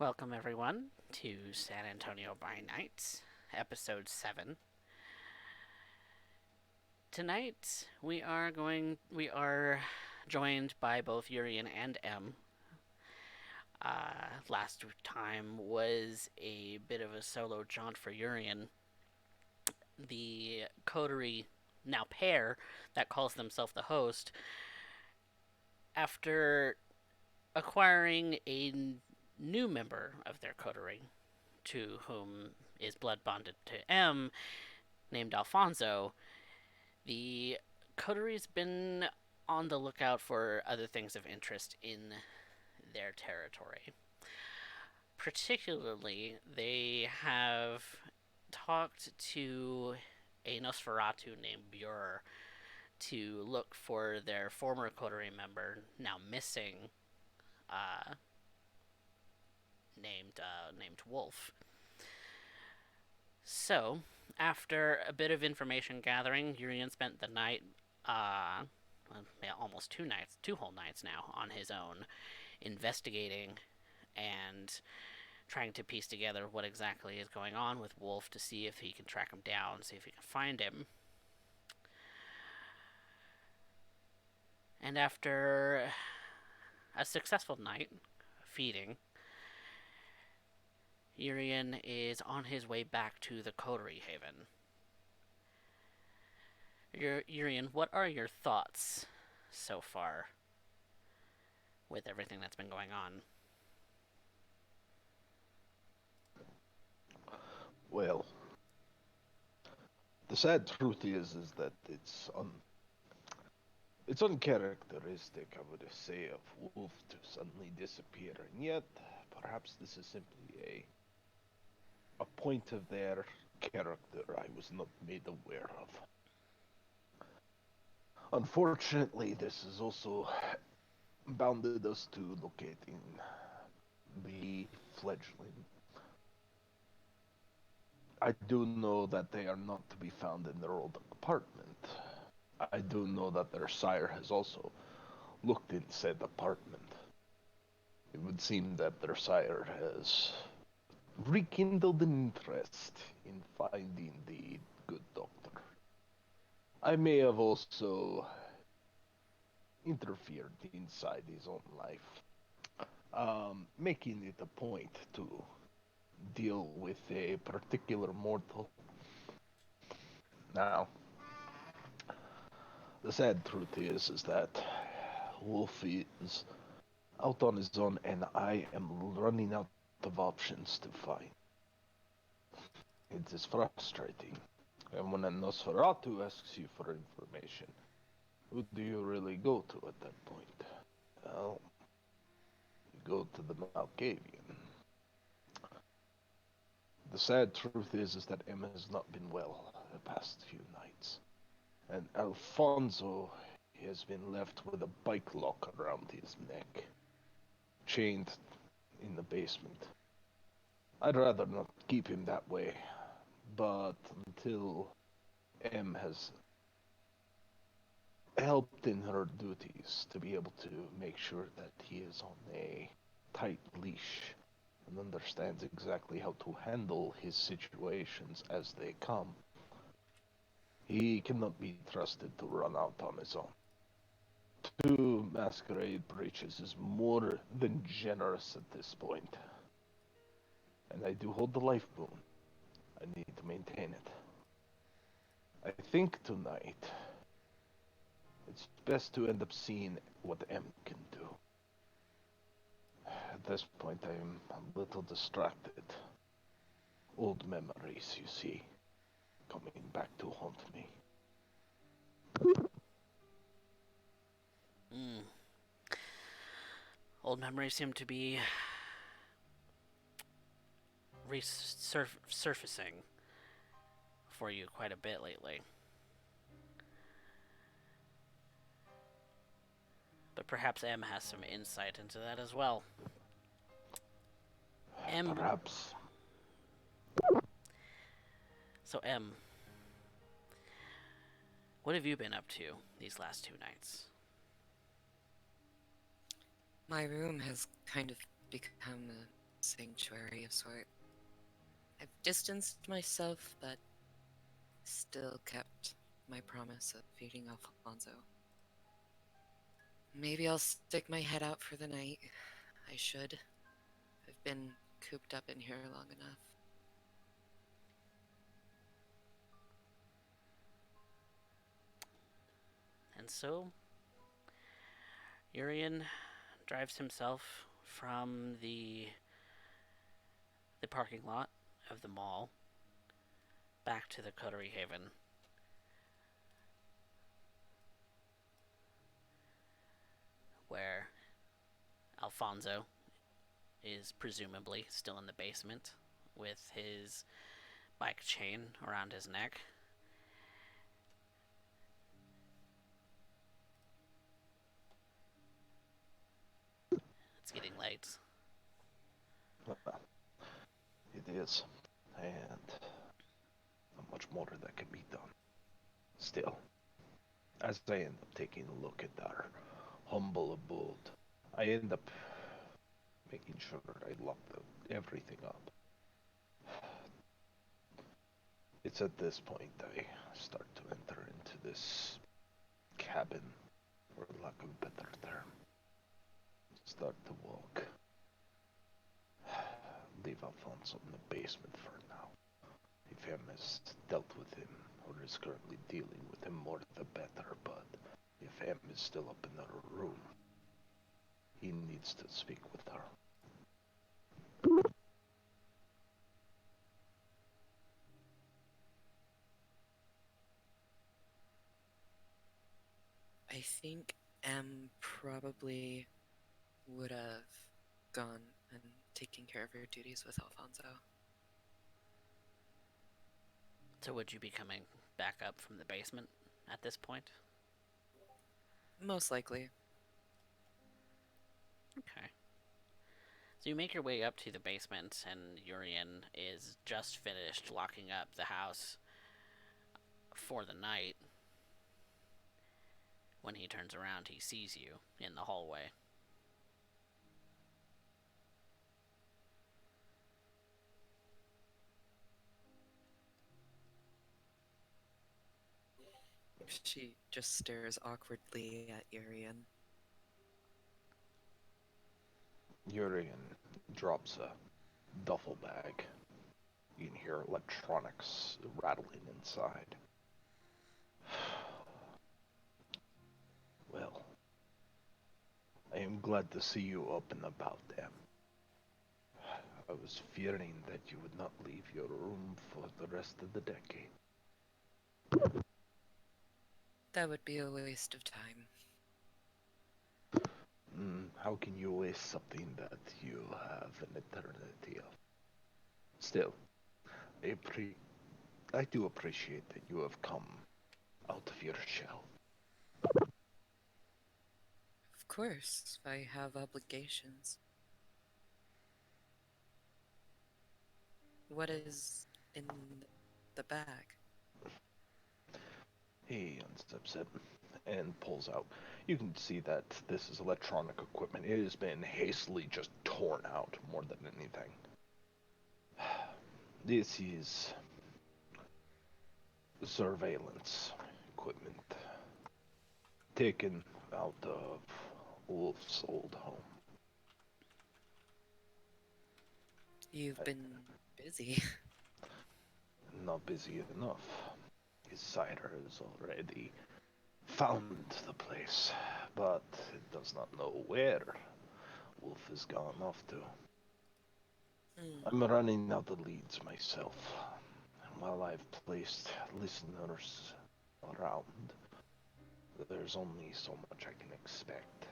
Welcome everyone to San Antonio by Night, episode 7. Tonight we are joined by both Urien and M. Last time was a bit of a solo jaunt for Urien. The coterie, now pair, that calls themselves the host, after acquiring a new member of their coterie, to whom is blood bonded to M, named Alfonso, the coterie's been on the lookout for other things of interest in their territory. Particularly, they have talked to a Nosferatu named Bure to look for their former coterie member, now missing, uh, named Wolf. So, after a bit of information gathering, Urien spent the night, almost 2 nights, 2 whole nights now, on his own, investigating and trying to piece together what exactly is going on with Wolf to see if he can track him down, see if he can find him. And after a successful night feeding, Urien is on his way back to the Coterie Haven. Urien, what are your thoughts so far with everything that's been going on? Well, the sad truth is that it's uncharacteristic, I would say, of Wolf to suddenly disappear, and yet perhaps this is simply a point of their character I was not made aware of. Unfortunately, this has also bounded us to locating the fledgling. I do know that they are not to be found in their old apartment. I do know that their sire has also looked in said apartment. It would seem that their sire has rekindled an interest in finding the good doctor. I may have also interfered inside his own life, making it a point to deal with a particular mortal. Now, the sad truth is that Wolf is out on his own, and I am running out of options to find. It is frustrating. And when a Nosferatu asks you for information, who do you really go to at that point? Well, you go to the Malkavian. The sad truth is that Emma has not been well the past few nights. And Alfonso has been left with a bike lock around his neck, chained in the basement. I'd rather not keep him that way, but until M has helped in her duties to be able to make sure that he is on a tight leash and understands exactly how to handle his situations as they come. He cannot be trusted to run out on his own. 2 masquerade breaches is more than generous at this point. And I do hold the life boon. I need to maintain it. I think tonight it's best to end up seeing what M can do. At this point, I am a little distracted. Old memories, you see, coming back to haunt me. Mm. Old memories seem to be resurfacing for you quite a bit lately. But perhaps M has some insight into that as well. M. Perhaps. So, M, what have you been up to these last 2 nights? My room has kind of become sanctuary of sort. I've distanced myself, but still kept my promise of feeding Alfonso. Maybe I'll stick my head out for the night. I should. I've been cooped up in here long enough. And so, Urien drives himself from the parking lot of the mall back to the Coterie Haven, where Alfonso is presumably still in the basement with his bike chain around his neck. It's getting late. Well, it is, and not much more that can be done. Still, as I end up taking a look at our humble abode, I end up making sure I lock everything up. It's at this point I start to enter into this cabin, for lack of a better term. Start to walk. Leave Alfonso in the basement for now. If Em has dealt with him, or is currently dealing with him, more the better, but if Em is still up in her room, he needs to speak with her. I think M probably would have gone and taken care of her duties with Alfonso. So, would you be coming back up from the basement at this point? Most likely. Okay. So you make your way up to the basement, and Urien is just finished locking up the house for the night. When he turns around, he sees you in the hallway. She just stares awkwardly at Urien. Urien drops a duffel bag. You can hear electronics rattling inside. Well, I am glad to see you up and about, Em. I was fearing that you would not leave your room for the rest of the decade. That would be a waste of time. How can you waste something that you have an eternity of? Still, I, I do appreciate that you have come out of your shell. Of course, I have obligations. What is in the bag? He unzips it and pulls out. You can see that this is electronic equipment. It has been hastily just torn out more than anything. This is surveillance equipment taken out of Wolf's old home. You've I, been busy. not busy enough. His cider has already found the place, but it does not know where Wolf has gone off to. Hmm. I'm running out of leads myself, and while I've placed listeners around, there's only so much I can expect.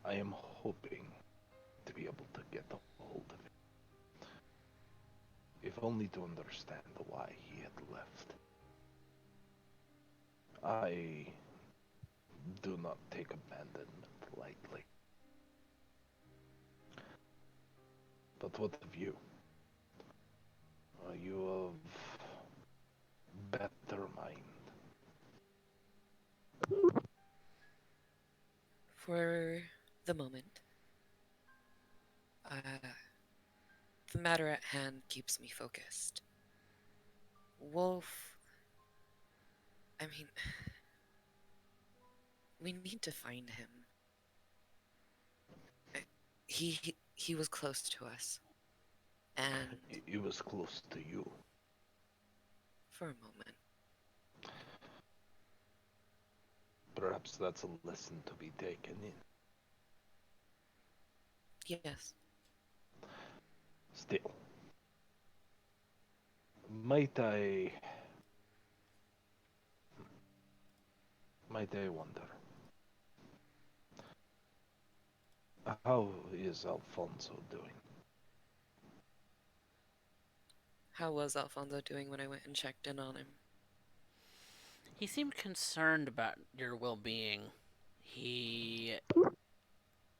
I am hoping to be able to get a hold of it, if only to understand why he had left. I do not take abandonment lightly. But what of you? Are you of better mind? For the moment. Uh, the matter at hand keeps me focused. Wolf, I mean, we need to find him. Uh, he was close to us, and He was close to you. for a moment, Perhaps that's a lesson to be taken in. yes. Still, might I wonder, how is Alfonso doing? How was Alfonso doing when I went and checked in on him? He seemed concerned about your well-being. He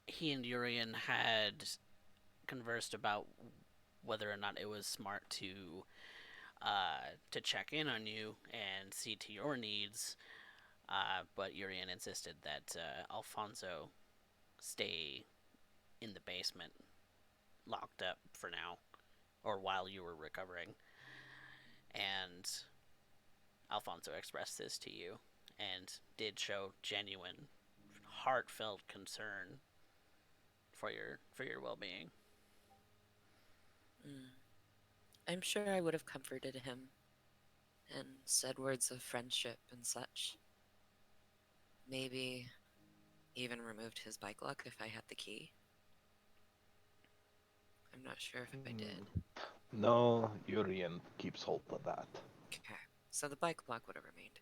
he and Urien had conversed about whether or not it was smart to check in on you and see to your needs. But Urien insisted that Alfonso stay in the basement, locked up for now, or while you were recovering. And Alfonso expressed this to you and did show genuine, heartfelt concern for your well-being. Mm. I'm sure I would have comforted him and said words of friendship and such. Maybe even removed his bike lock if I had the key. I'm not sure if I did. No, Urien keeps hold of that. Okay, so the bike lock would have remained,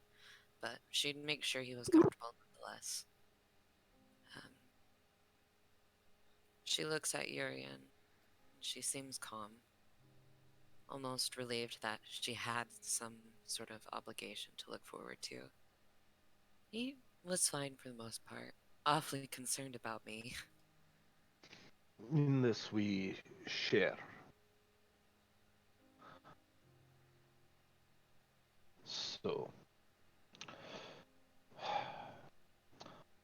but she'd make sure he was comfortable nonetheless. Um, she looks at Urien. She seems calm, almost relieved that she had some sort of obligation to look forward to. He was fine for the most part, awfully concerned about me. In this we share. So,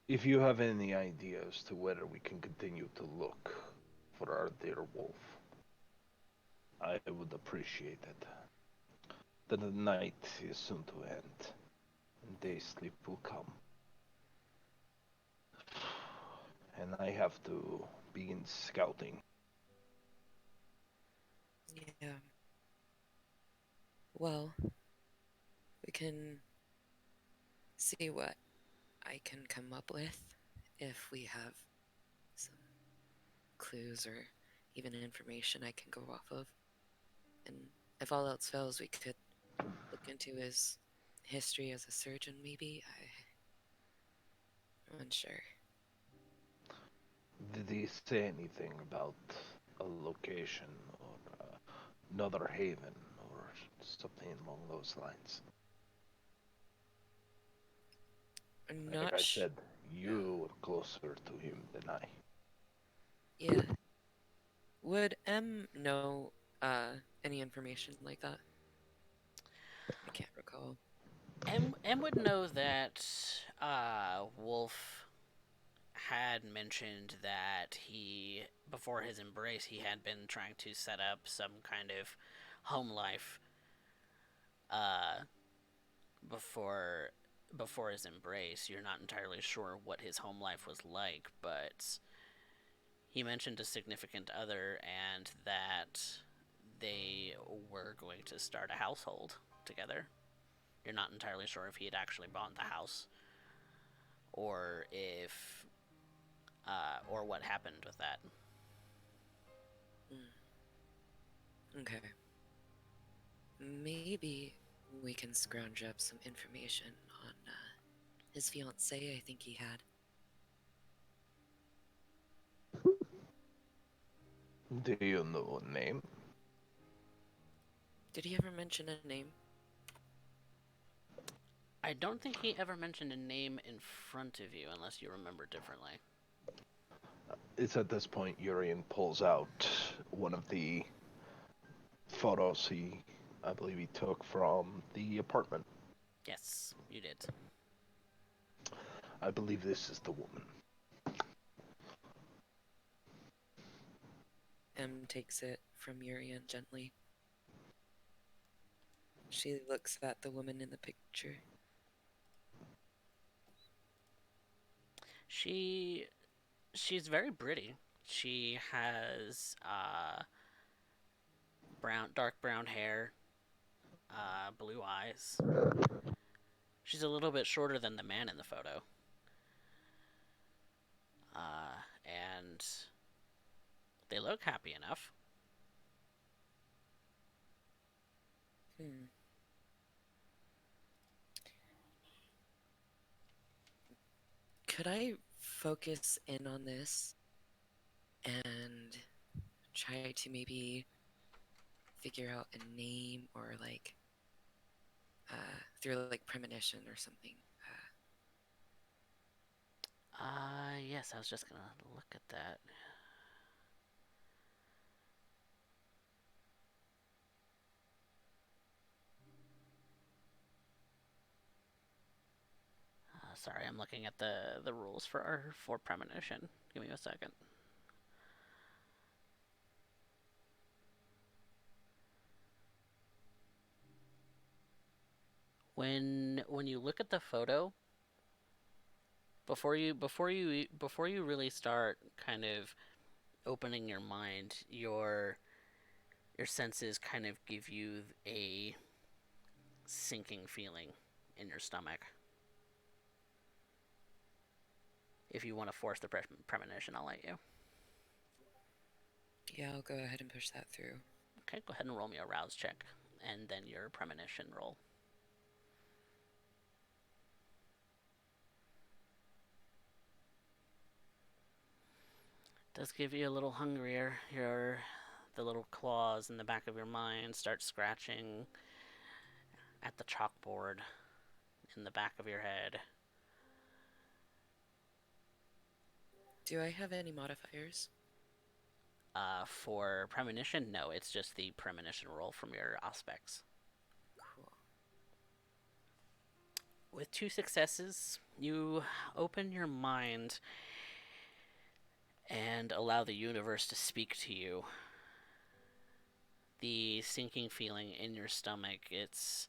if you have any ideas to whether we can continue to look for our dear wolf, I would appreciate it. The night is soon to end, and day sleep will come. And I have to begin scouting. Yeah. Well, we can see what I can come up with if we have some clues or even information I can go off of. And if all else fails, we could look into his history as a surgeon, maybe. I'm unsure. Did he say anything about a location or another haven or something along those lines? I'm Like not I sh- said, you are closer to him than I. Yeah. Would M know any information like that? I can't recall. M would know that Wolf had mentioned that he, before his embrace, he had been trying to set up some kind of home life uh, before before his embrace. You're not entirely sure what his home life was like, but he mentioned a significant other and that they were going to start a household together. You're not entirely sure if he had actually bought the house or if or what happened with that. Okay. Maybe we can scrounge up some information on his fiance, I think he had. Do you know a name? Did he ever mention a name? I don't think he ever mentioned a name in front of you unless you remember differently. It's at this point Urien pulls out one of the photos I believe he took from the apartment. Yes, you did. I believe this is the woman. Em takes it from Urien gently. She looks at the woman in the picture. She she's very pretty. She has dark brown hair, blue eyes. She's a little bit shorter than the man in the photo. And they look happy enough. Hmm. Could I focus in on this and try to maybe figure out a name or like through like premonition or something? Yes, I was just gonna look at that. Sorry, I'm looking at the rules for premonition. Give me a second. When you look at the photo, before you really start kind of opening your mind, your senses kind of give you a sinking feeling in your stomach. If you want to force the premonition, I'll let you. Yeah, I'll go ahead and push that through. Okay, go ahead and roll me a rouse check, and then your premonition roll. Does give you a little hungrier. The little claws in the back of your mind start scratching at the chalkboard in the back of your head. Do I have any modifiers? For premonition, no, it's just the premonition roll from your aspects. Cool. With 2 successes, you open your mind and allow the universe to speak to you. The sinking feeling in your stomach, it's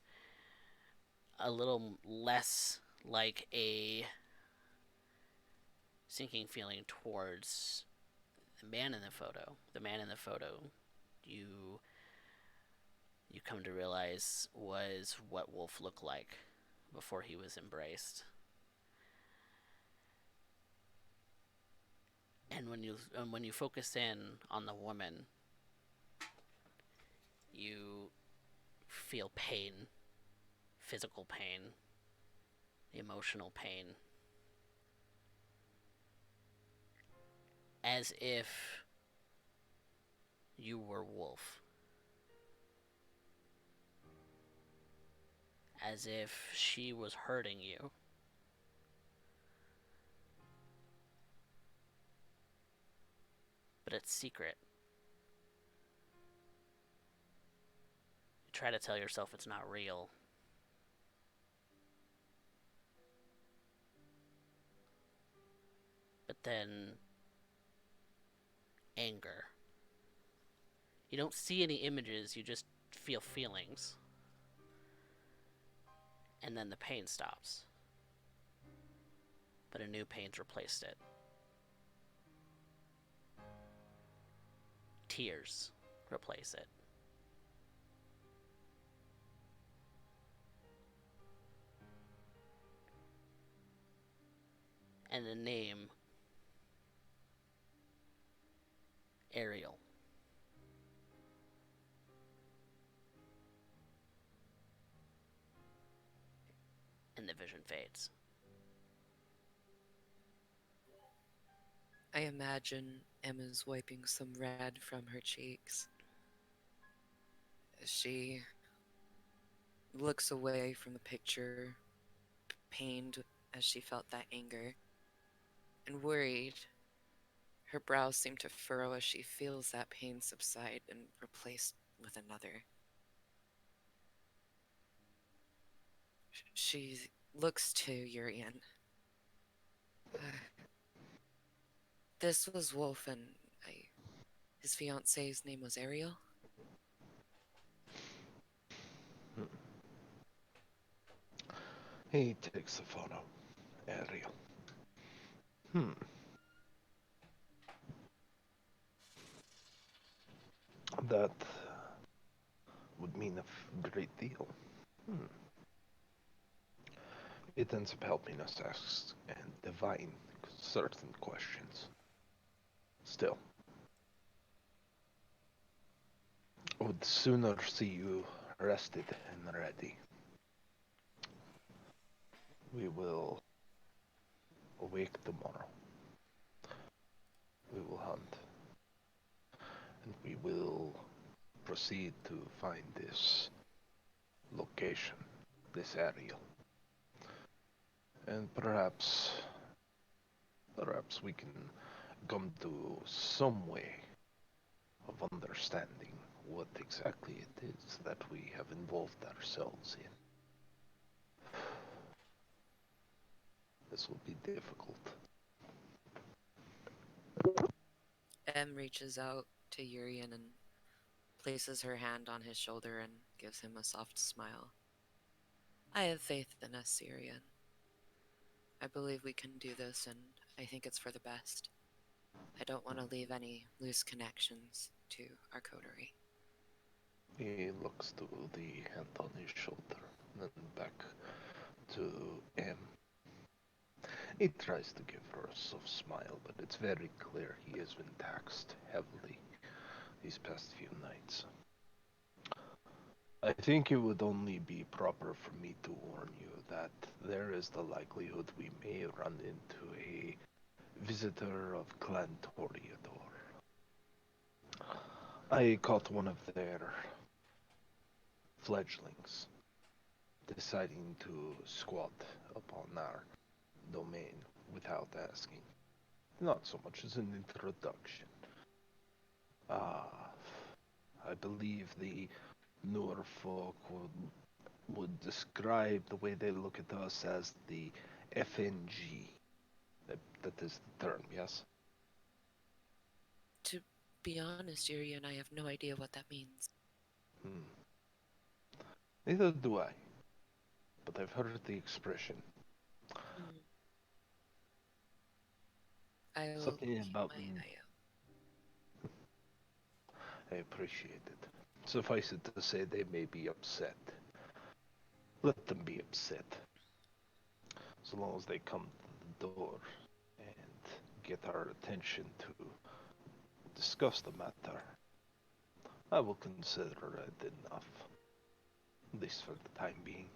a little less like a sinking feeling towards the man in the photo. The man in the photo, you you come to realize was what Wolf looked like before he was embraced. And when you focus in on the woman, you feel pain, physical pain, emotional pain, as if you were Wolf, as if she was hurting you. But it's secret. You try to tell yourself it's not real. But then anger. You don't see any images, you just feel feelings. And then the pain stops. But a new pain's replaced it. Tears replace it. And the name Ariel. And the vision fades. I imagine Emma's wiping some red from her cheeks. She looks away from the picture, pained as she felt that anger, and worried. Her brows seem to furrow as she feels that pain subside and replaced with another. She looks to Urien. This was Wolf, and His fiance's name was Ariel? Hmm. He takes the photo. Ariel. Hmm. That would mean a great deal. Hmm. It ends up helping us ask and divine certain questions. Still, I would sooner see you rested and ready. We will awake tomorrow. We will hunt. And we will proceed to find this location, this area. And perhaps we can come to some way of understanding what exactly it is that we have involved ourselves in. This will be difficult. Em reaches out to Urien and places her hand on his shoulder and gives him a soft smile. I have faith in us, Urien. I believe we can do this, and I think it's for the best. I don't want to leave any loose connections to our coterie. He looks to the hand on his shoulder, then back to M. He tries to give her a soft smile, but it's very clear he has been taxed heavily these past few nights. I think it would only be proper for me to warn you that there is the likelihood we may run into a visitor of Clan Toreador. I caught one of their fledglings deciding to squat upon our domain without asking. Not so much as an introduction. Ah, I believe the newer folk would describe the way they look at us as the FNG. That is the term, yes? To be honest, Urien, I have no idea what that means. Hmm. Neither do I, but I've heard the expression. Hmm. I will Something keep about my eye out. I appreciate it. Suffice it to say they may be upset. Let them be upset. So long as they come to the door and get our attention to discuss the matter, I will consider it enough. At least for the time being.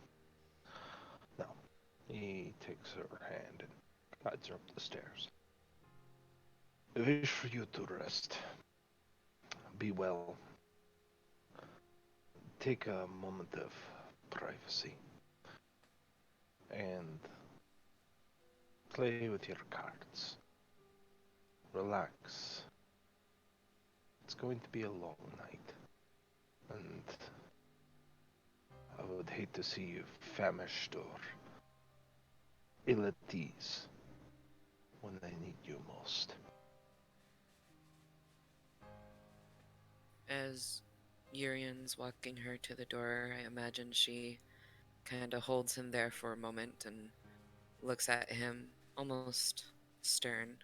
Now, he takes her hand and guides her up the stairs. I wish for you to rest. Be well. Take a moment of privacy and play with your cards. Relax. It's going to be a long night, and I would hate to see you famished or ill at ease when I need you most. As Urien's walking her to the door, I imagine she kind of holds him there for a moment and looks at him almost stern.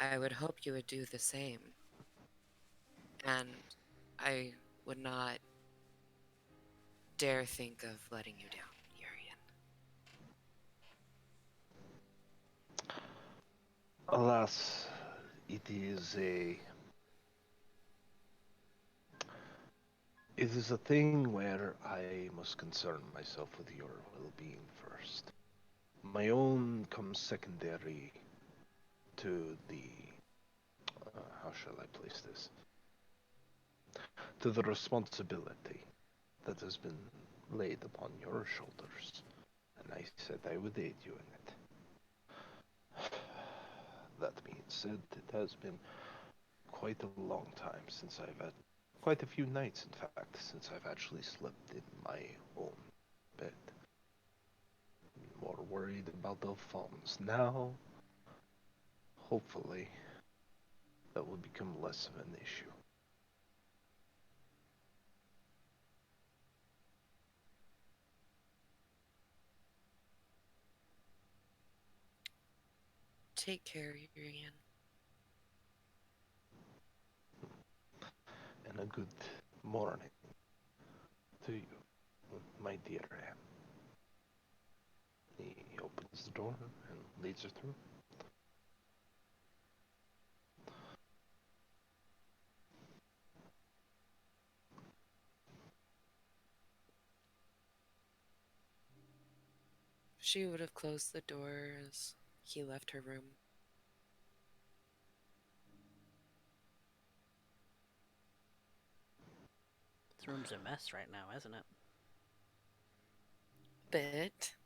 I would hope you would do the same, and I would not dare think of letting you down, Urien. Alas, it is a thing where I must concern myself with your well-being first. My own comes secondary to the how shall I place this? To the responsibility that has been laid upon your shoulders, and I said I would aid you in it. That being said, it has been quite a long time since I've had quite a few nights, in fact, since I've actually slept in my own bed. More worried about Alphonse. Now, hopefully, that will become less of an issue. Take care, Urien. And a good morning to you, my dear Anne. He opens the door and leads her through. She would have closed the door as he left her room. This room's a mess right now, isn't it? Bit.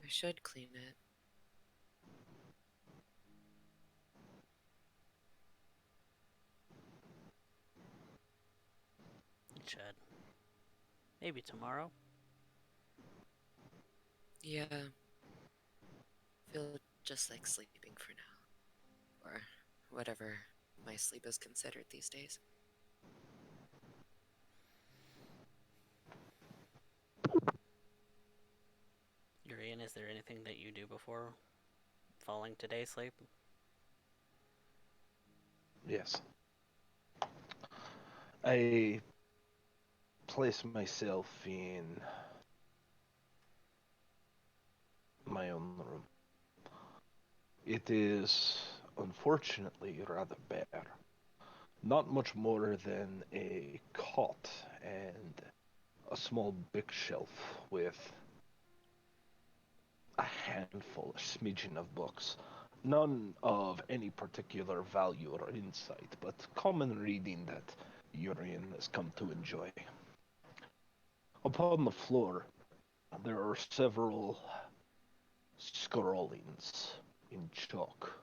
I should clean it. It should. Maybe tomorrow. Yeah. Feel just like sleeping for now. Or whatever my sleep is considered these days. Urien, is there anything that you do before falling to day sleep? Yes. I place myself in my own room. It is unfortunately rather bare. Not much more than a cot and a small bookshelf with a handful, a smidgen of books. None of any particular value or insight, but common reading that Urien has come to enjoy. Upon the floor, there are several scrawlings in chalk,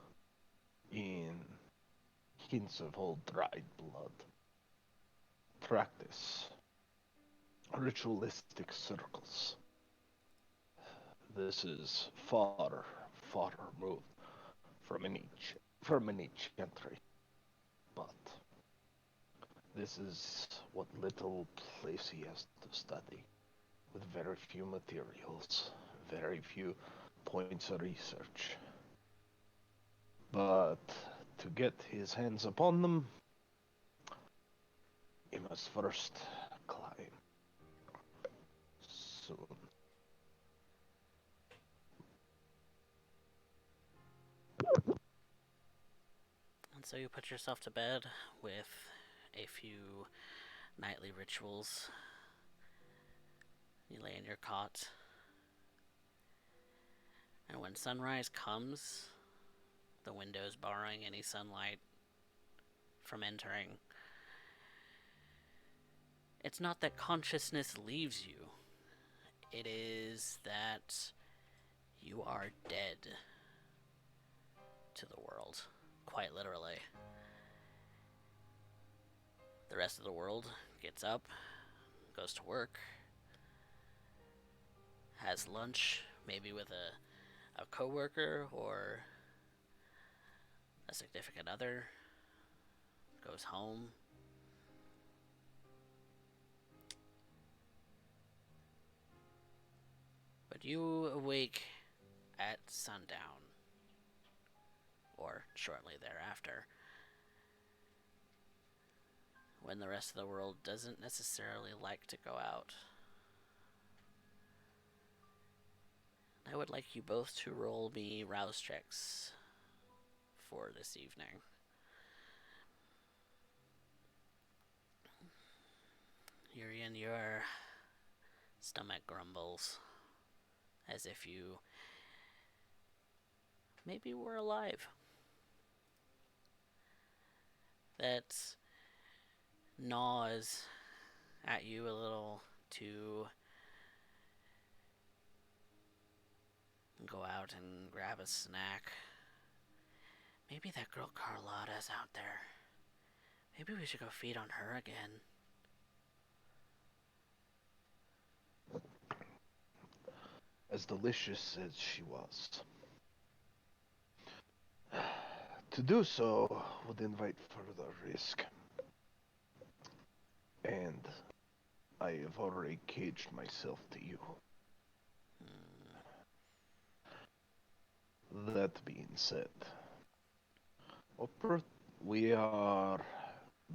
in hints of old dried blood. Practice. Ritualistic circles. This is far, far removed from any chantry. But this is what little place he has to study, with very few materials, very few points of research. But to get his hands upon them, he must first climb. Soon. And so you put yourself to bed with a few nightly rituals. You lay in your cot, and when sunrise comes, the windows barring any sunlight from entering, it's not that consciousness leaves you, it is that you are dead to the world, quite literally. The rest of the world gets up, goes to work, has lunch, maybe with a coworker or a significant other, goes home. But you awake at sundown, or shortly thereafter, when the rest of the world doesn't necessarily like to go out. I would like you both to roll me rouse checks for this evening. Urien, your stomach grumbles as if you maybe were alive. That gnaws at you a little to go out and grab a snack. Maybe that girl Carlotta's out there. Maybe we should go feed on her again. As delicious as she was, To do so would invite further risk, and I have already caged myself to you. Hmm. That being said, Upper, we are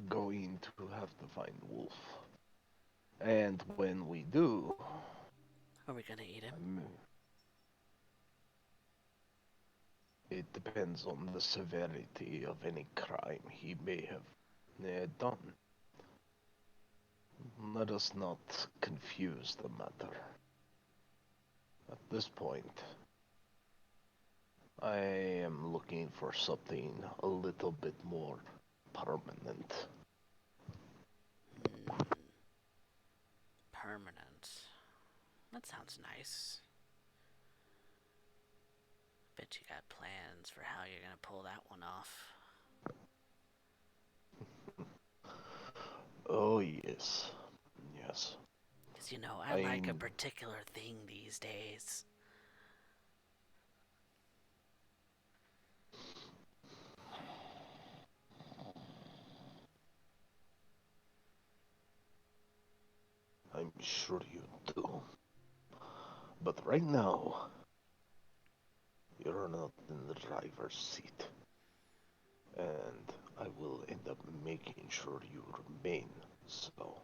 going to have to find Wolf. And when we do, Are we gonna eat him? um, it depends on the severity of any crime he may have done. Let us not confuse the matter. At this point, I am looking for something a little bit more permanent. Hmm. Permanent. That sounds nice. Bet you got plans for how you're gonna pull that one off. Oh, yes. Yes. 'Cause you know, I like a I'm particular thing these days. I'm sure you do. But right now, you're not in the driver's seat. And I will end up making sure you remain so.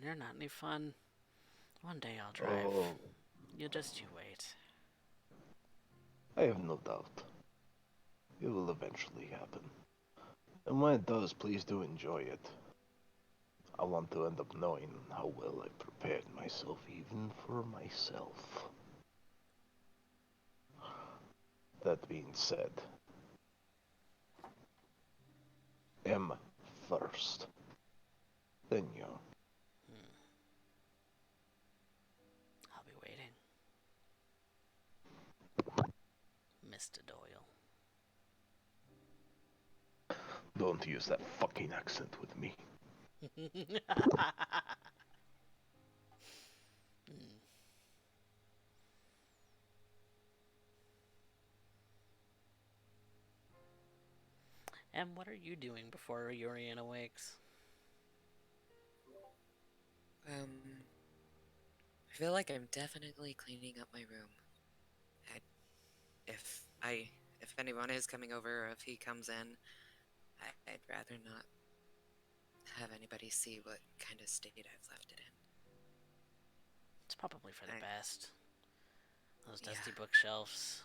You're not any fun. One day I'll drive. Oh, You wait. I have no doubt. It will eventually happen. And when it does, please do enjoy it. I want to end up knowing how well I prepared myself, even for myself. That being said, M first, then you. Hmm. I'll be waiting. Mr. Doyle. Don't use that fucking accent with me. Hmm. And what are you doing before Urien awakes? I feel like I'm definitely cleaning up my room. I, if anyone is coming over or if he comes in, I'd rather not have anybody see what kind of state I've left it in. It's probably for the I, best. Those dusty yeah, bookshelves.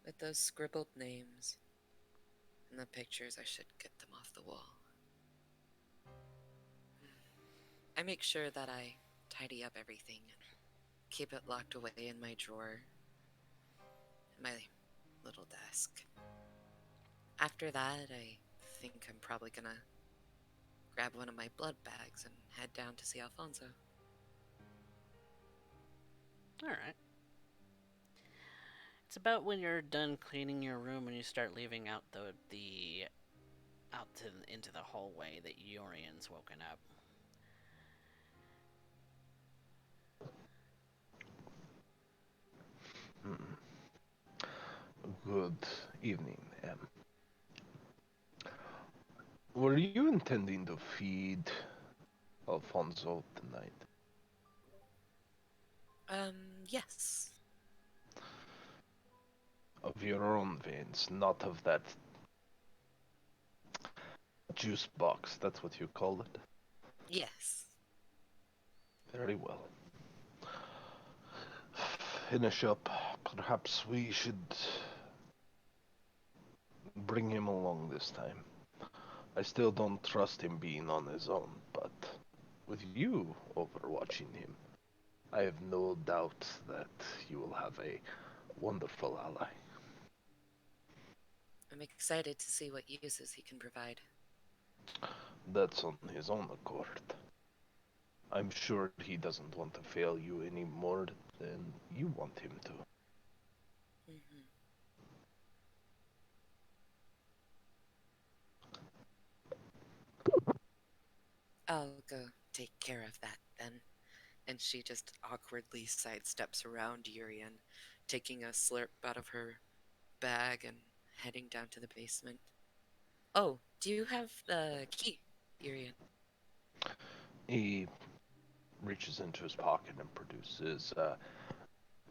with those scribbled names and the pictures, I should get them off the wall. I make sure that I tidy up everything and keep it locked away in my drawer, in my little desk. After that, I think I'm probably gonna grab one of my blood bags and head down to see Alfonso. Alright. It's about when you're done cleaning your room and you start leaving out the out to into the hallway that Urien's woken up. Hmm. Good evening, M. Were you intending to feed Alfonso tonight? Yes. Of your own veins, not of that juice box, that's what you called it? Yes. Very well. Finish up. Perhaps we should bring him along this time. I still don't trust him being on his own, but with you overwatching him, I have no doubt that you will have a wonderful ally. I'm excited to see what uses he can provide. That's on his own accord. I'm sure he doesn't want to fail you any more than you want him to. Hmm. I'll go take care of that then. And she just awkwardly sidesteps around Urien, taking a slurp out of her bag and heading down to the basement. Oh, do you have the key, Urien? He reaches into his pocket and produces a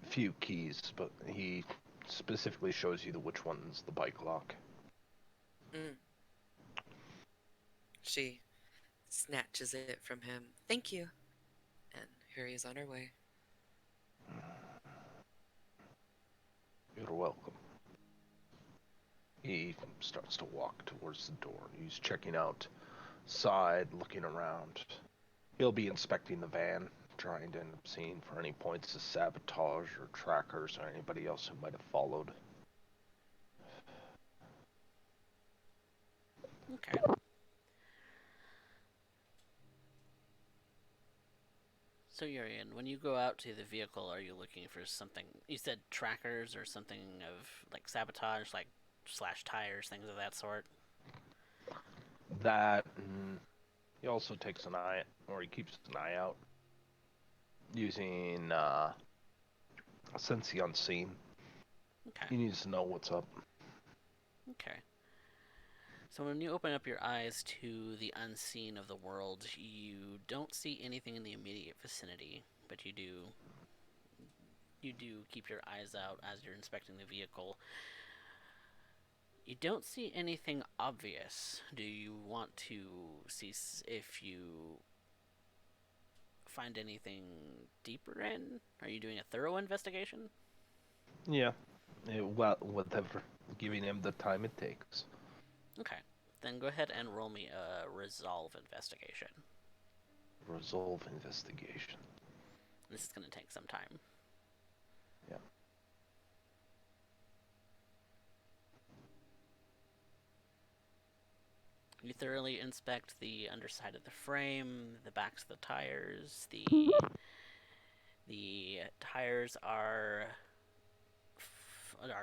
few keys, but he specifically shows you which one's the bike lock. Mm. She snatches it from him. Thank you. And hurries on her way. You're welcome. He starts to walk towards the door. He's checking out side, looking around. He'll be inspecting the van, trying to end up seeing for any points of sabotage or trackers or anybody else who might have followed. Okay. So Urien, when you go out to the vehicle, are you looking for something? You said trackers or something of like sabotage, like slash tires, things of that sort. That, and he also takes an eye, or he keeps an eye out, using sense the unseen. Okay. He needs to know what's up. Okay. So when you open up your eyes to the unseen of the world, you don't see anything in the immediate vicinity, but you do keep your eyes out as you're inspecting the vehicle. You don't see anything obvious. Do you want to see if you find anything deeper in? Are you doing a thorough investigation? Yeah, well, whatever, giving him the time it takes. Okay. Then go ahead and roll me a resolve investigation. Resolve investigation. This is going to take some time. Yeah. You thoroughly inspect the underside of the frame, the backs of the tires. The tires are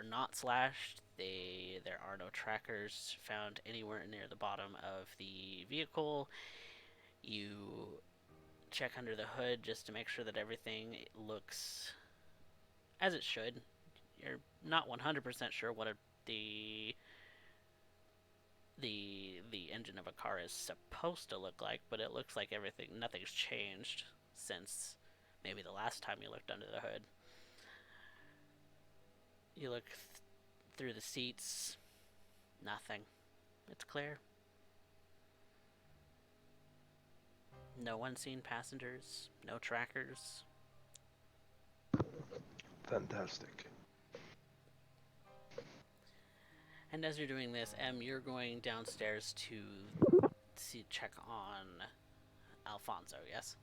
not slashed. There are no trackers found anywhere near the bottom of the vehicle. You check under the hood just to make sure that everything looks as it should. You're not 100% sure what the engine of a car is supposed to look like, but it looks like nothing's changed since maybe the last time you looked under the hood. You look through the seats, nothing. It's clear. No unseen passengers, no trackers. Fantastic. And as you're doing this, you're going downstairs to check on Alfonso, yes?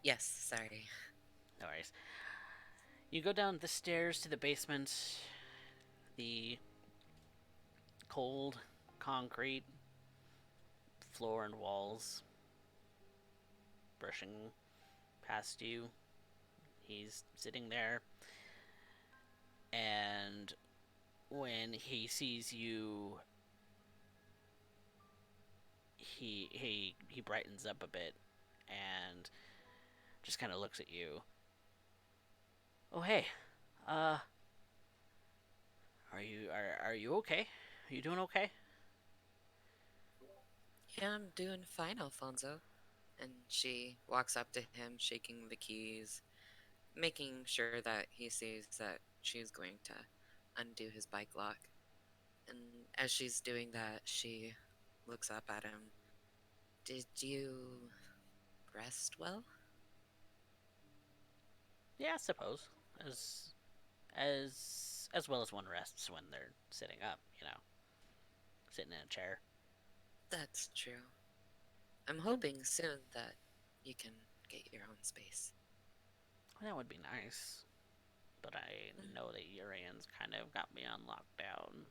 Yes, sorry. No worries. You go down the stairs to the basement. The cold concrete floor and walls brushing past you. He's sitting there, and when he sees you, he brightens up a bit and just kind of looks at you. Oh hey, uh, are you okay? Are you doing okay? Yeah, I'm doing fine, Alfonso. And she walks up to him, shaking the keys, making sure that he sees that she's going to undo his bike lock. And as she's doing that, she looks up at him. Did you rest well? Yeah, I suppose as well as one rests when they're sitting up. Sitting in a chair. That's true. I'm hoping soon that you can get your own space. That would be nice, but I know that Urian's kind of got me on lockdown.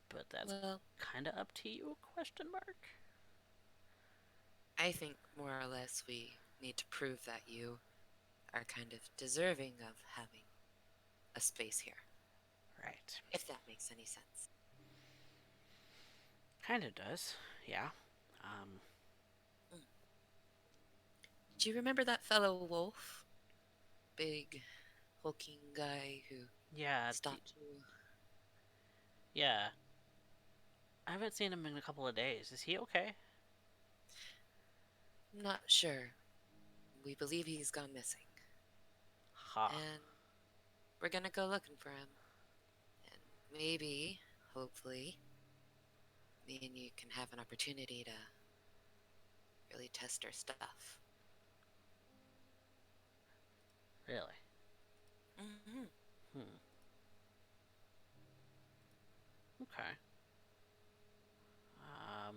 But that's Well, kind of up to you? Question mark. I think more or less we need to prove that you are kind of deserving of having a space here, Right. if that makes any sense. Kind of does. Yeah. Um, Mm. Do you remember that fellow wolf? Big, hulking guy who yeah. stopped you? Yeah. I haven't seen him in a couple of days. Is he okay? I'm not sure. We believe he's gone missing. Ha. And we're gonna go looking for him. And maybe, hopefully, me and you can have an opportunity to really test our stuff. Really? Mm-hmm. Hmm. Okay. Um.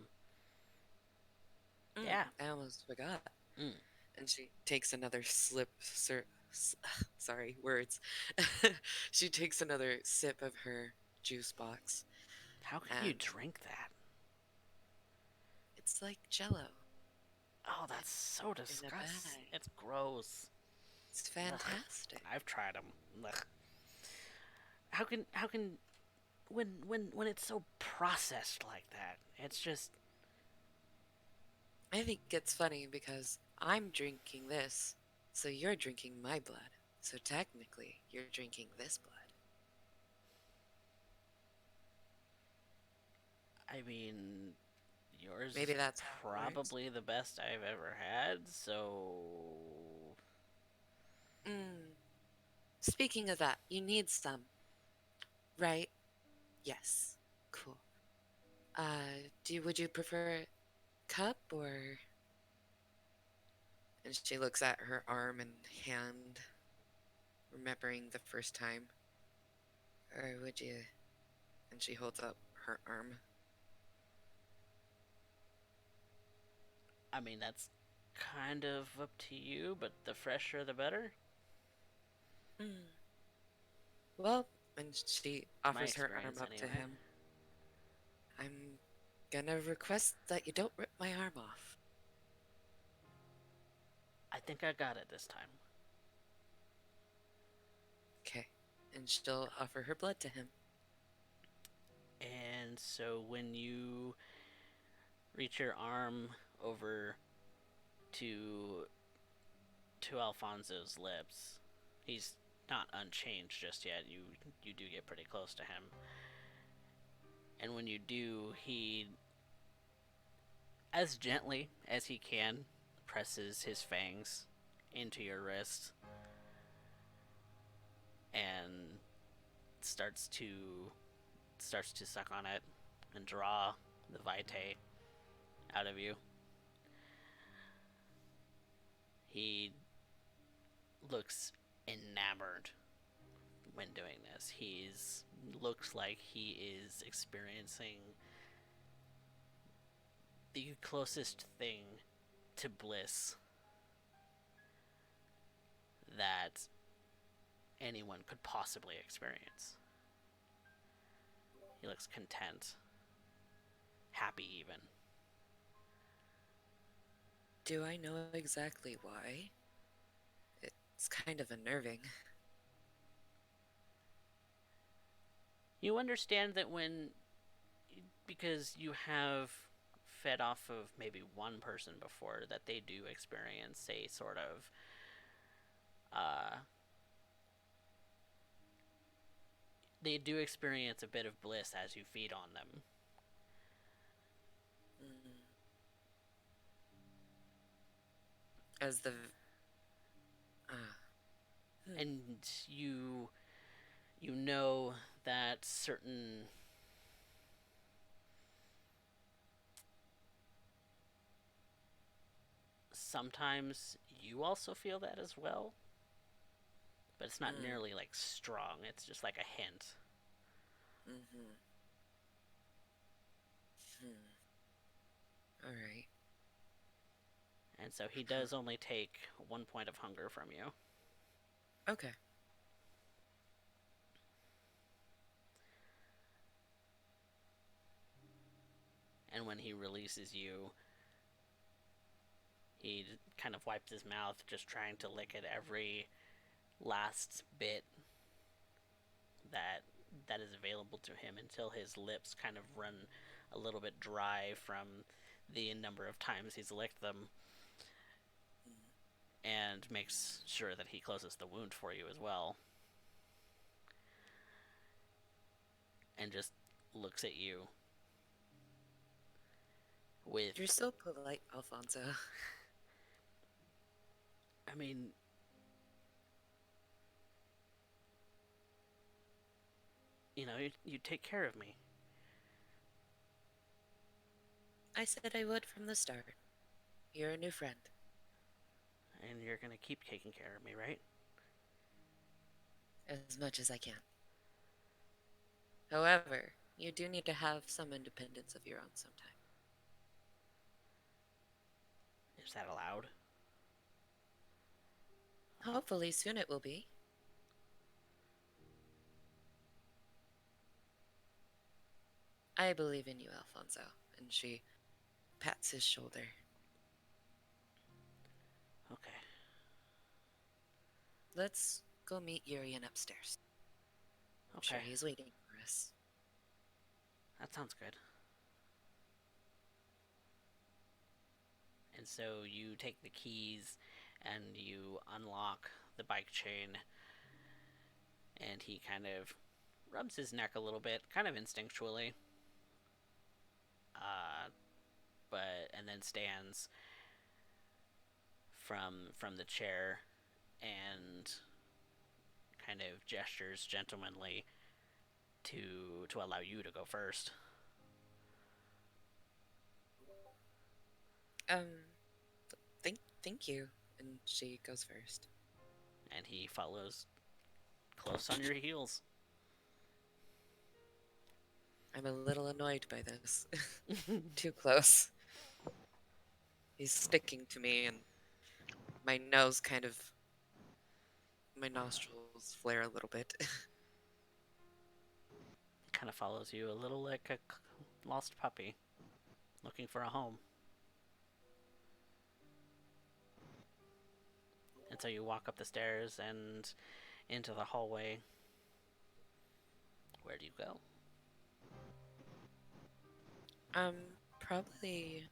Yeah. I almost forgot. Mm. And she takes another sorry, words. She takes another sip of her juice box, How can you and drink that? it's like Jello Oh, in that's so in a disgusting. bag. It's gross. It's Ugh. fantastic. I've tried them. Ugh. How can when it's so processed like that? It's just I think it's funny because I'm drinking this, so you're drinking my blood. So technically, you're drinking this blood. I mean, yours Maybe is that's how it works. probably the best I've ever had, so Mm. Speaking of that, you need some, right? Yes. Cool. Would you prefer a cup or? And she looks at her arm and hand, remembering the first time. Or would you? And she holds up her arm. I mean that's kind of up to you, but the fresher the better. Mm. Well, and she My offers her arm experience up to anyway. him. I'm gonna request that you don't rip my arm off. I think I got it this time. Okay. And she'll offer her blood to him. And so when you reach your arm over to Alfonso's lips, he's not unchanged just yet. You do get pretty close to him. And when you do, he as gently as he can presses his fangs into your wrist and starts to suck on it and draw the vitae out of you. He looks enamored when doing this. He's looks like he is experiencing the closest thing to bliss that anyone could possibly experience. He looks content, happy even. Do I know exactly why? It's kind of unnerving. You understand that when because you have fed off of maybe one person before that they do experience a sort of uh they do experience a bit of bliss as you feed on them. Mm. As the. Uh, hmm. And you know that certain sometimes you also feel that as well, but it's not Mm. nearly like strong. It's just like a hint. Mm-hmm. Hmm. All right. And so he Huh. does only take 1 point of hunger from you. Okay. And when he releases you, he kind of wipes his mouth, just trying to lick at every last bit that is available to him until his lips kind of run a little bit dry from the number of times he's licked them, Mm. and makes sure that he closes the wound for you as well, and just looks at you with, You're so polite, Alfonso. I mean, you take care of me, I said I would from the start. You're a new friend. and you're gonna keep taking care of me, right? As much as I can. However, you do need to have some independence of your own sometime. Is that allowed? Hopefully, soon it will be. I believe in you, Alfonso. And she pats his shoulder. Okay. Let's go meet Urien upstairs. I'm sure Okay. he's waiting for us. That sounds good. And so you take the keys and you unlock the bike chain, and he kind of rubs his neck a little bit, kind of instinctually, uh, but and then stands from the chair and kind of gestures gentlemanly to allow you to go first. Um, thank you. And she goes first. And he follows close on your heels. I'm a little annoyed by this. Too close. He's sticking to me, and my nose kind of, my nostrils flare a little bit. Kind of follows you a little like a lost puppy looking for a home. And so you walk up the stairs and into the hallway. Where do you go? um, Probably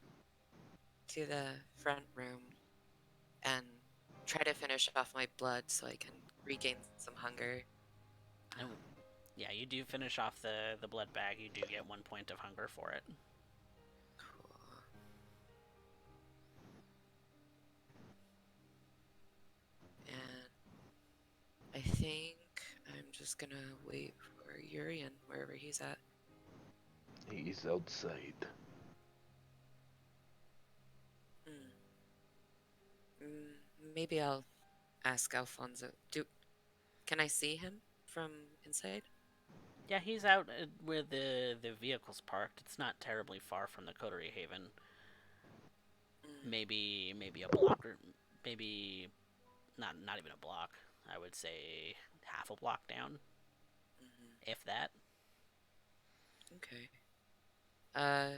to the front room and try to finish off my blood so I can regain some hunger. Oh, yeah, you do finish off the blood bag. You do get 1 point of hunger for it. Cool. And I think I'm just gonna wait for Urien wherever he's at. He's outside. Mm. Maybe I'll ask Alfonso. Can I see him from inside? Yeah, he's out where the vehicle's parked. It's not terribly far from the Coterie Haven. Mm, Maybe a block, or maybe not even a block. I would say half a block down, hmm. if that. Okay. Uh,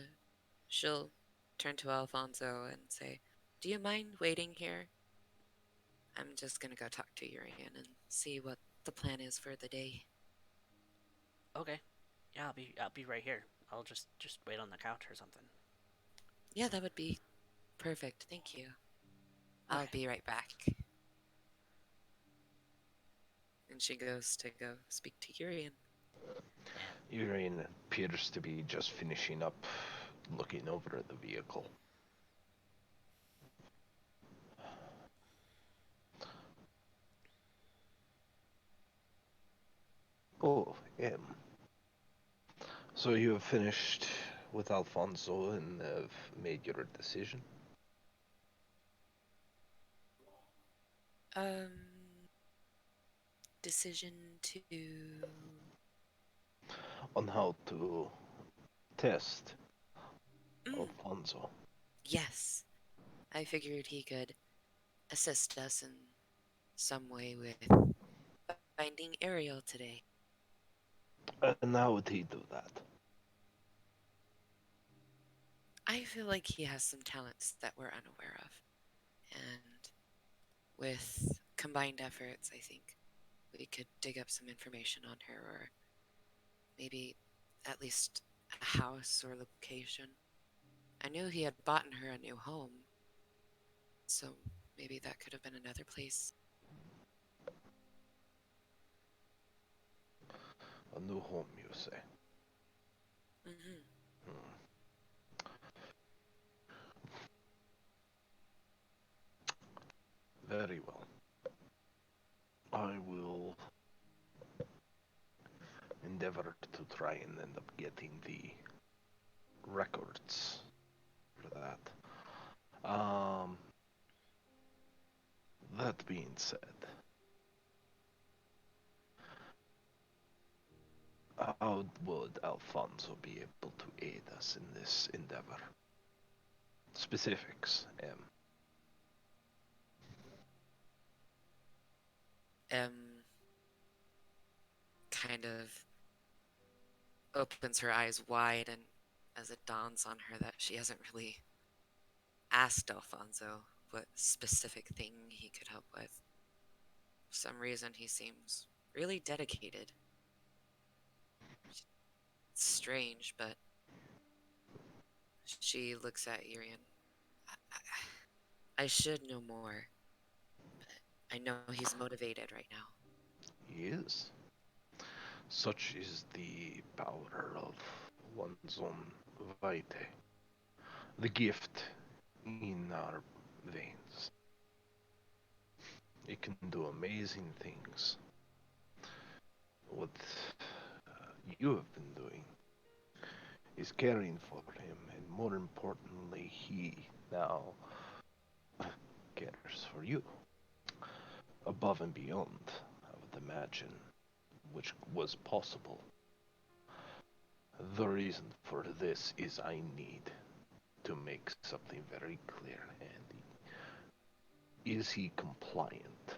she'll turn to Alfonso and say, "Do you mind waiting here? I'm just gonna go talk to Urien and see what the plan is for the day." Okay. Yeah, I'll be right here. I'll just wait on the couch or something. Yeah, that would be perfect. Thank you. I'll Okay. be right back. And she goes to go speak to Urien. And Urien appears to be just finishing up looking over at the vehicle. Oh, so you have finished with Alfonso and have made your decision Um, Decision to. on how to test Mm, Alfonso. yes, I figured he could assist us in some way with finding Ariel today. And how would he do that? I feel like he has some talents that we're unaware of. And with combined efforts, I think we could dig up some information on her, or maybe at least a house or location. I knew he had bought her a new home, so maybe that could have been another place. A new home, you say? Mm-hmm. Hmm. Very well. I will endeavor to try and end up getting the records for that. That being said, how would Alfonso be able to aid us in this endeavor? Specifics, Kind of opens her eyes wide, and as it dawns on her that she hasn't really asked Alfonso what specific thing he could help with. For some reason, he seems really dedicated. It's strange, but she looks at Urien. I should know more, but I know he's motivated right now. He is. Such is the power of one's own vitae, the gift in our veins. It can do amazing things. What you have been doing is caring for him, and more importantly, he now cares for you. Above and beyond, I would imagine, which was possible. The reason for this is I need to make something very clear, Andy. Is he compliant?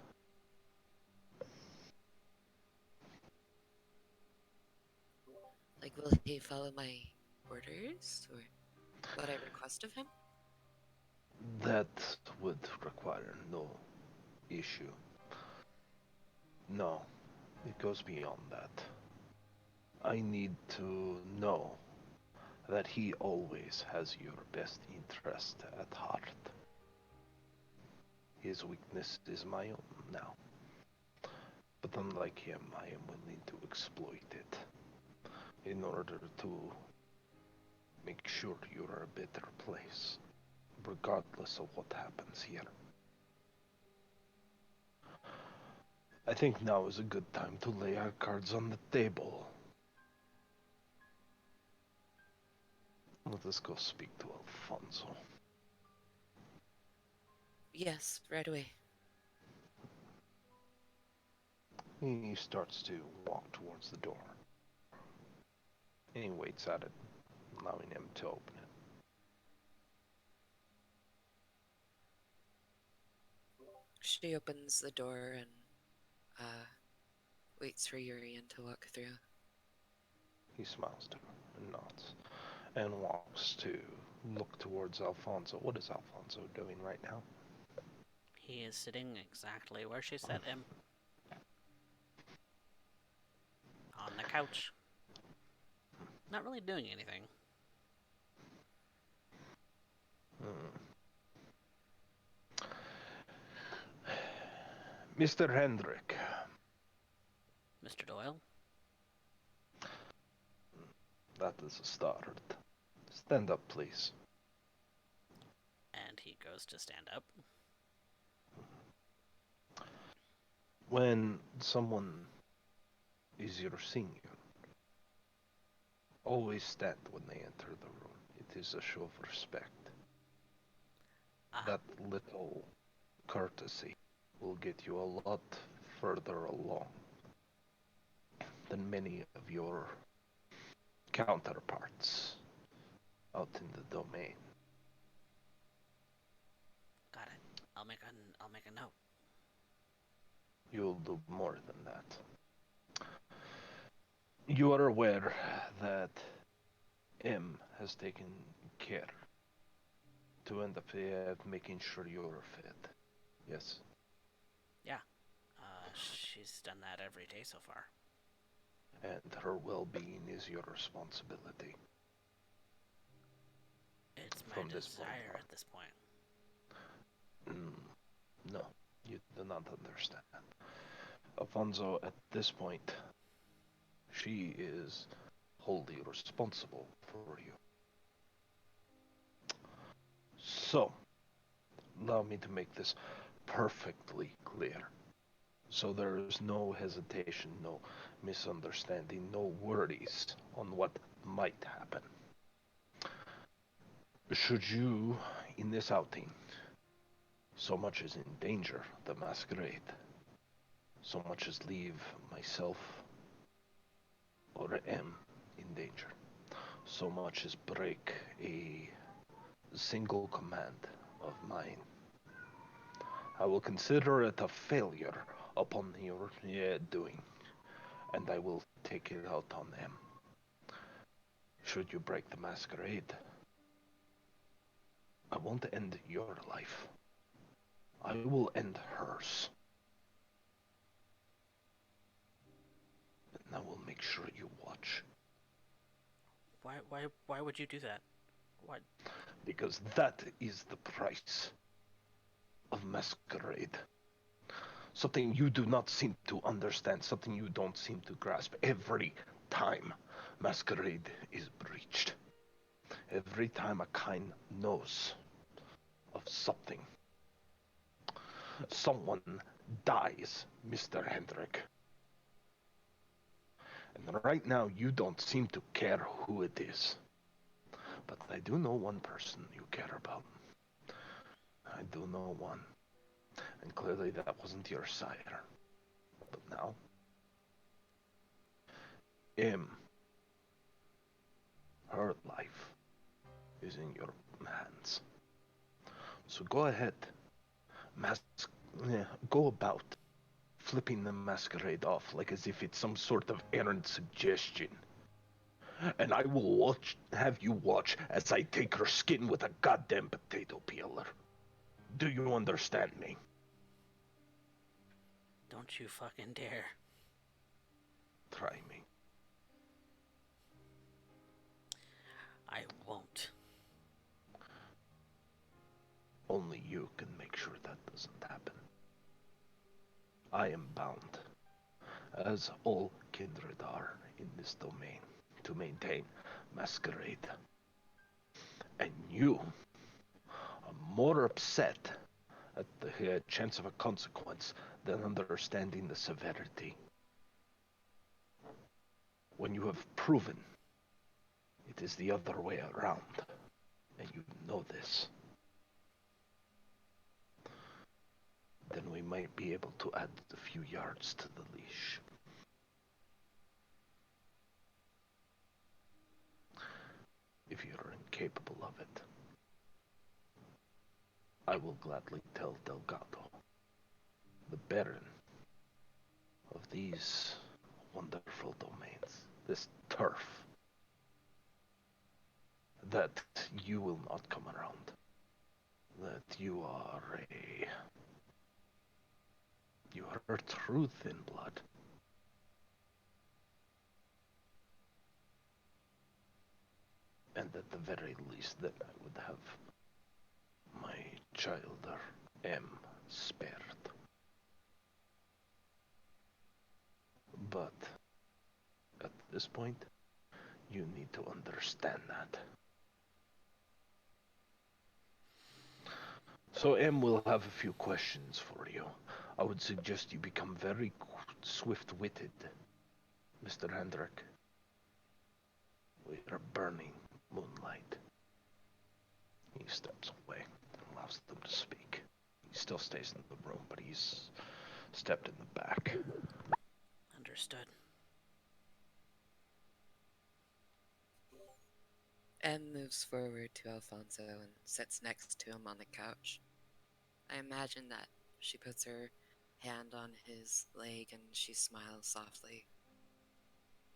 Like, will he follow my orders or what I request of him? That would require no issue. No, it goes beyond that. I need to know that he always has your best interest at heart. His weakness is my own now. But unlike him, I am willing to exploit it in order to make sure you're a better place, regardless of what happens here. I think now is a good time to lay our cards on the table. Let us go speak to Alfonso. Yes, right away. He starts to walk towards the door, and he waits at it, allowing him to open it. She opens the door and uh, waits for Urien to walk through. He smiles to her and nods, and walks to look towards Alfonso. What is Alfonso doing right now? He is sitting exactly where she set him, on the couch. Not really doing anything. Hmm. Mr. Hendrik, Mr. Doyle? that is a start. Stand up, please. And he goes to stand up. When someone is your senior, always stand when they enter the room. It is a show of respect. Ah, That little courtesy will get you a lot further along than many of your counterparts out in the domain. got it. I'll make a note. You'll do more than that. You are aware that M has taken care to end up making sure you're fed. Yes. Yeah. She's done that every day so far. And her well-being is your responsibility. It's my from this point desire on. at this point. No, you do not understand. Alfonso, at this point, she is wholly responsible for you. So, allow me to make this perfectly clear. So there is no hesitation, no misunderstanding, no worries on what might happen. Should you, in this outing, so much as endanger the masquerade, so much as leave myself or am in danger, so much as break a single command of mine, I will consider it a failure upon your doing, and I will take it out on them. Should you break the masquerade, I won't end your life. I will end hers. And I will make sure you watch. Why would you do that? Why? Because that is the price of masquerade. Something you do not seem to understand, something you don't seem to grasp. Every time masquerade is breached, every time a kind knows of something, someone dies, Mr. Hendrik. And right now you don't seem to care who it is. But I do know one person you care about. I do know one. And clearly that wasn't your sire. But now, him, her life is in your hands. So go ahead, mas- go about flipping the masquerade off like as if it's some sort of errant suggestion. And I will have you watch as I take her skin with a goddamn potato peeler. Do you understand me? Don't you fucking dare. Try me. I won't. Only you can make sure that doesn't happen. I am bound, as all kindred are in this domain, to maintain masquerade. And you are more upset at the chance of a consequence than understanding the severity. When you have proven it is the other way around, and you know this, then we might be able to add a few yards to the leash. If you're incapable of it, I will gladly tell Delgado, the Baron of these wonderful domains, this turf, that you will not come around. That you are a... You are truth in blood. And at the very least that I would have my child M spared. But at this point, you need to understand that. So M will have a few questions for you. I would suggest you become very swift-witted, Mr. Hendrik. We are burning moonlight. He steps away and allows them to speak. He still stays in the room, but he's stepped in the back. Understood. Em moves forward to Alfonso and sits next to him on the couch. I imagine that she puts her hand on his leg and she smiles softly,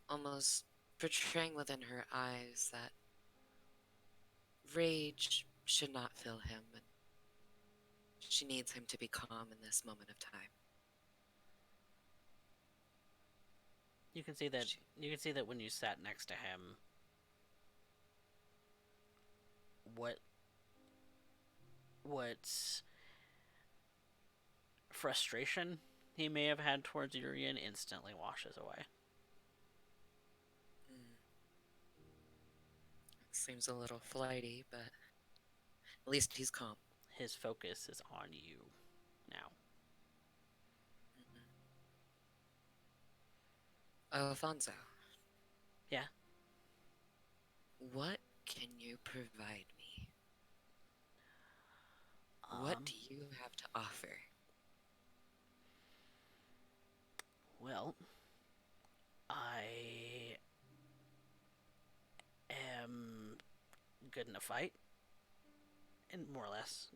almost portraying within her eyes that rage should not fill him, and she needs him to be calm in this moment of time. You can see that. She, You can see that when you sat next to him, what what frustration he may have had towards Urien instantly washes away. Hmm. Seems a little flighty, but at least he's calm. His focus is on you now. Mhm. Alfonso, Yeah. what can you provide me? What Um. do you have to offer? Well, I am good in a fight, and more or less,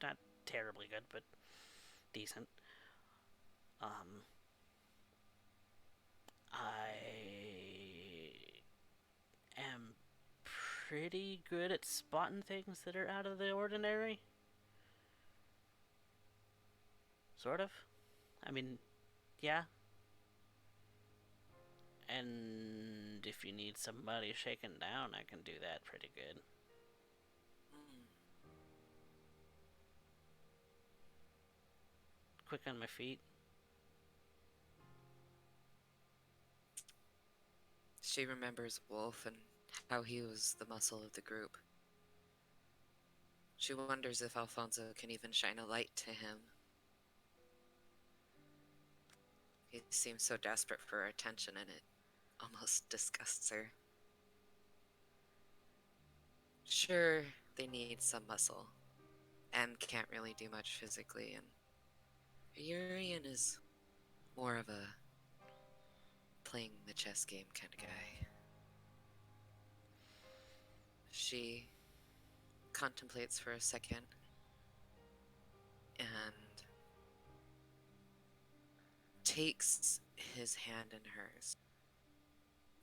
not terribly good, but decent. Um. I am pretty good at spotting things that are out of the ordinary. Sort of. I mean, yeah. And if you need somebody shaken down, I can do that pretty good. Hmm. Quick on my feet. She remembers Wolf and how he was the muscle of the group. She wonders if Alfonso can even shine a light to him. He seems so desperate for her attention, and it almost disgusts her. Sure, they need some muscle. M can't really do much physically, and Urien is more of a playing the chess game kind of guy. She contemplates for a second and takes his hand in hers.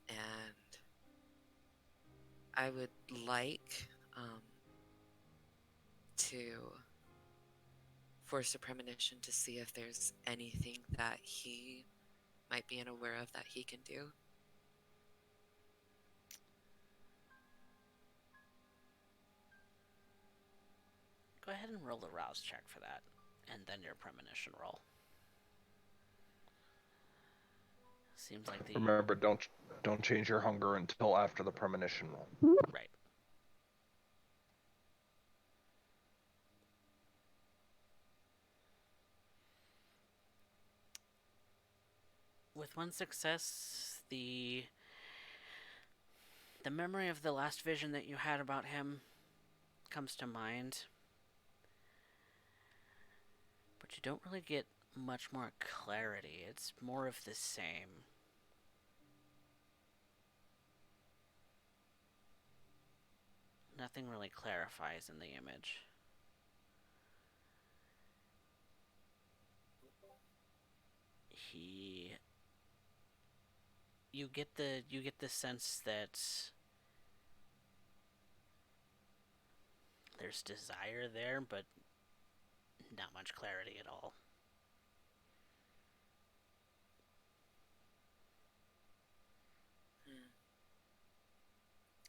And I would like to force a premonition to see if there's anything that he might be unaware of that he can do. Go ahead and roll the rouse check for that, and then your premonition roll. Seems like the Remember, don't change your hunger until after the premonition roll. right. With one success, the memory of the last vision that you had about him comes to mind, but you don't really get much more clarity. It's more of the same. Nothing really clarifies in the image. He you get the sense that there's desire there, but not much clarity at all. Hmm.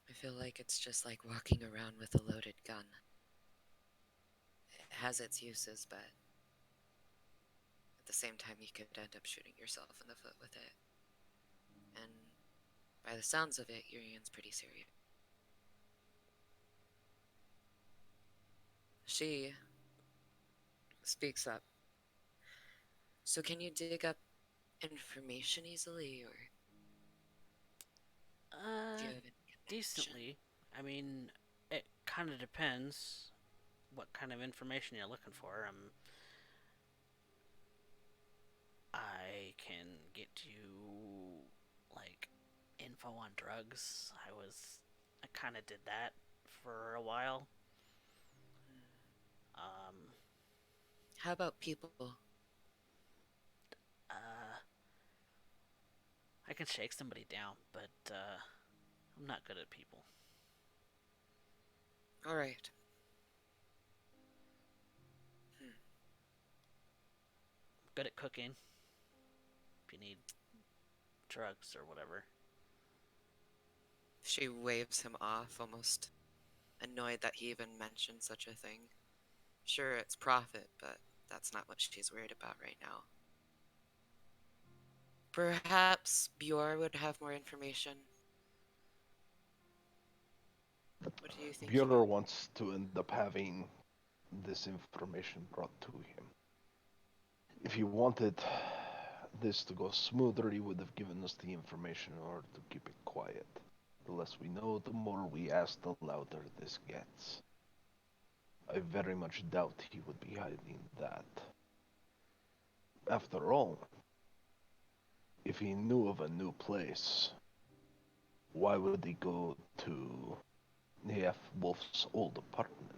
I feel like it's just like walking around with a loaded gun. It has its uses, but at the same time, you could end up shooting yourself in the foot with it. And by the sounds of it, Urien's pretty serious. She speaks up. So, can you dig up information easily, or do you have any connection? Decently. I mean, it kind of depends what kind of information you're looking for. I can get you like info on drugs. I kind of did that for a while. Um, How about people? uh, I can shake somebody down, but I'm not good at people. All right. Hmm. Good at cooking. If you need drugs or whatever. She waves him off almost annoyed that he even mentioned such a thing. Sure, it's profit, but that's not what she's worried about right now. Perhaps Bjor would have more information. What do you think, Bueller Hugo? wants to end up having this information brought to him. If he wanted this to go smoother, he would have given us the information in order to keep it quiet. The less we know, the more we ask, the louder this gets. I very much doubt he would be hiding that. After all, if he knew of a new place, why would he go to Neef Wolf's old apartment?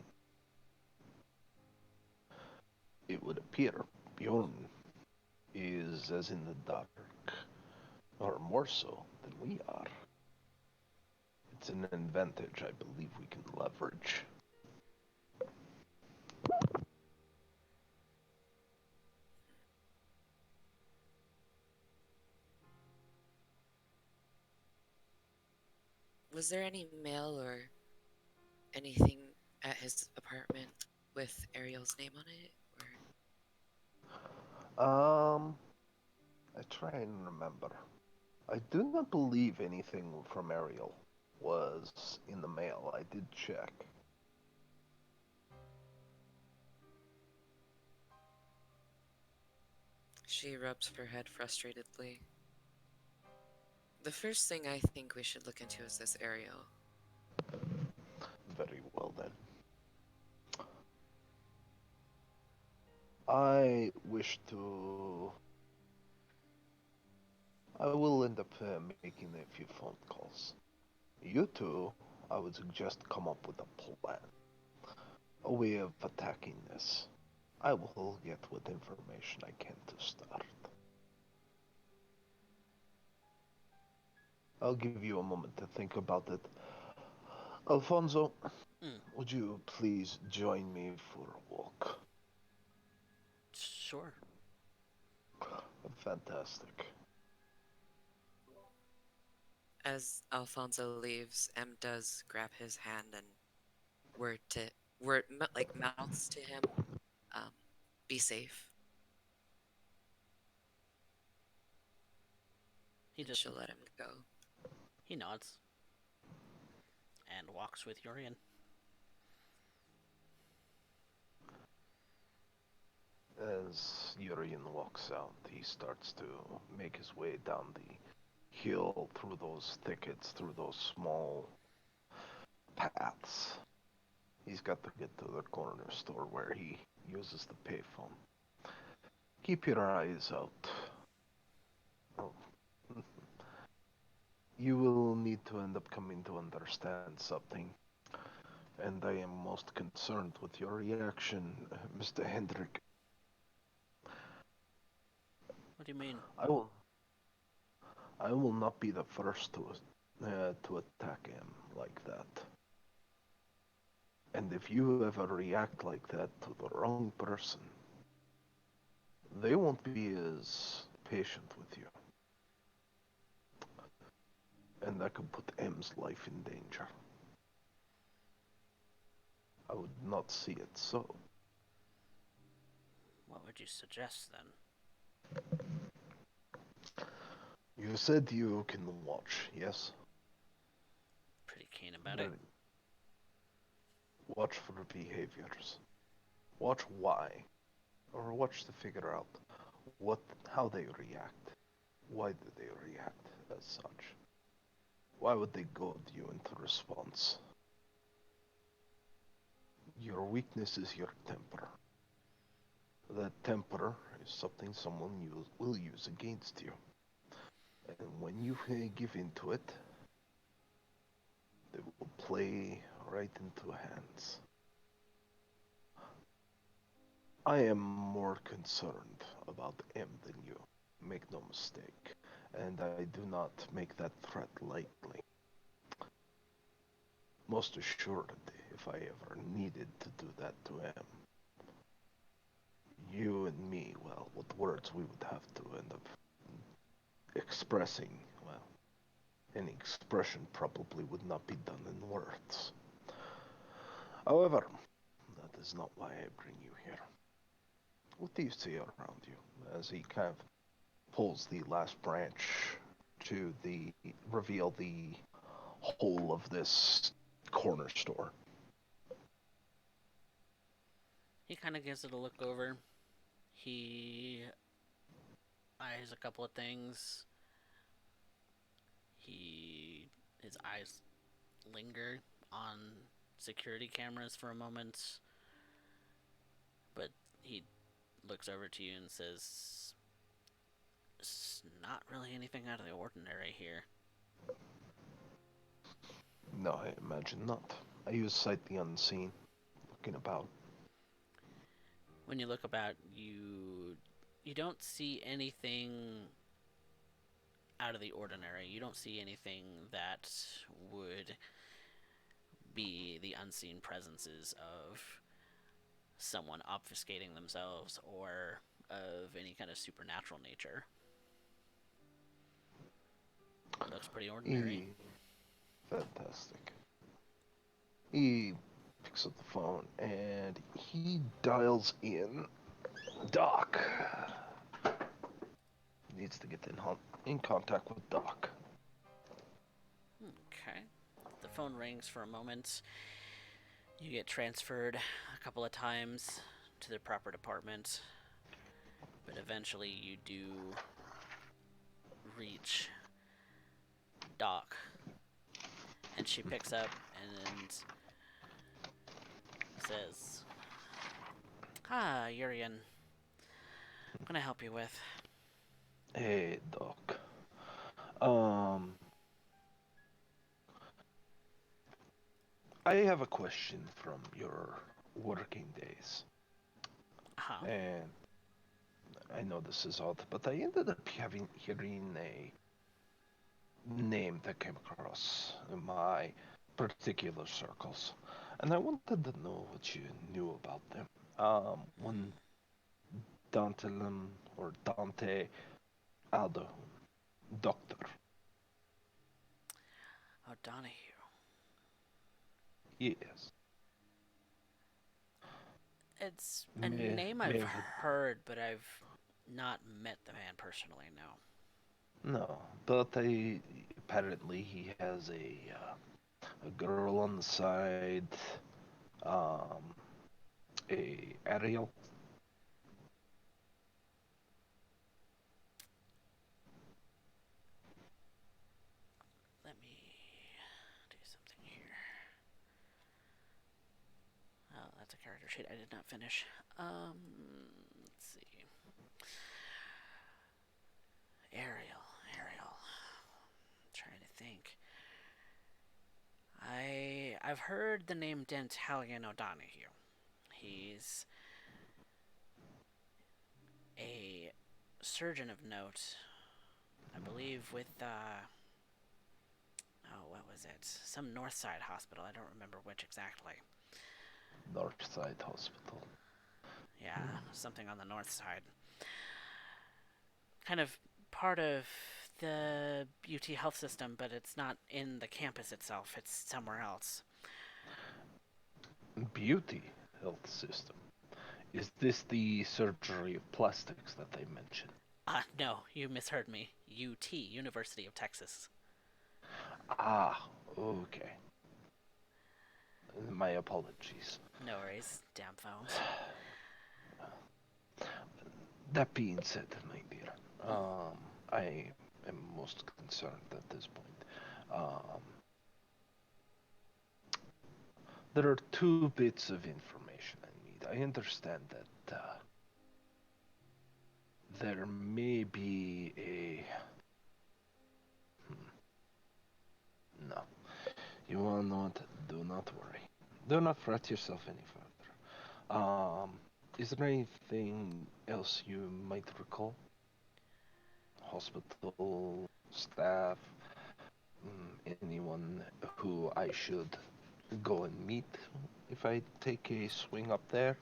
It would appear Bjorn is as in the dark, or more so than we are. It's an advantage I believe we can leverage. Was there any mail or anything at his apartment with Ariel's name on it? Um, I try and remember. I do not believe anything from Ariel was in the mail. I did check. She rubs her head frustratedly. The first thing I think we should look into is this Ariel. Very well then. I wish to. I will end up making a few phone calls. You two, I would suggest come up with a plan, a way of attacking this. I will get what information I can to start. I'll give you a moment to think about it. Alfonso, Mm, would you please join me for a walk? sure. Fantastic. As Alfonso leaves, M does grab his hand and word like mouths to him, um, "Be safe," He and just she'll let him go. he nods and walks with Urien. As Urien walks out, he starts to make his way down the hill through those thickets, through those small paths. He's got to get to the corner store where he uses the payphone. Keep your eyes out. Oh, you will need to end up coming to understand something, and I am most concerned with your reaction, Mr. Hendrik. What do you mean? I will, I will not be the first to attack him like that. And if you ever react like that to the wrong person, they won't be as patient with you. And that could put M's life in danger. I would not see it so. What would you suggest then? You said you can watch, yes? Pretty keen about it. Very. Watch for behaviors. Watch why. Or watch to figure out what how they react. Why do they react as such? Why would they goad you into response? Your weakness is your temper. That temper is something someone will use against you. And when you give into it, they will play right into hands. I am more concerned about M than you. Make no mistake. And I do not make that threat lightly. Most assuredly, if I ever needed to do that to M, you and me, well, what words we would have to end up expressing, well, any expression probably would not be done in words. However, that is not why I bring you here. What do you see around you? As he kind of pulls the last branch to the reveal the whole of this corner store. He kind of gives it a look over. He eyes a couple of things. His eyes linger on security cameras for a moment, but he looks over to you and says, "It's not really anything out of the ordinary here." No, I imagine not. I use sight the unseen, looking about. When you look about, you don't see anything out of the ordinary. You don't see anything that would be the unseen presences of someone obfuscating themselves or of any kind of supernatural nature. Looks pretty ordinary. Fantastic. He picks up the phone and he dials in Doc. Needs to get in contact with Doc. Okay. The phone rings for a moment. You get transferred a couple of times to the proper department, but eventually you do reach Doc. And she picks up and says, "Ah, Urien. What can I help you with?" Hey, Doc. Um, I have a question from your working days. Uh-huh. And I know this is odd, but I ended up hearing a name that came across in my particular circles. And I wanted to know what you knew about them. One Dantelum or Dante Aldo, Doctor. O'Donoghue. Yes. It's a name May I've have had, heard, but I've not met the man personally, no. no, but apparently he has a girl on the side, um, a Ariel. Let me do something here. Oh, that's a character sheet I did not finish. Let's see. Ariel. I'm trying to think. I've heard the name Dentalian O'Donoghue. He's a surgeon of note, I believe, with oh, what was it? Some North Side hospital. I don't remember which exactly. Northside Hospital. Yeah, Hmm. something on the north side. Kind of part of the UT health system, but it's not in the campus itself. It's somewhere else. Beauty health system. Is this the surgery of plastics that they mentioned? No, you misheard me. UT, University of Texas. Ah, okay. My apologies. No worries, damn phones. That being said, my dear, I am most concerned at this point. Um, there are two bits of information I need. I understand that there may be a. No. You will not. Do not worry. Do not fret yourself any further. Is there anything else you might recall? Hospital staff, anyone who I should go and meet if I take a swing up there?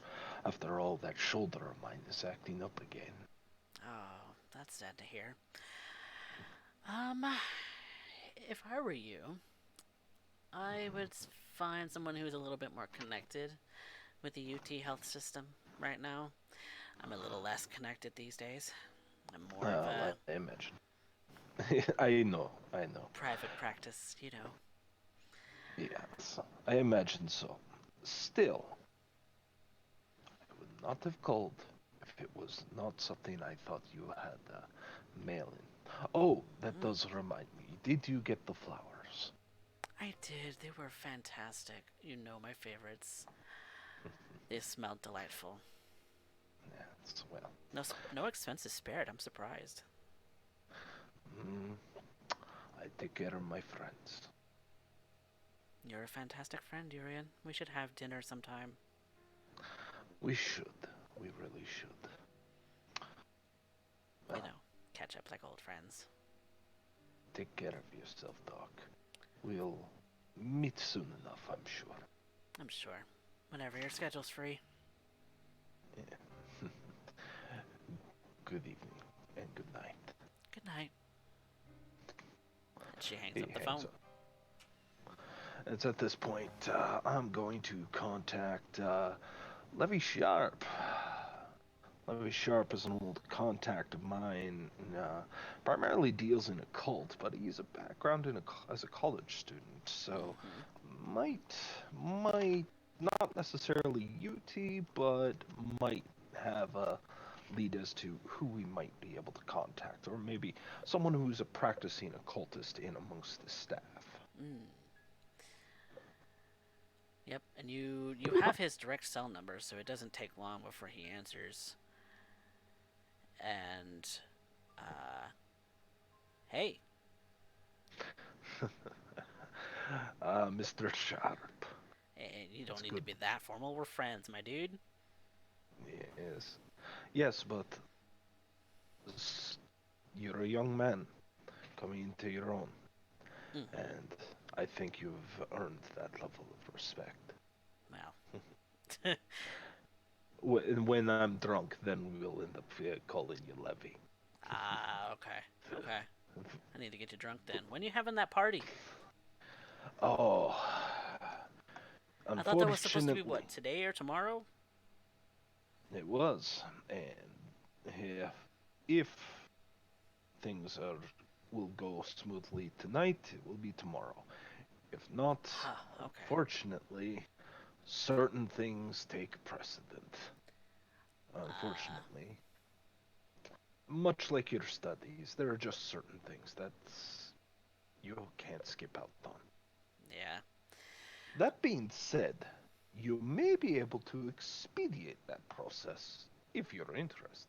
After all, that shoulder of mine is acting up again. Oh, that's sad to hear. Um, if I were you, I would find someone who's a little bit more connected with the UT health system right now. I'm a little less connected these days. I'm more of a I imagine. I know. private practice, you know. Yes, I imagine so. Still, I would not have called if it was not something I thought you had mail in. Oh, that Mm, does remind me. Did you get the flowers? I did. They were fantastic. You know my favorites. They smelled delightful. Yes, well. No expenses spared. I'm surprised. Mm, I take care of my friends. You're a fantastic friend, Urien. We should have dinner sometime. We should. We really should. You Well, know, catch up like old friends. take care of yourself, Doc. We'll meet soon enough, I'm sure. I'm sure. Whenever your schedule's free. Yeah. Good evening and good night. Good night. And she hangs He up the hangs phone. up. It's at this point I'm going to contact Levy Sharp. Levy Sharp is an old contact of mine. Primarily deals in occult, but he's a background as a college student, so Mm-hmm. might not necessarily UT, but might have a lead as to who we might be able to contact, or maybe someone who's a practicing occultist in amongst the staff. Mm. Yep, and you have his direct cell number, so it doesn't take long before he answers. And hey, Mr. Sharp. you don't It's need to good. be that formal. We're friends, my dude. Yes. Yes, but you're a young man coming into your own, Mm-hmm. and I think you've earned that level of respect. Well, When I'm drunk, then we'll end up calling you Levy. okay, okay. I need to get you drunk then. When are you having that party? Oh, I thought that was supposed to be unfortunately, what, today or tomorrow? it was, and if things are will go smoothly tonight, it will be tomorrow. If not, Huh. Okay. unfortunately, certain things take precedent. Uh, Unfortunately, much like your studies, there are just certain things that you can't skip out on. yeah. That being said, you may be able to expedite that process if you're interested.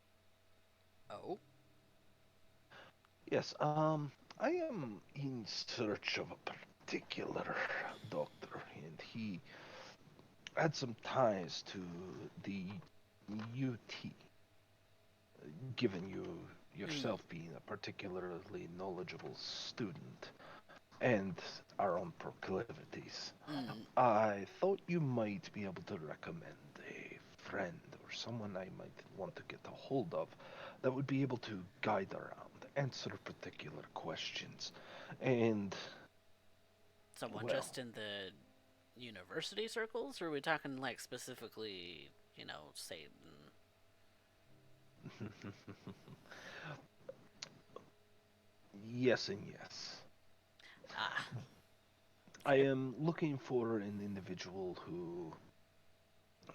Oh. Yes, I am in search of a particular doctor, and he had some ties to the UT, given you Mm. yourself being a particularly knowledgeable student and our own proclivities. Mm. I thought you might be able to recommend a friend or someone I might want to get a hold of that would be able to guide around, answer particular questions, and, Someone well, just in the university circles, or are we talking like specifically, Satan? yes and yes. Ah. I Okay. am looking for an individual who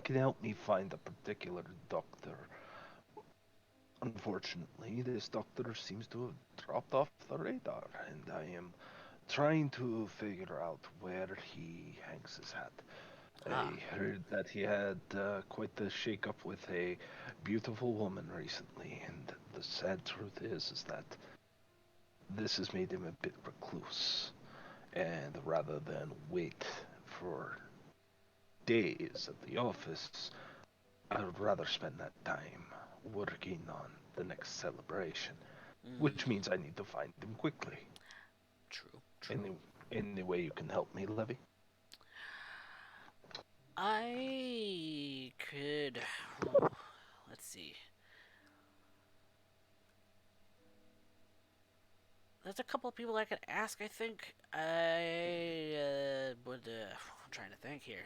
can help me find a particular doctor. Unfortunately, this doctor seems to have dropped off the radar, and I am trying to figure out where he hangs his hat. Ah. I heard that he had quite the shake-up with a beautiful woman recently, and the sad truth is that this has made him a bit recluse. And rather than wait for days at the office, I would rather spend that time working on the next celebration, which Mm. means I need to find him quickly. True. Any, True. any way you can help me, Levy? I could. Ooh, let's see. There's a couple of people I could ask. I think I would. I'm trying to think here.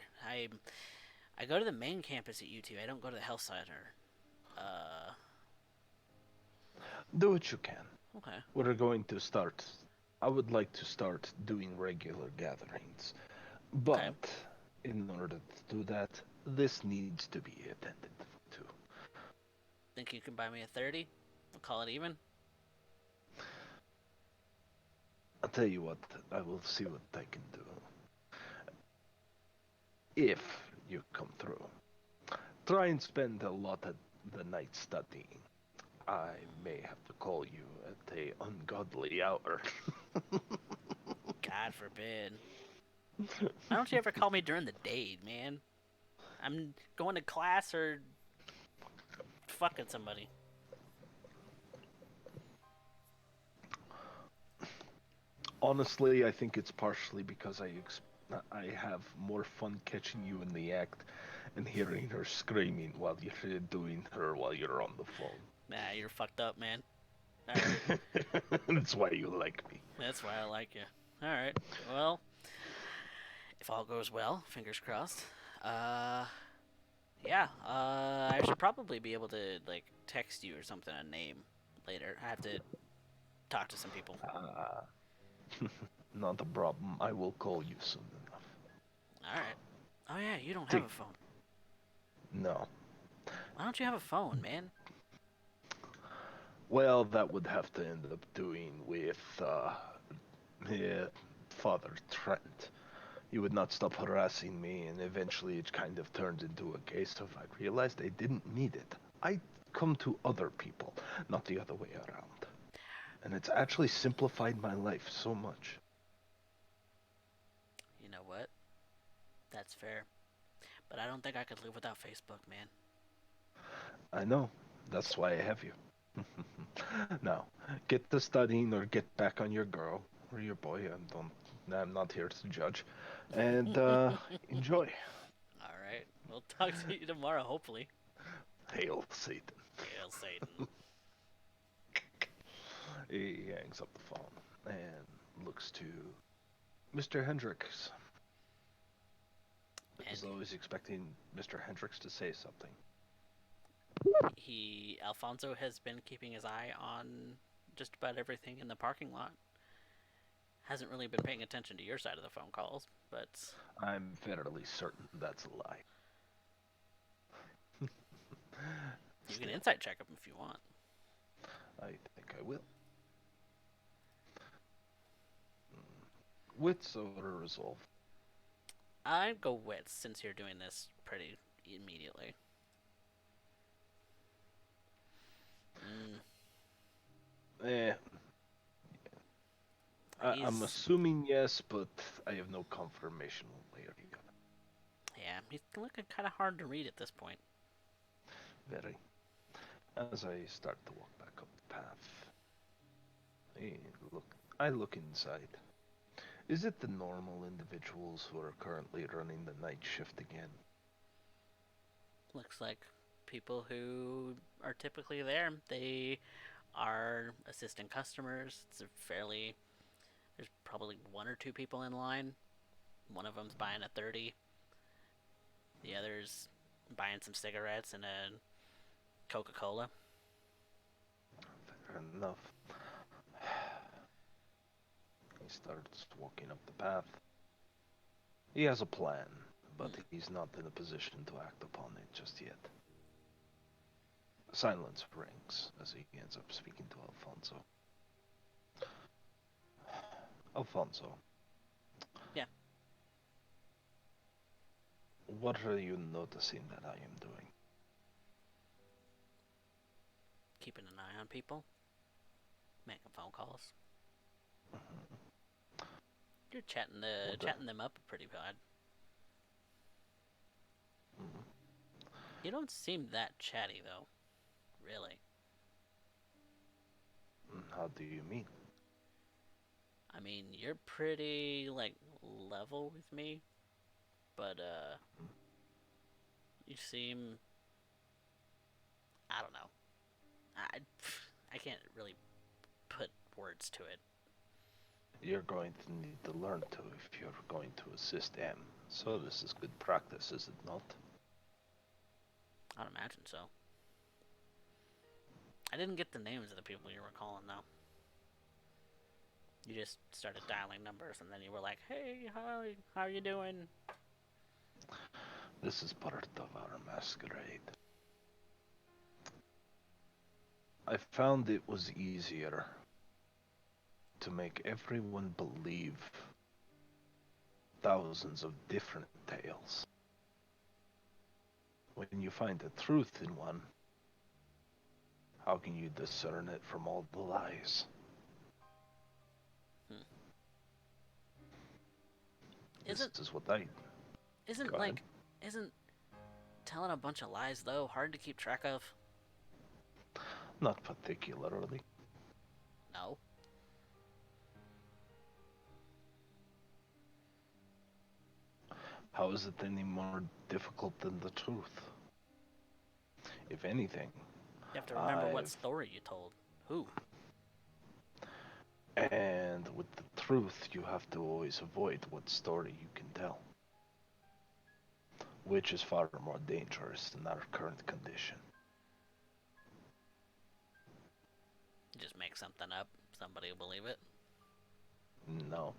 I go to the main campus at UT. I don't go to the health center. Uh, Do what you can. okay. We're going to start. I would like to start doing regular gatherings. Okay. But in order to do that, this needs to be attended to. Think you can buy me a 30? We'll call it even. I'll tell you what, I will see what I can do. If you come through, try and spend a lot of the night studying. I may have to call you at a ungodly hour. God forbid. Why don't you ever call me during the day, man? I'm going to class or fucking somebody. Honestly, I think it's partially because I have more fun catching you in the act and hearing her screaming while you're doing her while you're on the phone. Nah, you're fucked up, man. Alright. That's why you like me. That's why I like you. Alright. Well, if all goes well, fingers crossed. Uh, yeah. I should probably be able to, like, text you or something a name later. I have to talk to some people. Not a problem. I will call you soon enough. Alright. Oh, yeah, you don't have Take a phone. no. Why don't you have a phone, man? Well, that would have to end up doing with yeah, Father Trent. He would not stop harassing me, and eventually it kind of turned into a case of I realized I didn't need it. I come to other people, not the other way around. And it's actually simplified my life so much. You know what? That's fair. But I don't think I could live without Facebook, man. I know. That's why I have you. Now, get to studying or get back on your girl or your boy. I'm not here to judge. And enjoy. Alright. We'll talk to you tomorrow, hopefully. Hail Satan. Hail Satan. He hangs up the phone and looks to Mr. Hendricks. As And though he's expecting Mr. Hendricks to say something. Alfonso has been keeping his eye on just about everything in the parking lot. Hasn't really been paying attention to your side of the phone calls, but I'm fairly certain that's a lie. you can Still, insight check him if you want. I think I will. Wits or resolve? I'd go wits since you're doing this pretty immediately. Mm, Eh, I'm he's assuming yes, but I have no confirmation one way or the other. yeah, he's looking kind of hard to read at this point. Very. As I start to walk back up the path, I I look inside. Is it the normal individuals who are currently running the night shift again? Looks like people who are typically there. They are assisting customers. It's a fairly there's probably one or two people in line. One of them's buying a 30. The other's buying some cigarettes and a Coca-Cola. Fair enough. He starts walking up the path. He has a plan, but he's not in a position to act upon it just yet. Silence rings as he ends up speaking to Alfonso. Alfonso, Yeah, what are you noticing that I am doing? keeping an eye on people, making phone calls. You're What the? chatting them up pretty bad. You don't seem that chatty though, really. How do you mean? I mean, you're pretty like level with me, but you seem I don't know. I can't really put words to it. You're going to need to learn to if you're going to assist M. So this is good practice, is it not? I'd imagine so. I didn't get the names of the people you were calling, though. You just started dialing numbers, and then you were like, "Hey, hi, how you doing?" This is part of our masquerade. I found it was easier to make everyone believe thousands of different tales. When you find the truth in one, how can you discern it from all the lies? Hmm. This Isn't is what I... isn't Go ahead. like isn't telling a bunch of lies though hard to keep track of? Not particularly. No. How is it any more difficult than the truth? If anything, You have to remember what I've... story you told. Who? And with the truth, you have to always avoid what story you can tell, which is far more dangerous in our current condition. Just make something up. Somebody will believe it. No,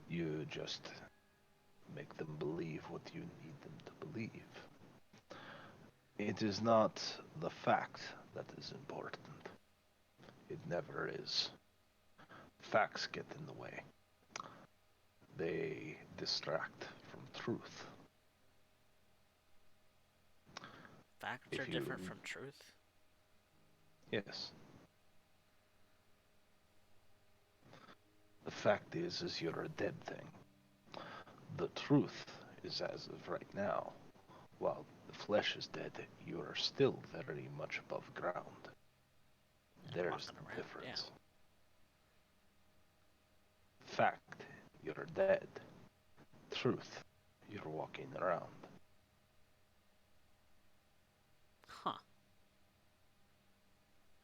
you just make them believe what you need them to believe. It is not the fact that is important. It never is. Facts get in the way. They distract from truth. Facts are If you... different from truth. Yes. The fact is you're a dead thing. The truth is as of right now, while the flesh is dead, you are still very much above ground. And There's walking the around, yeah. difference. Fact, you're dead. Truth, you're walking around. Huh.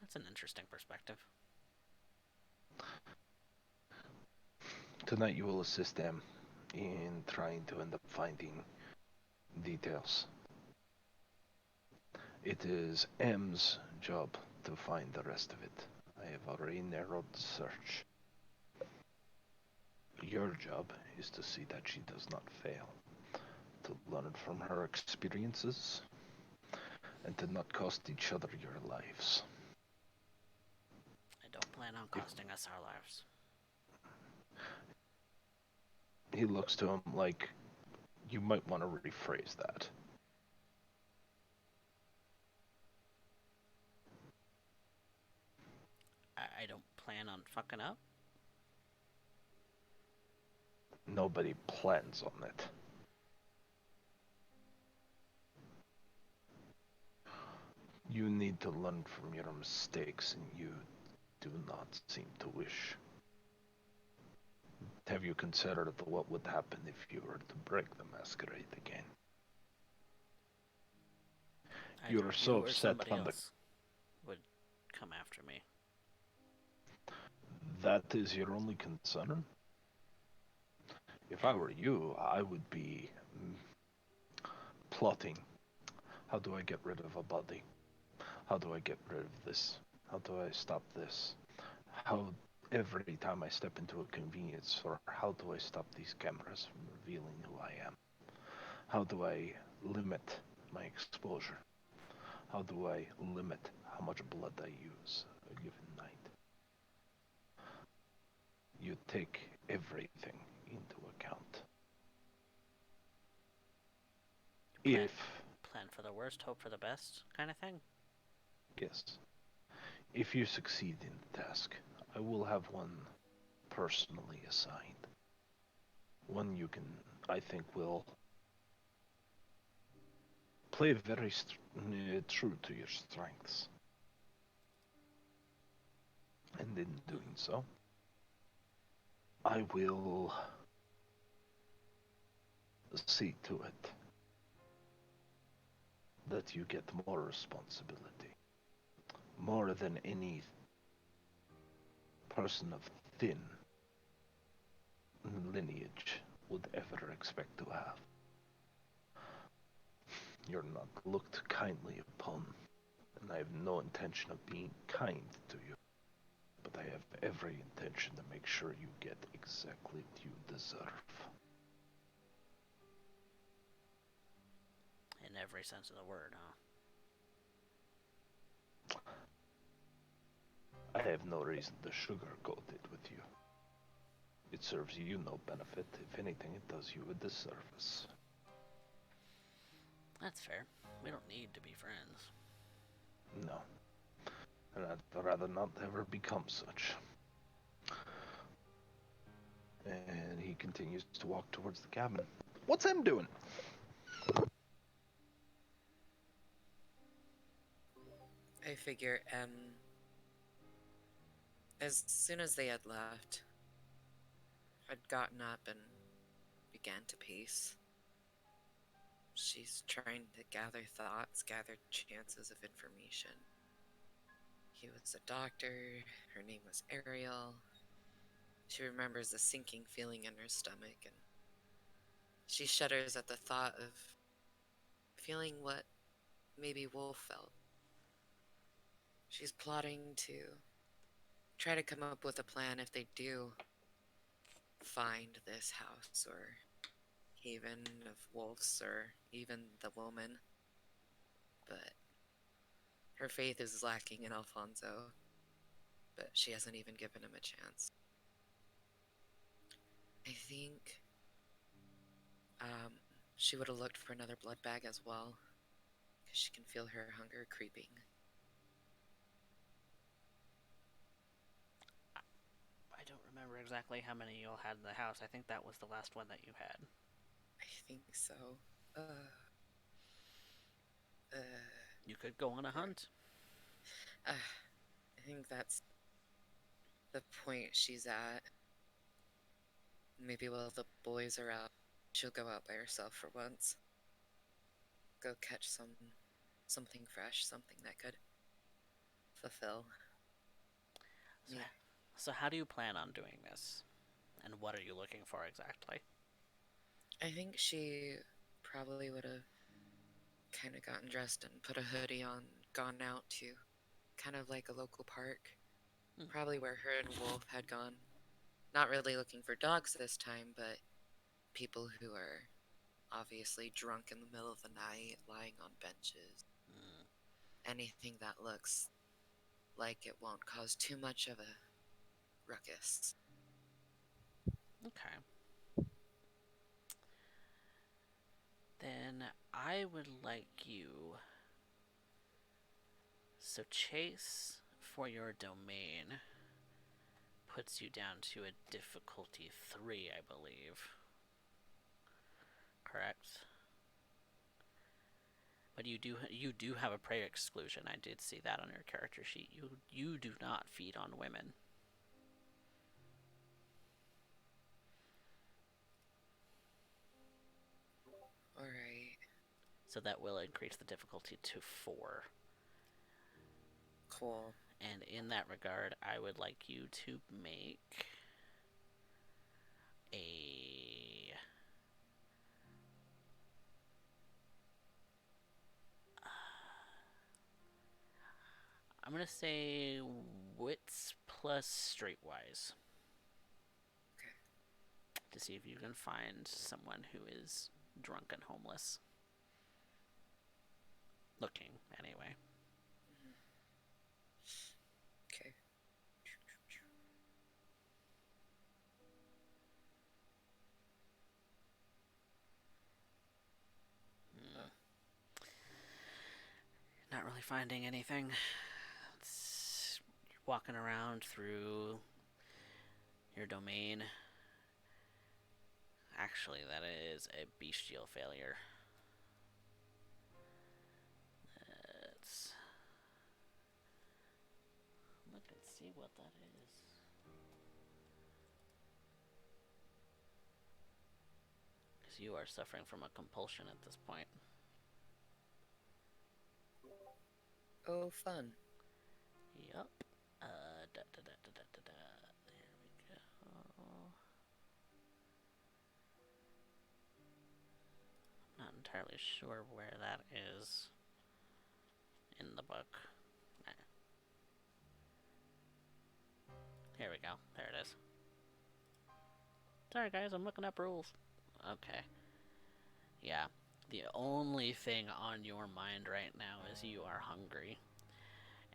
That's an interesting perspective. Tonight you will assist them in trying to end up finding details. It is M's job to find the rest of it. I have already narrowed the search. Your job is to see that she does not fail, to learn from her experiences, and to not cost each other your lives. I don't plan on If costing us our lives. he looks to him like, you might want to rephrase that. I don't plan on fucking up. Nobody plans on it. You need to learn from your mistakes, and you do not seem to wish. Have you considered what would happen if you were to break the masquerade again? You Either are so you or upset somebody on the... else would come after me. That is your only concern? If I were you, I would be plotting. How do I get rid of a body? How do I get rid of this? How do I stop this? How every time I step into a convenience store, how do I stop these cameras from revealing who I am? How do I limit my exposure? How do I limit how much blood I use a given night? You take everything into account. Plan If, plan for the worst, hope for the best kind of thing. yes, if you succeed in the task, I will have one personally assigned. One you can, I think, will play very true to your strengths. And in doing so, I will see to it that you get more responsibility. More than any person of thin lineage would ever expect to have. You're not looked kindly upon, and I have no intention of being kind to you, but I have every intention to make sure you get exactly what you deserve. In every sense of the word, huh? I have no reason to sugarcoat it with you. It serves you no benefit. If anything, it does you a disservice. That's fair. We don't need to be friends. No. And I'd rather not ever become such. And he continues to walk towards the cabin. What's him doing? I figure as soon as they had left, had gotten up and began to pace. She's trying to gather thoughts, gather chances of information. He was a doctor, her name was Ariel. She remembers the sinking feeling in her stomach, and she shudders at the thought of feeling what maybe Wolf felt. She's plotting to try to come up with a plan if they do find this house or haven of wolves or even the woman. But her faith is lacking in Alfonso, but she hasn't even given him a chance. I think she would have looked for another blood bag as well, because she can feel her hunger creeping. I don't remember exactly how many you all had in the house. I think that was the last one that you had. I think so. Uh, uh, You could go on a hunt. I think that's the point she's at. Maybe while the boys are out, she'll go out by herself for once. Go catch something fresh, something that could fulfill So, me. so how do you plan on doing this? And what are you looking for exactly? I think she probably would have kind of gotten dressed and put a hoodie on, gone out to kind of like a local park, Hmm. probably where her and Wolf had gone. Not really looking for dogs this time, but people who are obviously drunk in the middle of the night, lying on benches. Mm, Anything that looks like it won't cause too much of a ruckus. okay. Then I would like you. So chase for your domain puts you down to a difficulty 3, I believe. Correct? But you do have a prey exclusion. I did see that on your character sheet. You do not feed on women. Alright, So that will increase the difficulty to 4. cool. And in that regard, I would like you to make a I'm gonna say wits plus streetwise Okay. to see if you can find someone who is drunk and homeless. Looking, anyway. Okay. Hmm. Not really finding anything. You're walking around through your domain. Actually, that is a bestial failure. Let's look and see what that is. Because you are suffering from a compulsion at this point. Oh, fun. Yup. Da, da, da, da, da, da, da. There we go. entirely sure where that is in the book. Here we go. There it is. Sorry, guys, I'm looking up rules. Okay. Yeah. The only thing on your mind right now is you are hungry.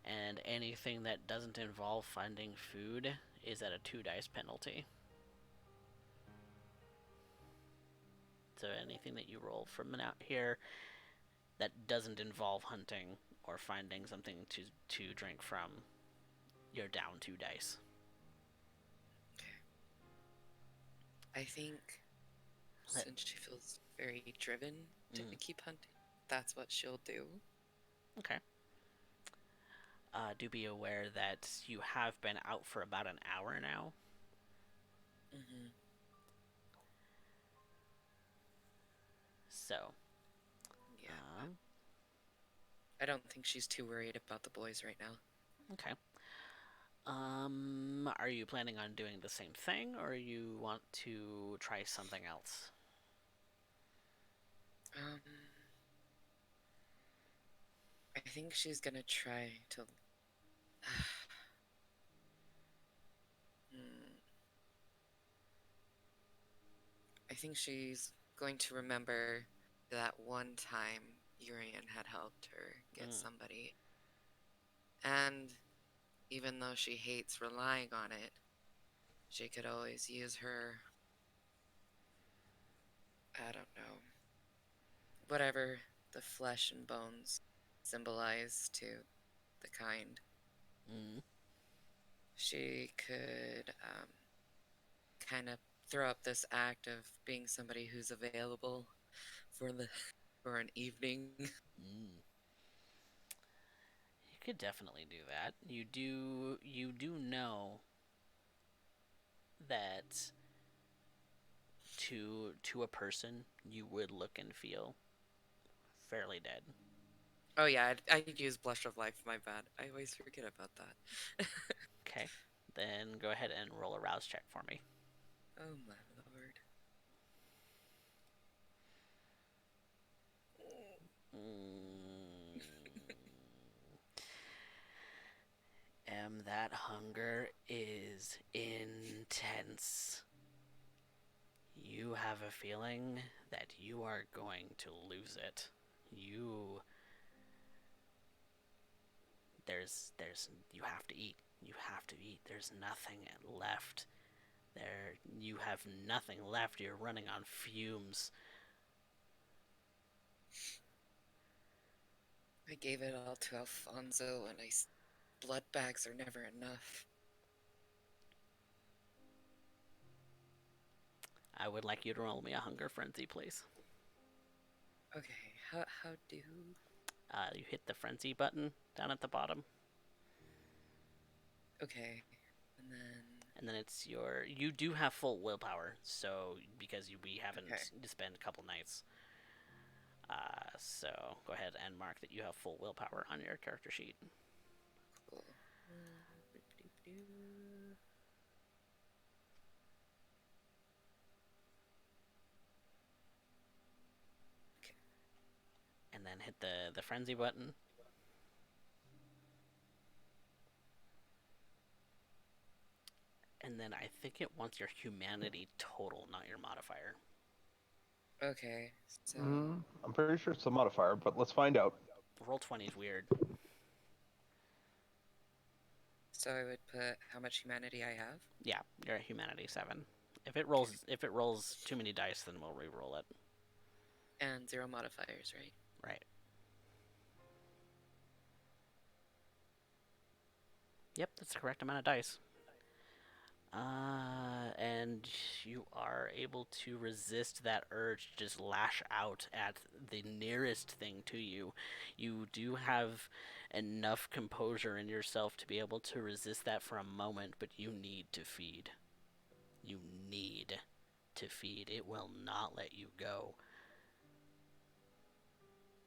And anything that doesn't involve finding food is at a 2 dice penalty. So anything that you roll from out here that doesn't involve hunting or finding something to drink from, you're down 2 dice. Okay. I think Let, since she feels very driven to keep hunting, that's what she'll do. okay. Do be aware that you have been out for about an hour now. Mm-hmm. So, Yeah. I don't think she's too worried about the boys right now. okay. Are you planning on doing the same thing, or you want to try something else? Um, I think she's gonna try to. I think she's going to remember that one time Urien had helped her get somebody. And even though she hates relying on it, she could always use her, I don't know, whatever the flesh and bones symbolize to the kind. Mm. She could kind of throw up this act of being somebody who's available for the for an evening. Mm. You could definitely do that. You do know that to a person you would look and feel fairly dead. Oh yeah, I'd use Blush of Life. My bad. I always forget about that. Okay. Then go ahead and roll a rouse check for me. Oh my lord. Mm. That hunger is intense. You have a feeling that you are going to lose it. You you have to eat. You have to eat. There's nothing left. You have nothing left. You're running on fumes. I gave it all to Alfonso, and blood bags are never enough. I would like you to roll me a hunger frenzy, please. Okay, how do? You hit the frenzy button down at the bottom, Okay, and then and then you do have full willpower. So because we haven't spent a couple nights, so go ahead and mark that you have full willpower on your character sheet. cool. Okay. And then hit the frenzy button. And then I think it wants your humanity total, not your modifier. Okay, so I'm pretty sure it's a modifier, but let's find out. Roll 20 is weird. so I would put how much humanity I have. Yeah, you're at humanity 7. If it rolls too many dice, then we'll re-roll it. And 0 modifiers, right? Right. Yep, that's the correct amount of dice. And you are able to resist that urge to just lash out at the nearest thing to you. You do have enough composure in yourself to be able to resist that for a moment, but you need to feed. You need to feed. It will not let you go.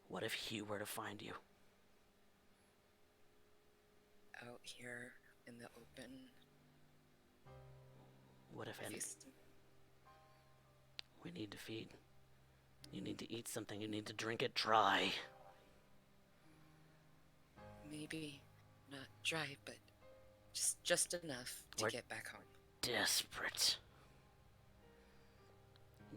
What if he were to find you? Out here in the open. What if any? We need to feed. You need to eat something. You need to drink it dry. Maybe not dry, but just enough to We're get back home. desperate.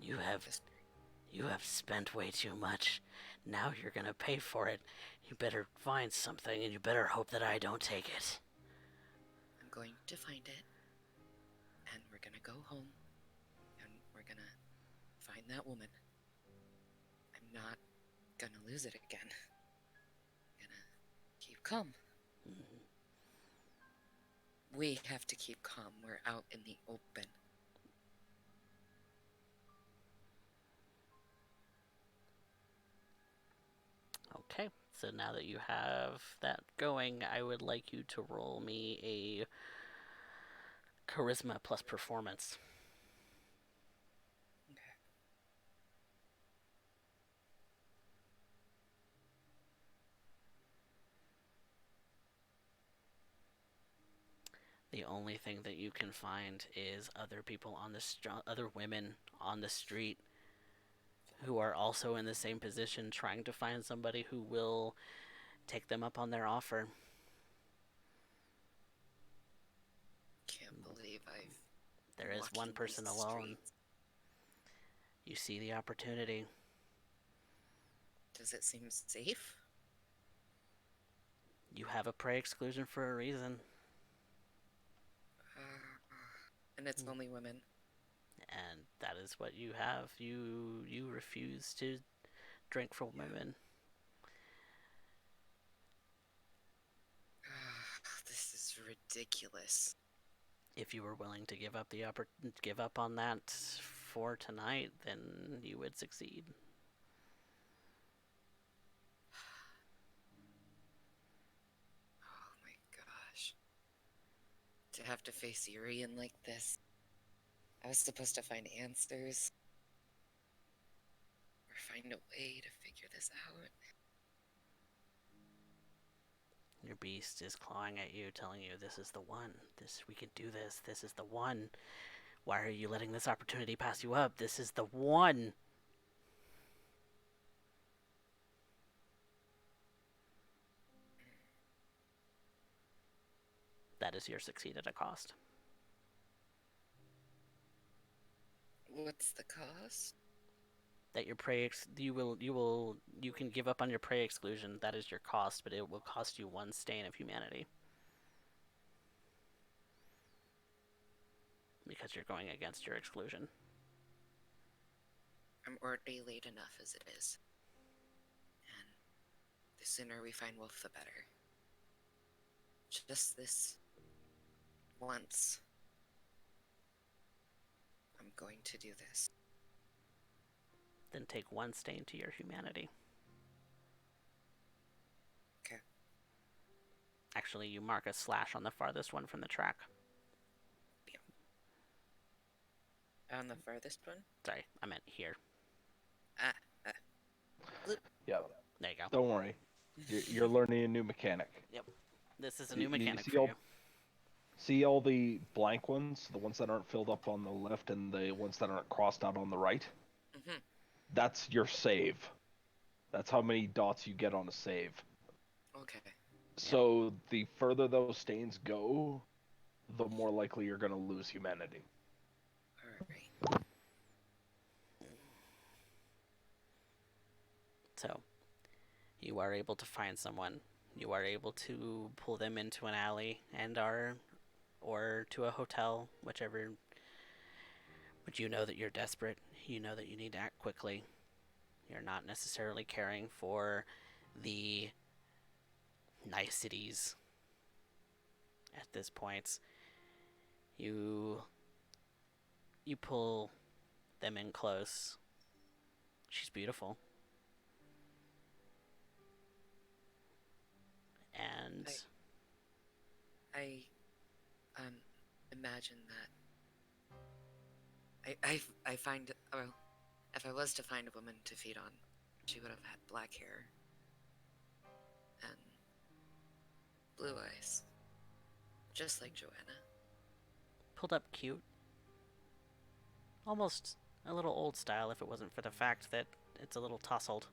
You have spent way too much. Now you're gonna pay for it. You better find something, and you better hope that I don't take it. I'm going to find it, and we're gonna go home, and we're gonna find that woman. I'm not gonna lose it again. I'm gonna keep calm. Mhm. We have to keep calm. We're out in the open. Okay, so now that you have that going, I would like you to roll me a charisma plus performance. Okay. The only thing that you can find is other people on the other women on the street who are also in the same position, trying to find somebody who will take them up on their offer. Can't believe I've There been is one walking person these alone. streets. You see the opportunity. Does it seem safe? You have a prey exclusion for a reason, And it's only women. and that is what you have. You refuse to drink from women. This is ridiculous. If you were willing to give up on that for tonight, then you would succeed. Oh my gosh. To have to face Urien like this. I was supposed to find answers. Or find a way to figure this out. Your beast is clawing at you, telling you this is the one. We can do this. This is the one. Why are you letting this opportunity pass you up? This is the one. That is your succeed at a cost. What's the cost? That your prey you can give up on your prey exclusion. That is your cost, but it will cost you one stain of humanity. Because you're going against your exclusion. I'm already late enough as it is. And the sooner we find Wolf, the better. Just this once. I'm going to do this. Then take one stain to your humanity. Okay. Actually, you mark a slash on the farthest one from the track. On the farthest one? Sorry, I meant here. Yeah, There you go. don't worry. You're learning a new mechanic. Yep. This is a new mechanic see for all, you. See all the blank ones, the ones that aren't filled up on the left and the ones that aren't crossed out on the right? Mm-hmm. That's your save. That's how many dots you get on a save. Okay. So the further those stains go, the more likely you're going to lose humanity. Alright. So, you are able to find someone. You are able to pull them into an alley or to a hotel, whichever. But you know that you're desperate. You know that you need to act quickly. You're not necessarily caring for the niceties at this point. You pull them in close. She's beautiful. And I imagine that I find, well, if I was to find a woman to feed on, she would have had black hair and blue eyes, just like Joanna. pulled up cute. Almost a little old style if it wasn't for the fact that it's a little tousled.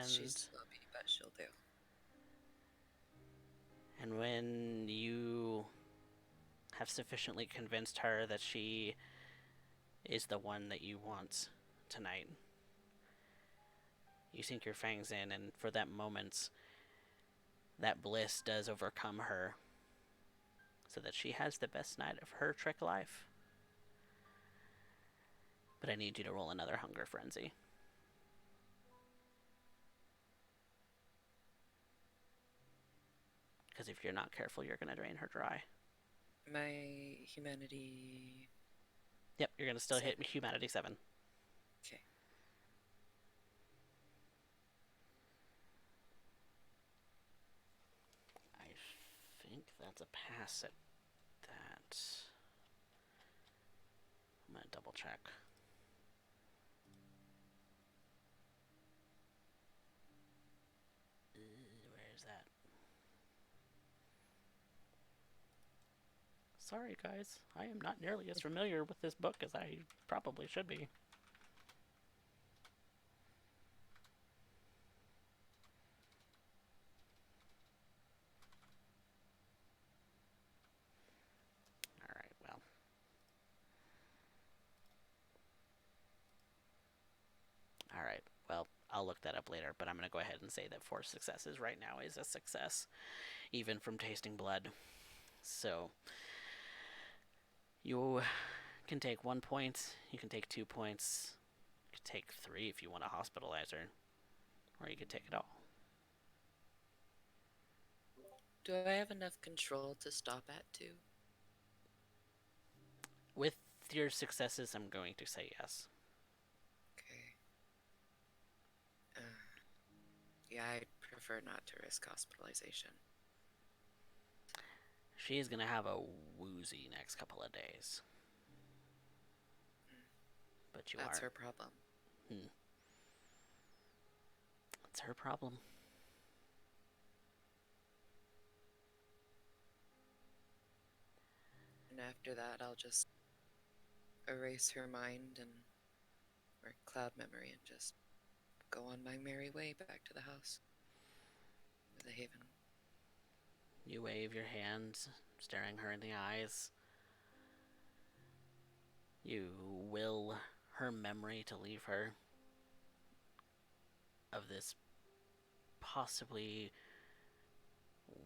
She's And sloppy, but she'll do. when you have sufficiently convinced her that she is the one that you want tonight, you sink your fangs in, and for that moment, that bliss does overcome her, so that she has the best night of her Trek life. But I need you to roll another hunger frenzy. Because if you're not careful, you're going to drain her dry. My humanity. Yep, you're going to still 7. hit humanity 7. Okay. I think that's a pass at that. I'm going to double check. Where is that? Sorry, guys. I am not nearly as familiar with this book as I probably should be. Alright, well. Alright, well, I'll look that up later, but I'm going to go ahead and say that 4 successes right now is a success, even from tasting blood. So, you can take 1 point, you can take 2 points, you can take 3 if you want to hospitalize her, or you could take it all. Do I have enough control to stop at 2? With your successes, I'm going to say yes. Okay. Yeah, I'd prefer not to risk hospitalization. She's going to have a woozy next couple of days. But you That's are. her problem. It's her problem. And after that, I'll just erase her mind and or cloud memory and just go on my merry way back to the house with the haven. You wave your hand, staring her in the eyes. You will her memory to leave her of this possibly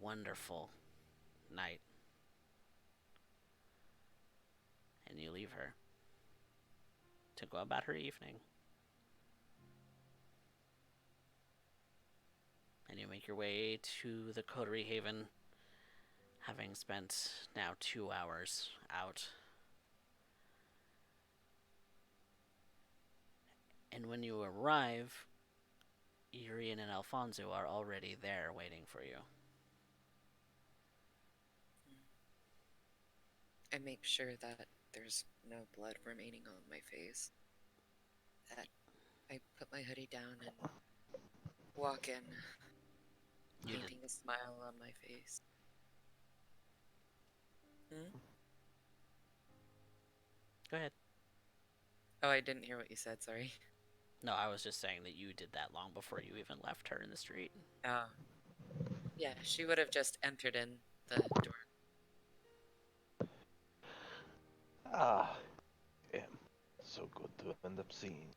wonderful night. And you leave her to go about her evening. And you make your way to the Coterie Haven, having spent now 2 hours out. And when you arrive, Urien and Alfonso are already there waiting for you. I make sure that there's no blood remaining on my face. That I put my hoodie down and walk in, You painting a smile on my face. Go ahead. Oh, I didn't hear what you said, sorry. No, I was just saying that you did that long before you even left her in the street. Oh. Yeah, she would have just entered in the door. Ah, yeah. So good to end up seeing.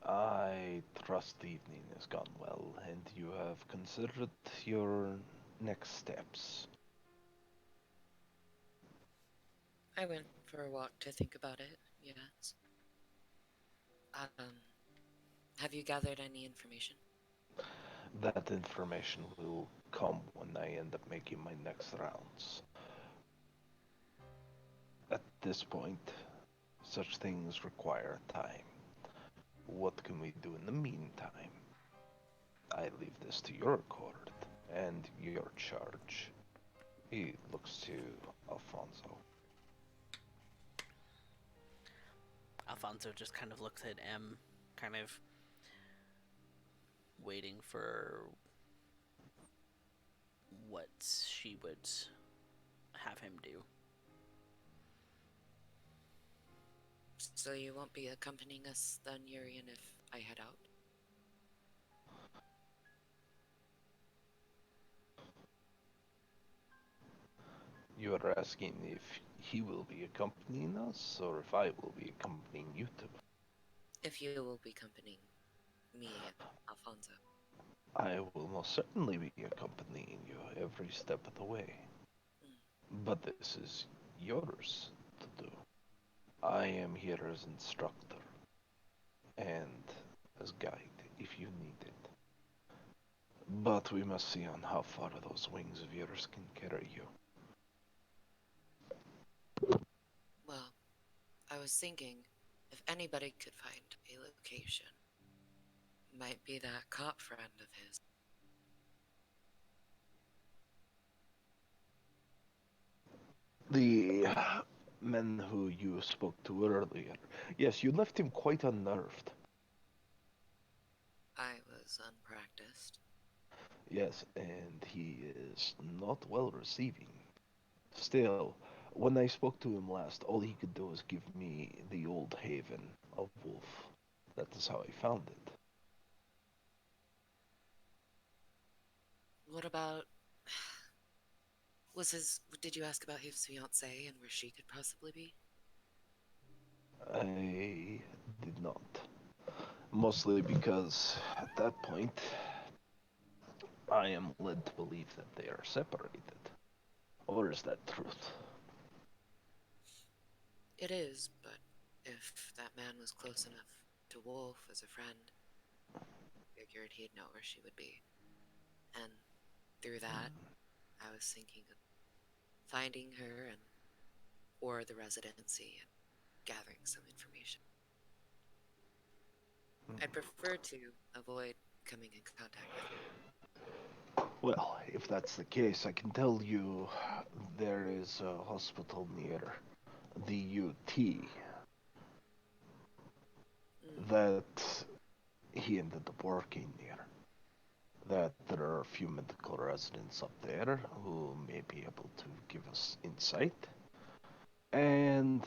I trust the evening has gone well, and you have considered your next steps. I went for a walk to think about it, yes. Have you gathered any information? That information will come when I end up making my next rounds. At this point, such things require time. What can we do in the meantime? I leave this to your court and your charge. He looks to Alfonso. Alfonso just kind of looks at M, kind of waiting for what she would have him do. So you won't be accompanying us then, Urien, if I head out? You are asking if he will be accompanying us or if I will be accompanying you two. If you will be accompanying me and Alfonso. I will most certainly be accompanying you every step of the way. Mm. But this is yours to do. I am here as instructor and as guide if you need it. But we must see on how far those wings of yours can carry you. Well, I was thinking if anybody could find a location, might be that cop friend of his. The men who you spoke to earlier, yes, you left him quite unnerved. I was unpracticed. Yes, and he is not well receiving. Still, when I spoke to him last, all he could do was give me the old haven of Wolf. That is how I found it. What about was his did you ask about his fiance and where she could possibly be? I did not. Mostly because at that point, I am led to believe that they are separated. Or is that truth? It is, but if that man was close enough to Wolf as a friend, figured he'd know where she would be. And through that, I was thinking of finding her and or the residency and gathering some information. I'd prefer to avoid coming in contact with you. Well, if that's the case, I can tell you there is a hospital near the UT Mm, that he ended up working near. That there are a few medical residents up there who may be able to give us insight. And,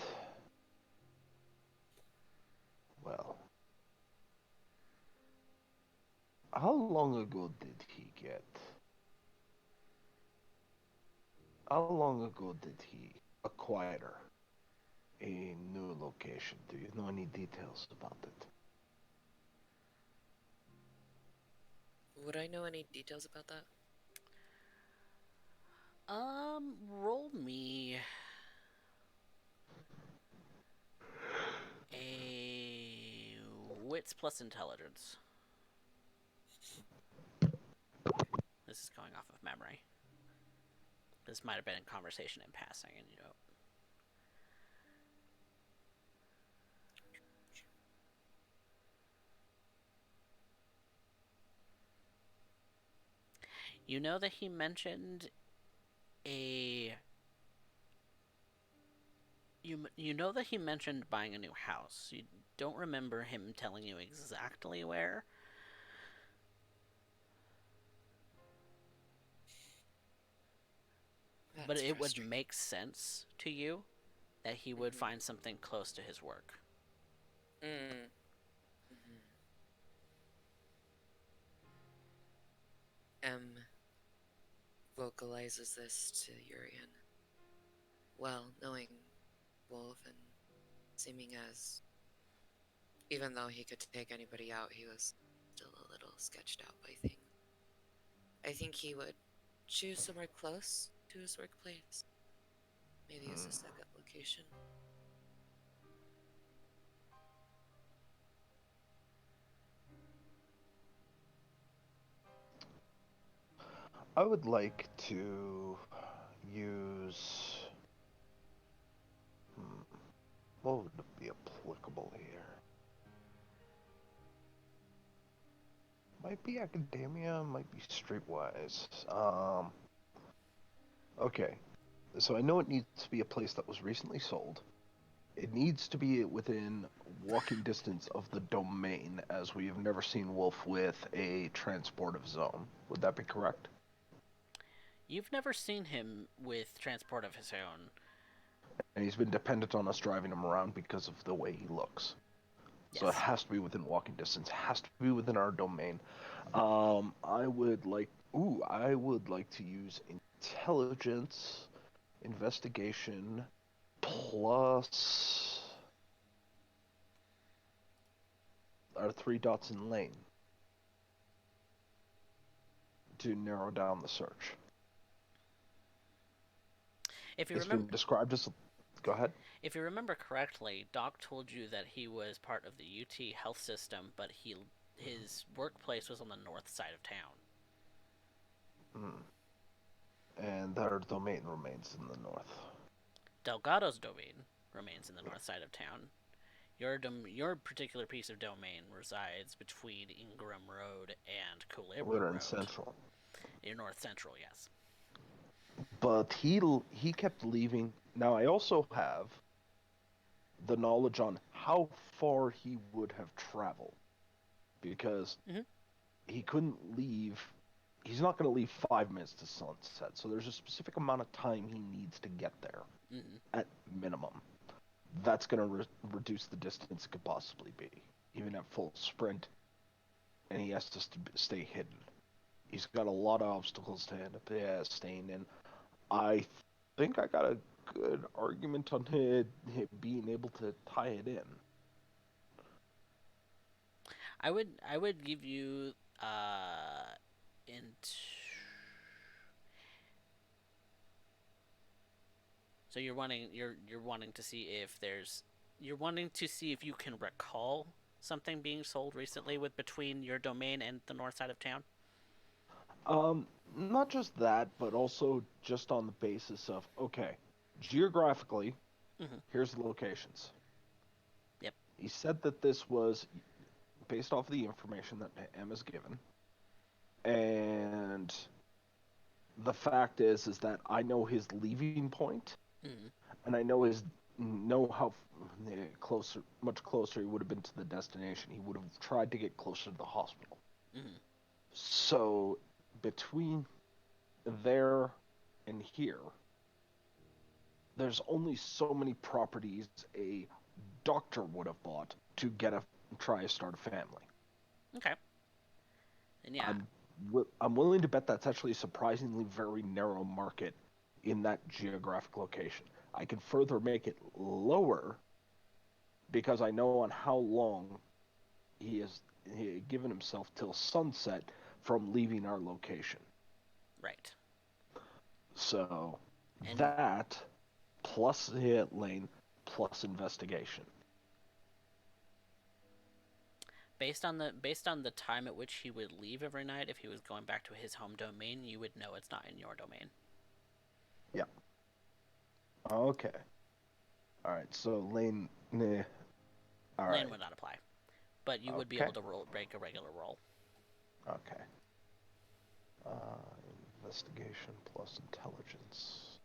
well, how long ago did he get? How long ago did he acquire a new location? Do you know any details about it? would I know any details about that? Roll me a wits plus intelligence. This is going off of memory. This might have been in conversation in passing, and you know. You know that he mentioned a. You know that he mentioned buying a new house. You don't remember him telling you exactly where, but That's it would frustrating. make sense to you that he would Mm-hmm. find something close to his work. Mm. Mm-hmm. M vocalizes this to Urien. Well, knowing Wolf and seeming as, even though he could take anybody out, he was still a little sketched out by things. I think he would choose somewhere close to his workplace, maybe as a Hmm. second location. I would like to use. Hmm, what would be applicable here? Might be academia, might be streetwise. Okay. So I know it needs to be a place that was recently sold. It needs to be within walking distance of the domain, as we have never seen Wolf with a transportive zone. Would that be correct? You've never seen him with transport of his own. and he's been dependent on us driving him around because of the way he looks. So it Yes. has to be within walking distance. It has to be within our domain. I would like to use intelligence, investigation, plus our three dots in lane to narrow down the search. If you It's been remember, described as. Go ahead. if you remember correctly, Doc told you that he was part of the UT health system, but his workplace was on the north side of town. Hmm. And their domain remains in the north. Delgado's domain remains in the north side of town. Your particular piece of domain resides between Ingram Road and Culebra We're in Road. central. In north central, yes. But he kept leaving. Now I also have the knowledge on how far he would have traveled because Mm-hmm. he couldn't leave. He's not going to leave 5 minutes to sunset, so there's a specific amount of time he needs to get there Mm-hmm. at minimum. That's going to reduce the distance it could possibly be, even at full sprint, and he has to stay hidden. He's got a lot of obstacles to end up staying in. I think I got a good argument on him being able to tie it in. I would give you int. So you're wanting to see if there's you're wanting to see if you can recall something being sold recently with between your domain and the north side of town. Um, Not just that, but also just on the basis of okay, geographically, Mm-hmm. here's the locations. Yep. He said that this was based off of the information that Emma's given, and the fact is that I know his leaving point, Mm-hmm. and know how closer, much closer he would have been to the destination. He would have tried to get closer to the hospital. Mm-hmm. So between there and here, there's only so many properties a doctor would have bought to try to start a family. Okay. And yeah, I'm I'm willing to bet that's actually a surprisingly very narrow market in that geographic location. I can further make it lower because I know on how long he had given himself till sunset from leaving our location. right. So And that plus hit lane plus investigation. based on the time at which he would leave every night, if he was going back to his home domain, you would know it's not in your domain. Yeah. Okay. All right. So lane. Nah. All Lane right. would not apply, but you would be Okay. able to break a regular roll. Okay. Investigation plus intelligence.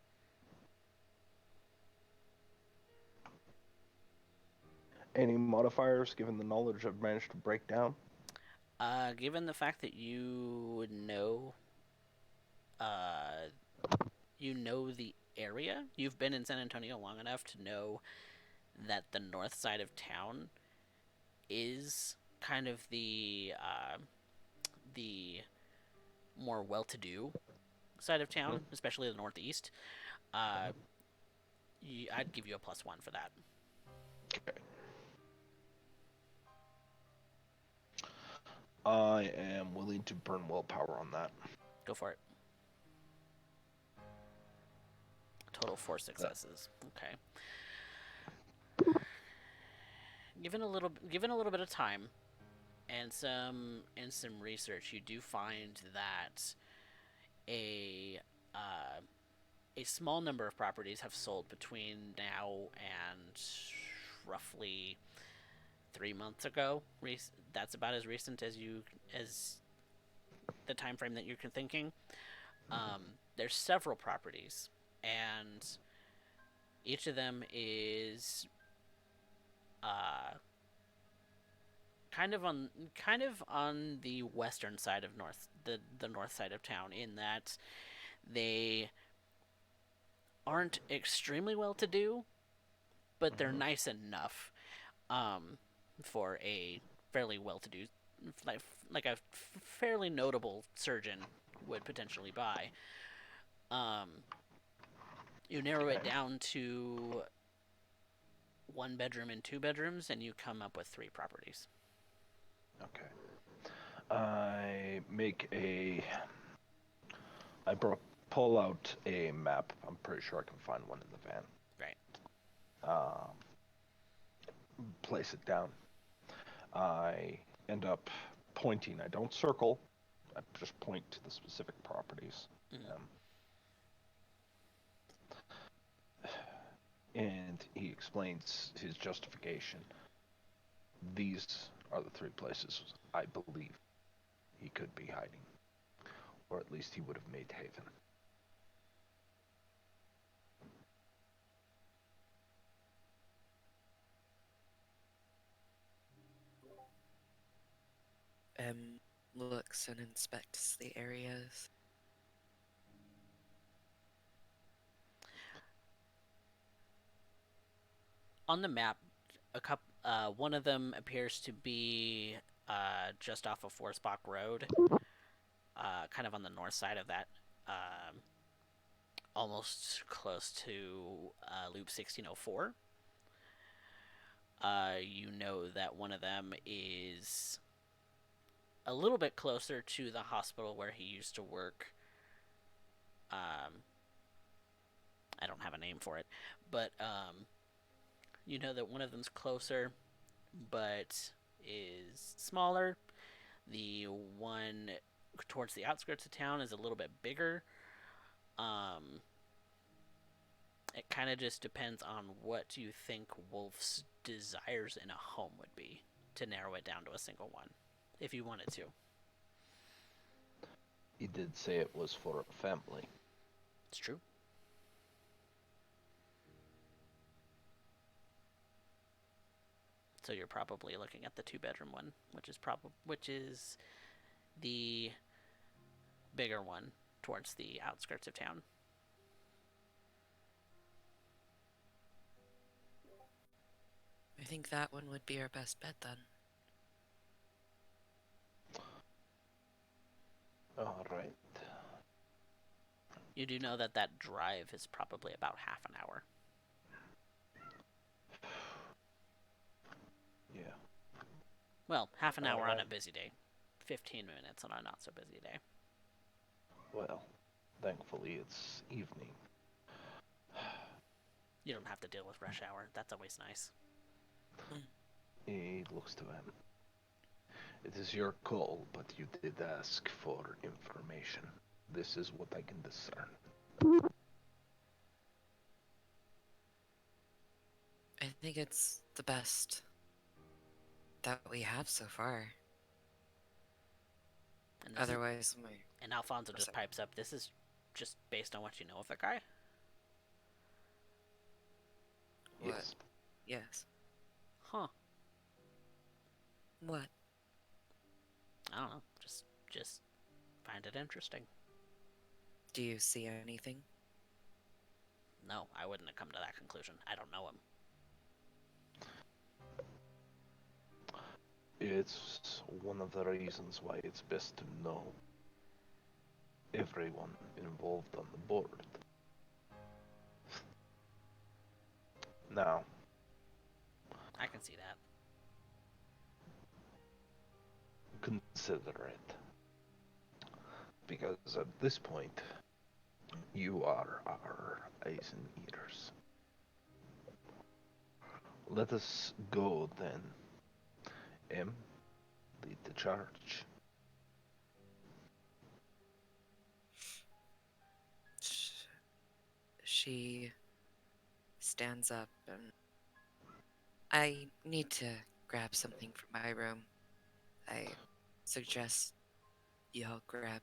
Any modifiers given the knowledge I've managed to break down? Given the fact that uh, you know the area, you've been in San Antonio long enough to know that the north side of town is kind of the more well-to-do side of Hmm. town, especially the northeast. Uh, I'd give you a +1 for that. Okay. I am willing to burn willpower on that. Go for it. Total four That successes. Okay. Given a little bit of time and some research, you do find that a uh, a small number of properties have sold between now and roughly 3 months ago. That's about as recent as the time frame that you're thinking. There's several properties, and each of them is uh, kind of on the western side of the north side of town, in that they aren't extremely well to do, but they're Mhm. nice enough um, for a fairly well to do, like, like a fairly notable surgeon would potentially buy. Um, you narrow it Okay. down to one bedroom and two bedrooms, and you come up with three properties. Okay. I make a. I pull out a map. I'm pretty sure I can find one in the van. Right. Um, place it down. I end up pointing. I don't circle. I just point to the specific properties. Mm-hmm. Um, and he explains his justification. These are the three places I believe he could be hiding, or at least he would have made haven. M looks and inspects the areas. On the map, one of them appears to be just off of Forsbach Road, kind of on the north side of that, um, almost close to Loop 1604. You know that one of them is a little bit closer to the hospital where he used to work. Um, I don't have a name for it, but you know that one of them's closer, but is smaller. The one towards the outskirts of town is a little bit bigger. Um, it kind of just depends on what you think Wolf's desires in a home would be to narrow it down to a single one, if you wanted to. He did say it was for a family. It's true. So you're probably looking at the two-bedroom one, which is the bigger one towards the outskirts of town. I think that one would be our best bet then. All right. You do know that that drive is probably about half an hour. Yeah. Well, half an All hour on a right. busy day, 15 minutes on a not so busy day. Well, thankfully it's evening. You don't have to deal with rush hour. That's always nice. Mm. He looks to him. It is your call, but you did ask for information. This is what I can discern. I think it's the best that we have so far. And Otherwise, and Alfonso oh, just sorry. pipes up. This is just based on what you know of the guy. What? Yes. Yes. Huh? What? I don't know. Just find it interesting. Do you see anything? No, I wouldn't have come to that conclusion. I don't know him. It's one of the reasons why it's best to know everyone involved on the board. Now, I can see that. consider it. Because at this point, you are our eyes and ears. Let us go then. M, lead the charge. She stands up and I need to grab something from my room. I suggest y'all grab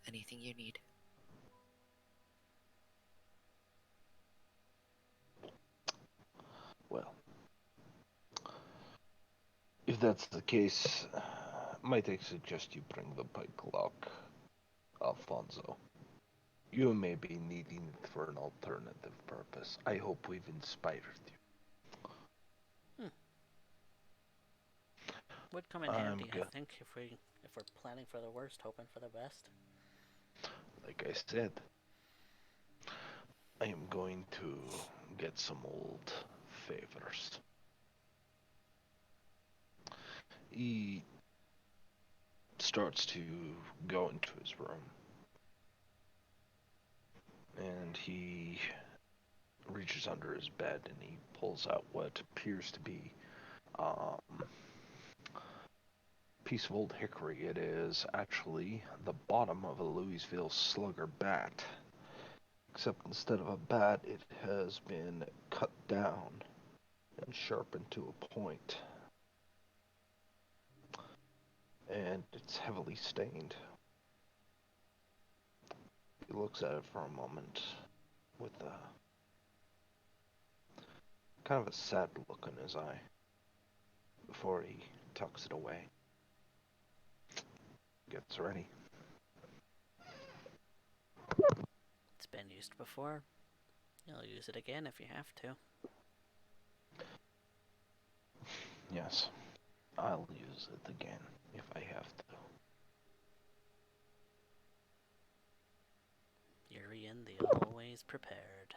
anything you need. Well, if that's the case, might I suggest you bring the pike lock, Alfonso? You may be needing it for an alternative purpose. I hope we've inspired you. Hmm. Would come in I'm handy, I good. think, if we're planning for the worst, hoping for the best. Like I said, I am going to get some old favors. He starts to go into his room, and he reaches under his bed and he pulls out what appears to be um, piece of old hickory. It is actually the bottom of a Louisville slugger bat, except instead of a bat, it has been cut down and sharpened to a point, and it's heavily stained. He looks at it for a moment with a kind of a sad look in his eye before he tucks it away. Gets ready. It's been used before. You'll use it again if you have to. Yes, I'll use it again if I have to. Urien, the always prepared.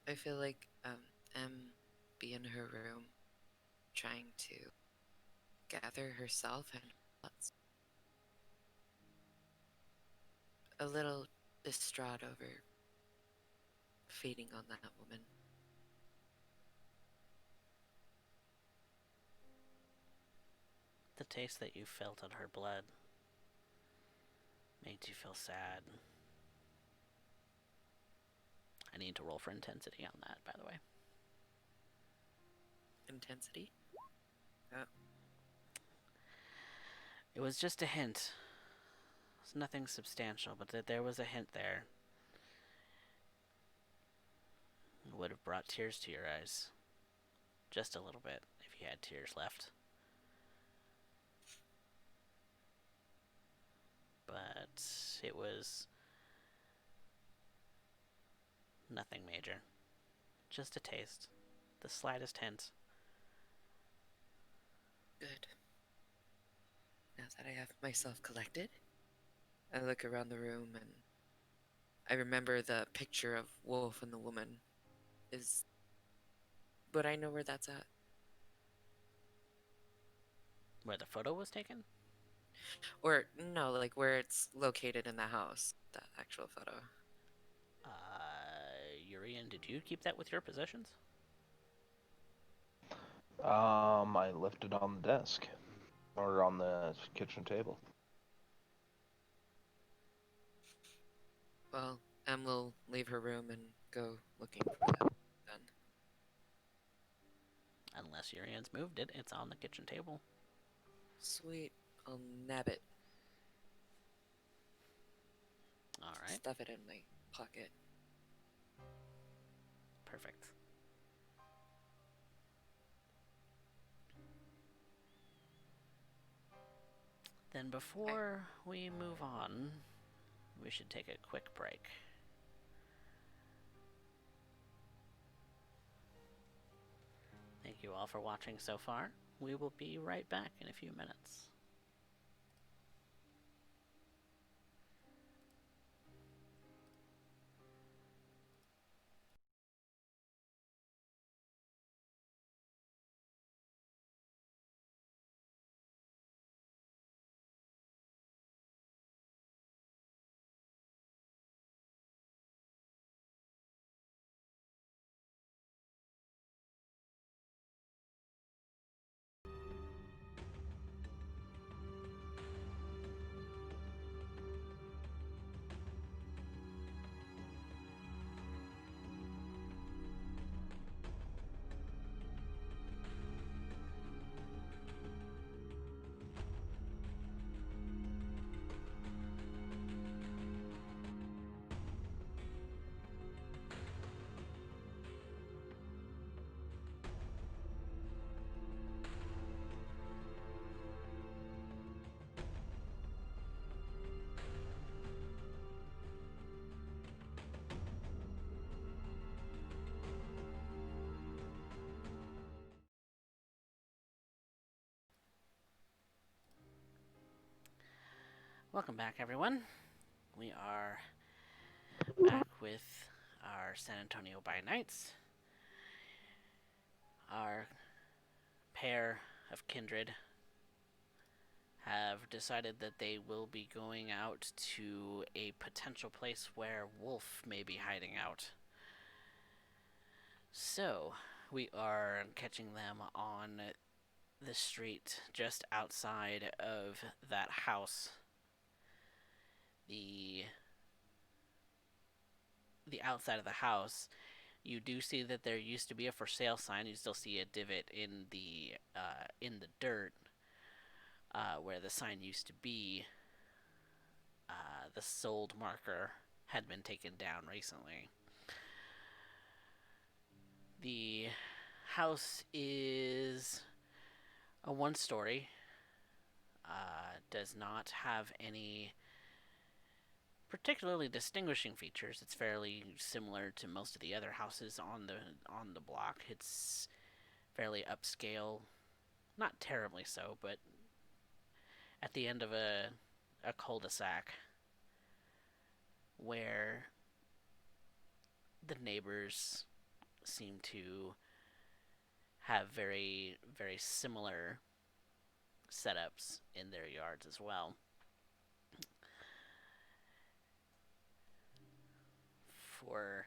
I feel like M be in her room trying to gather herself and thoughts. A little distraught over feeding on that woman. The taste that you felt on her blood made you feel sad. I need to roll for intensity on that, by the way. Intensity? Oh, It was just a hint. It's nothing substantial, but that there was a hint there. It would have brought tears to your eyes. Just a little bit, if you had tears left. But it was nothing major. Just a taste. The slightest hint. good. Now that I have myself collected, I look around the room and I remember the picture of Wolf and the woman. Would I know where that's at? Where the photo was taken? Or no, like where it's located in the house, the actual photo. Urien, did you keep that with your possessions? I left it on the desk or on the kitchen table. Well, Em will leave her room and go looking for that then. Unless Urien's moved it, it's on the kitchen table. Sweet. I'll nab it. Alright, Stuff it in my pocket. perfect. Then before we move on, we should take a quick break. Thank you all for watching so far. We will be right back in a few minutes. Welcome back, everyone. We are back with our San Antonio by Nights. Our pair of kindred have decided that they will be going out to a potential place where Wolf may be hiding out. So, we are catching them on the street just outside of that house. The the outside of the house, you do see that there used to be a for sale sign. You still see a divot in the dirt where the sign used to be. The sold marker had been taken down recently. The house is a one-story. Does not have any particularly distinguishing features. It's fairly similar to most of the other houses on the block. It's fairly upscale, not terribly so, but at the end of a cul-de-sac where the neighbors seem to have very very similar setups in their yards as well. For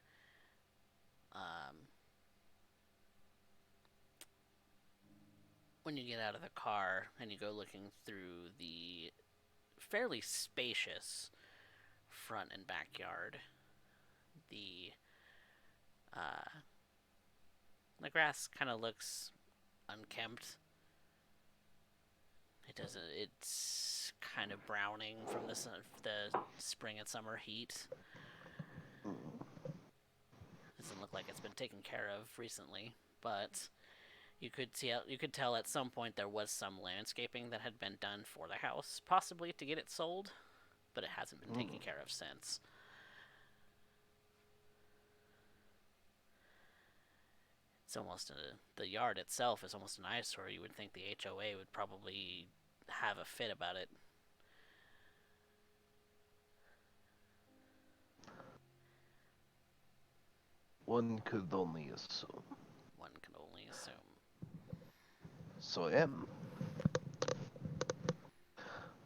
um, when you get out of the car and you go looking through the fairly spacious front and backyard, the uh, the grass kind of looks unkempt. It doesn't. It's kind of browning from the spring and summer heat. Doesn't look like it's been taken care of recently, but you could tell at some point there was some landscaping that had been done for the house, possibly to get it sold, but it hasn't been taken care of since. It's almost the yard itself is almost an eyesore. You would think the HOA would probably have a fit about it. One could only assume. One can only assume. So,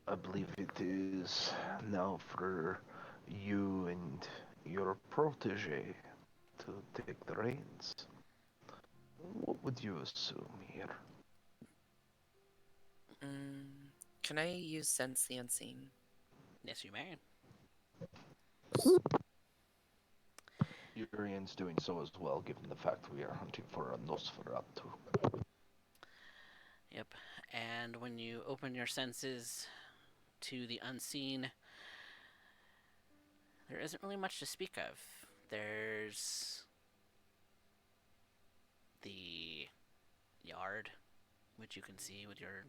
I believe it is now for you and your protege to take the reins. What would you assume here? Can I use Sense the Unseen? Yes, you may. Urien's doing so as well, given the fact we are hunting for a Nosferatu. Yep. And when you open your senses to the unseen, there isn't really much to speak of. There's the yard, which you can see with your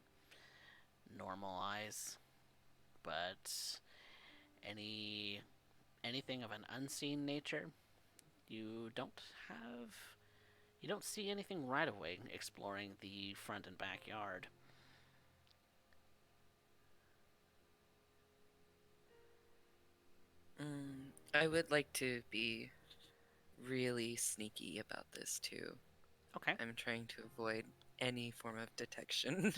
normal eyes, but anything of an unseen nature, you don't have. You don't see anything right away exploring the front and backyard. I would like to be really sneaky about this too. Okay. I'm trying to avoid any form of detection.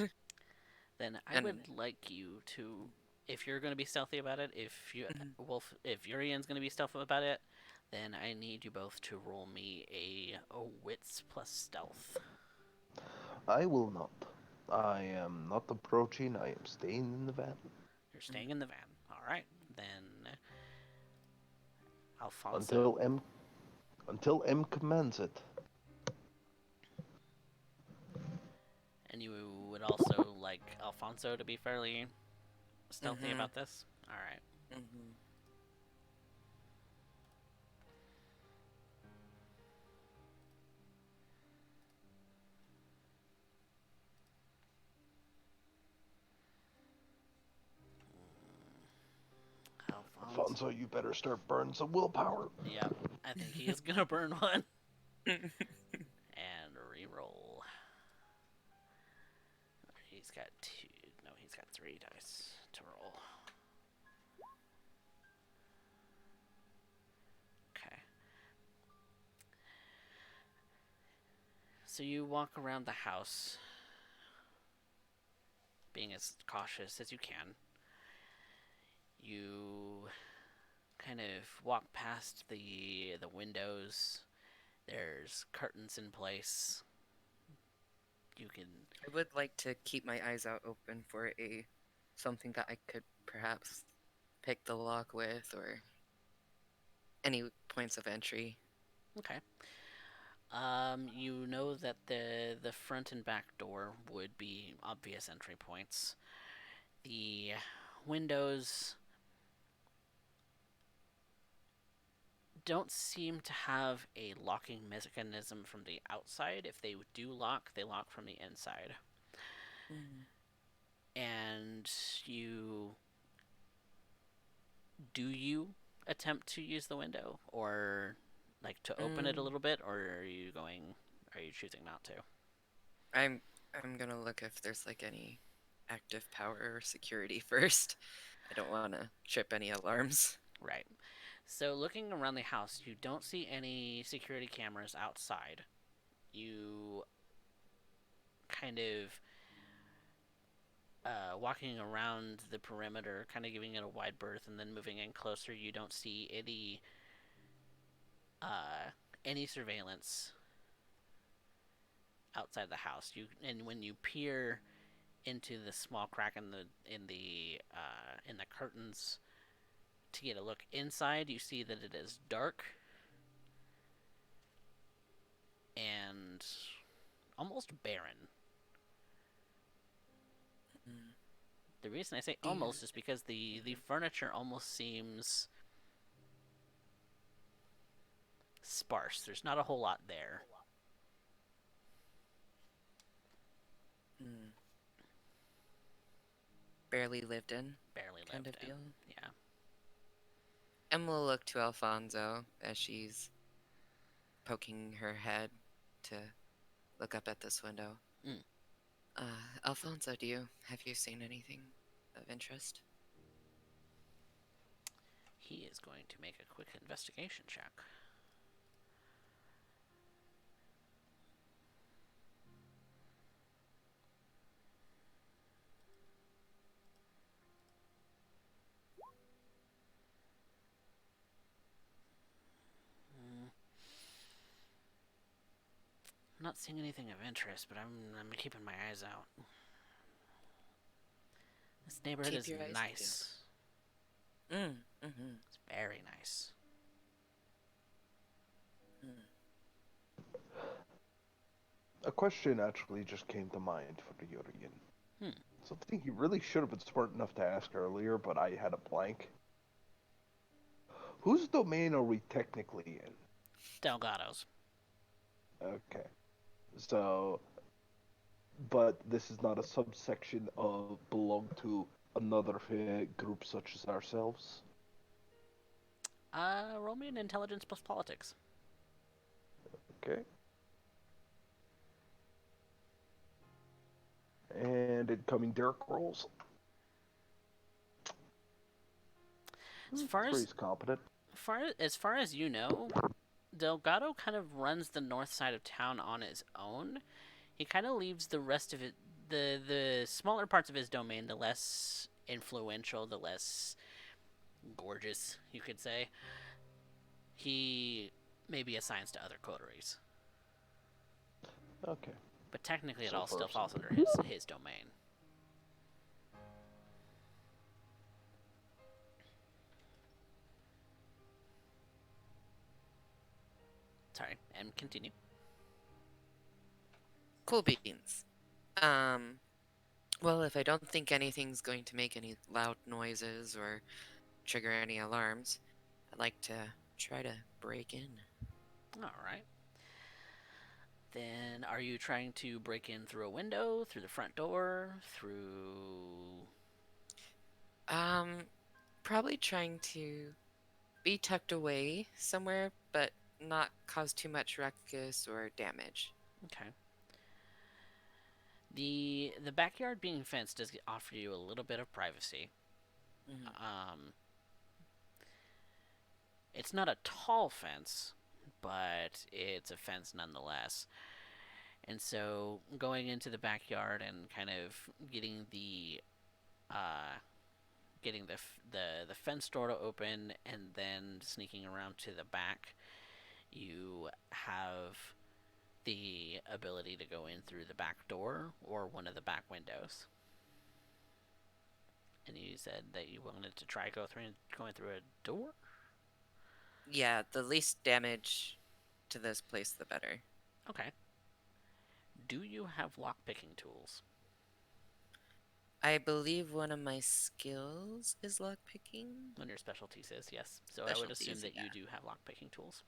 Then I And would like you to, if you're going to be stealthy about it, Mhm. if Urian's going to be stealthy about it, then I need you both to roll me a wits plus stealth. I will not. I am not approaching, I am staying in the van. You're staying in the van. All right. Then Until Alfonso, M until M commands it. and you would also like Alfonso to be fairly stealthy Mhm. about this. All right. Mhm. Alfonso. Alfonso, you better start burning some willpower. Yep. I think he is gonna burn one and re-roll. He's got two. No, he's got three dice to roll. So you walk around the house, being as cautious as you can. You kind of walk past the windows. There's curtains in place. You can. I would like to keep my eyes out open for a something that I could perhaps pick the lock with or any points of entry. Okay. You know that the front and back door would be obvious entry points. The windows don't seem to have a locking mechanism from the outside. If they do lock, they lock from the inside. Mm. And you do you attempt to use the window or like to open it a Mm. little bit, or are you choosing not to? I'm I'm gonna look if there's like any active power or security first. I don't want to trip any alarms. Right. So looking around the house, you don't see any security cameras outside. You kind of walking around the perimeter, kind of giving it a wide berth, and then moving in closer. You don't see uh, any surveillance outside the house. And when you peer into the small crack in the curtains to get a look inside, you see that it is dark and almost barren. Mm. The reason I say And almost is because the mhm. furniture almost seems sparse. There's not a whole lot there. Mm. Barely lived in Barely kind lived of in. deal. Yeah. And we'll look to Alfonso as she's poking her head to look up at this window. Mm. Alfonso, have you seen anything of interest? He is going to make a quick investigation check. Mm. I'm not seeing anything of interest, but I'm keeping my eyes out. This neighborhood Keep is your eyes peeled. nice. Mm-hmm. It's very nice. Mm. A question actually just came to mind for the Urien. Hmm. Something he really should have been smart enough to ask earlier, but I had a blank. Whose domain are we technically in? Delgado's. Okay. So, but this is not a subsection of belong to another group such as ourselves. Roll me an intelligence plus politics. Okay. And incoming Derek rolls. As far as Three's competent. as far as you know, Delgado kind of runs the north side of town on his own. He kind of leaves the rest of it, the smaller parts of his domain, the less influential, the less gorgeous, you could say. He maybe assigns to other coteries, Okay. but technically it So all still first, falls under his domain. Sorry, and continue. Cool beans. Um, well, if I don't think anything's going to make any loud noises or trigger any alarms, I'd like to try to break in. All right. Then, are you trying to break in through a window, through the front door, through? Um, Probably trying to be tucked away somewhere, but not cause too much ruckus or damage. Okay. The backyard being fenced does offer you a little bit of privacy. Mm-hmm. Um, it's not a tall fence, but it's a fence nonetheless. And so going into the backyard and kind of uh, getting the fence door to open, and then sneaking around to the back, you have the ability to go in through the back door or one of the back windows. And you said that you wanted to try going through a door. Yeah, the least damage to this place, the better. Okay. Do you have lock picking tools? I believe one of my skills is lockpicking. One of your specialties is yes. So I would assume Specialties, that you yeah. do have lock picking tools.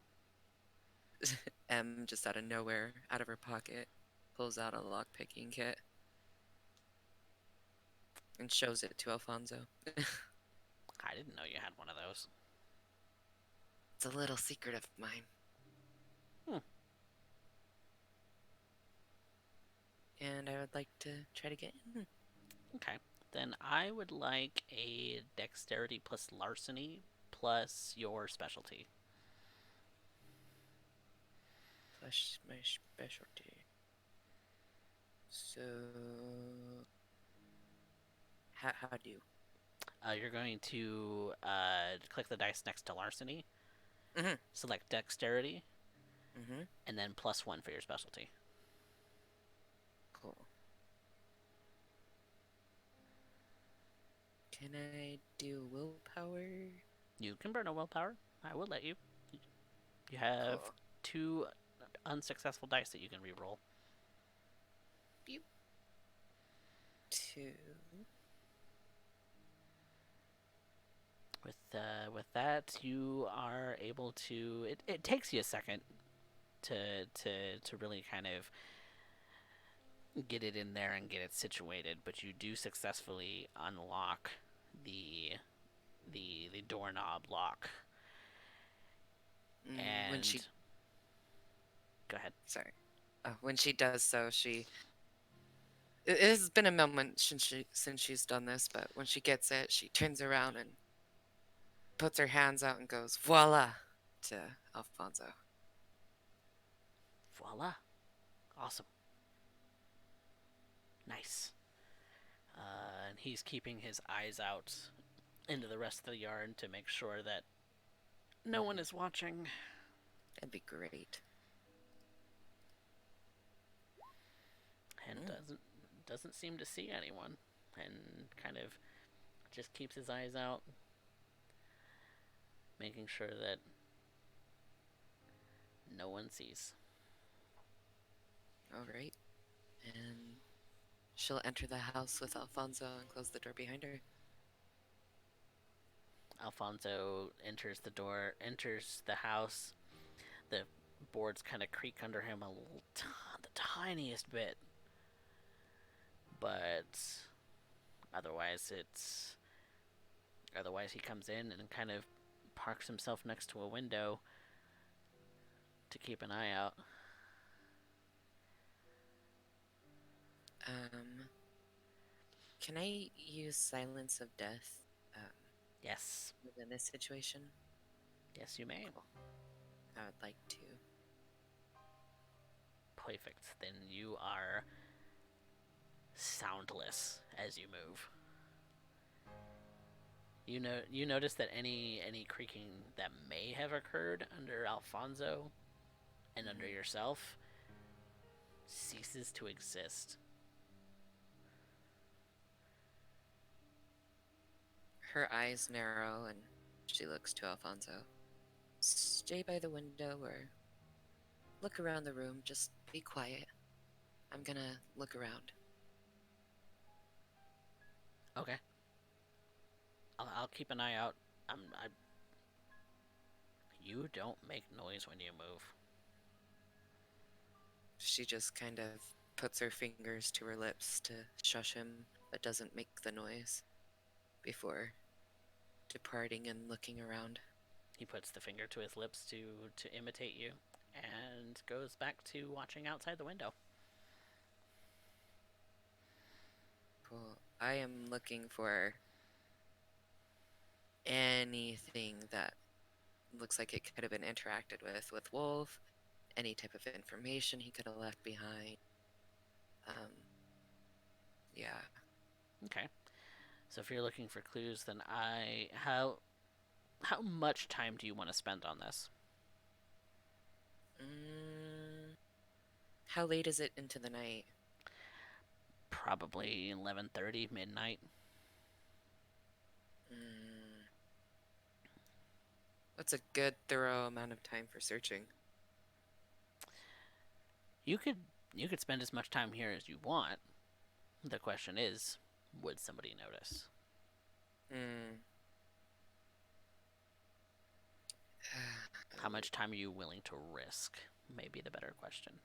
M just out of nowhere, out of her pocket, pulls out a lockpicking kit and shows it to Alfonso. I didn't know you had one of those. It's a little secret of mine. Hmm. And I would like to try to get in. Okay. Then I would like a dexterity plus larceny plus your specialty. Plus my specialty. So, how do you? You're going to click the dice next to larceny, Mm-hmm. select dexterity, Mm-hmm. and then +1 for your specialty. Cool. Can I do willpower? You can burn a willpower. I will let you. You have Cool. 2 unsuccessful dice that you can re-roll. Beep. 2. With that, you are able to. It takes you a second to really kind of get it in there and get it situated, but you do successfully unlock the the doorknob lock. When she, And go ahead. sorry, when she does so, she. It has been a moment since she's done this, but when she gets it, she turns around and puts her hands out and goes voila to Alfonso. Voila! Awesome. Nice. And he's keeping his eyes out into the rest of the yard to make sure that no one is watching. That'd be great. And doesn't seem to see anyone, and kind of just keeps his eyes out, making sure that no one sees. All right, and she'll enter the house with Alfonso and close the door behind her. Alfonso enters the house. The boards kind of creak under him the tiniest bit, but otherwise he comes in and kind of parks himself next to a window to keep an eye out. Can I use Silence of Death Yes, within this situation? yes, you may. Cool. I would like to. Perfect. Then you are soundless as you move. You notice that any creaking that may have occurred under Alfonso and under yourself ceases to exist. Her eyes narrow and she looks to Alfonso. Stay by the window or look around the room. Just be quiet. I'm gonna look around. Okay. I'll keep an eye out. You don't make noise when you move. She just kind of puts her fingers to her lips to shush him, but doesn't make the noise before departing and looking around. He puts the finger to his lips to imitate you and goes back to watching outside the window. Cool. I am looking for anything that looks like it could have been interacted with Wolf, any type of information he could have left behind. Um, yeah. Okay. So if you're looking for clues, then how much time do you want to spend on this? Mm, how late is it into the night? Probably 11:30 midnight. Mm, what's a good thorough amount of time for searching? You could you could spend as much time here as you want. The question is, would somebody notice? Hmm. How much time are you willing to risk? Maybe the better question.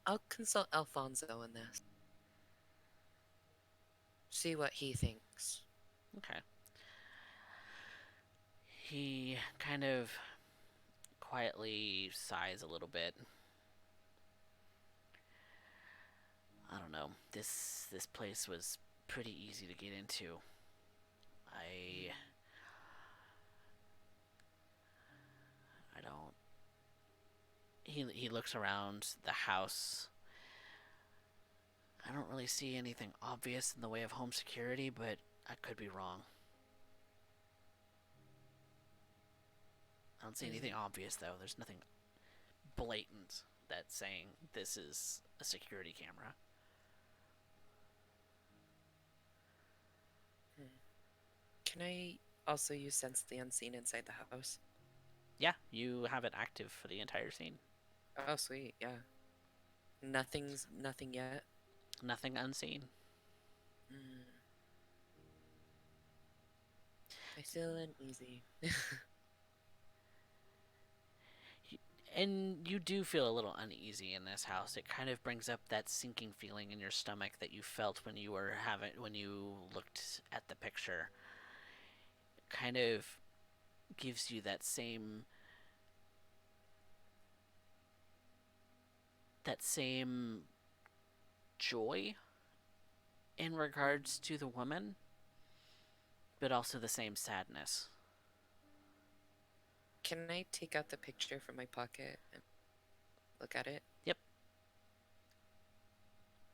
I'll consult Alfonso in this. See what he thinks. Okay. He kind of quietly sighs a little bit. I don't know. This place was pretty easy to get into. I I don't. He looks around the house. I don't really see anything obvious in the way of home security, but I could be wrong. I don't see anything Mm, obvious though. There's nothing blatant that's saying this is a security camera. hmm. Can I also use Sense the Unseen inside the house? Yeah, you have it active for the entire scene. Oh, sweet. Yeah. Nothing yet. Nothing unseen. Mm, I feel uneasy. And you do feel a little uneasy in this house. It kind of brings up that sinking feeling in your stomach that you felt when you looked at the picture. It kind of gives you that same joy in regards to the woman, but also the same sadness. Can I take out the picture from my pocket and look at it? Yep.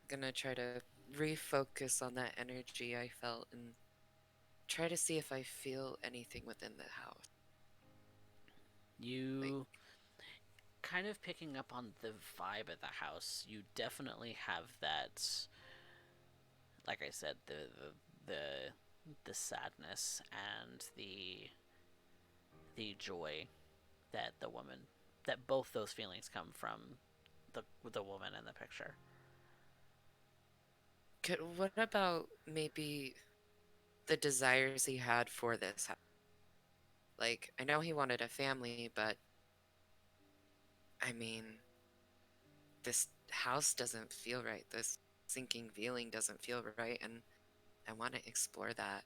I'm gonna try to refocus on that energy I felt and try to see if I feel anything within the house. Like, You kind of picking up on the vibe of the house. You definitely have that, like I said, the sadness and the joy that the woman that both those feelings come from the woman in the picture. what about maybe the desires he had for this house? Like, I know he wanted a family, but I mean, this house doesn't feel right. This sinking feeling doesn't feel right, and I want to explore that.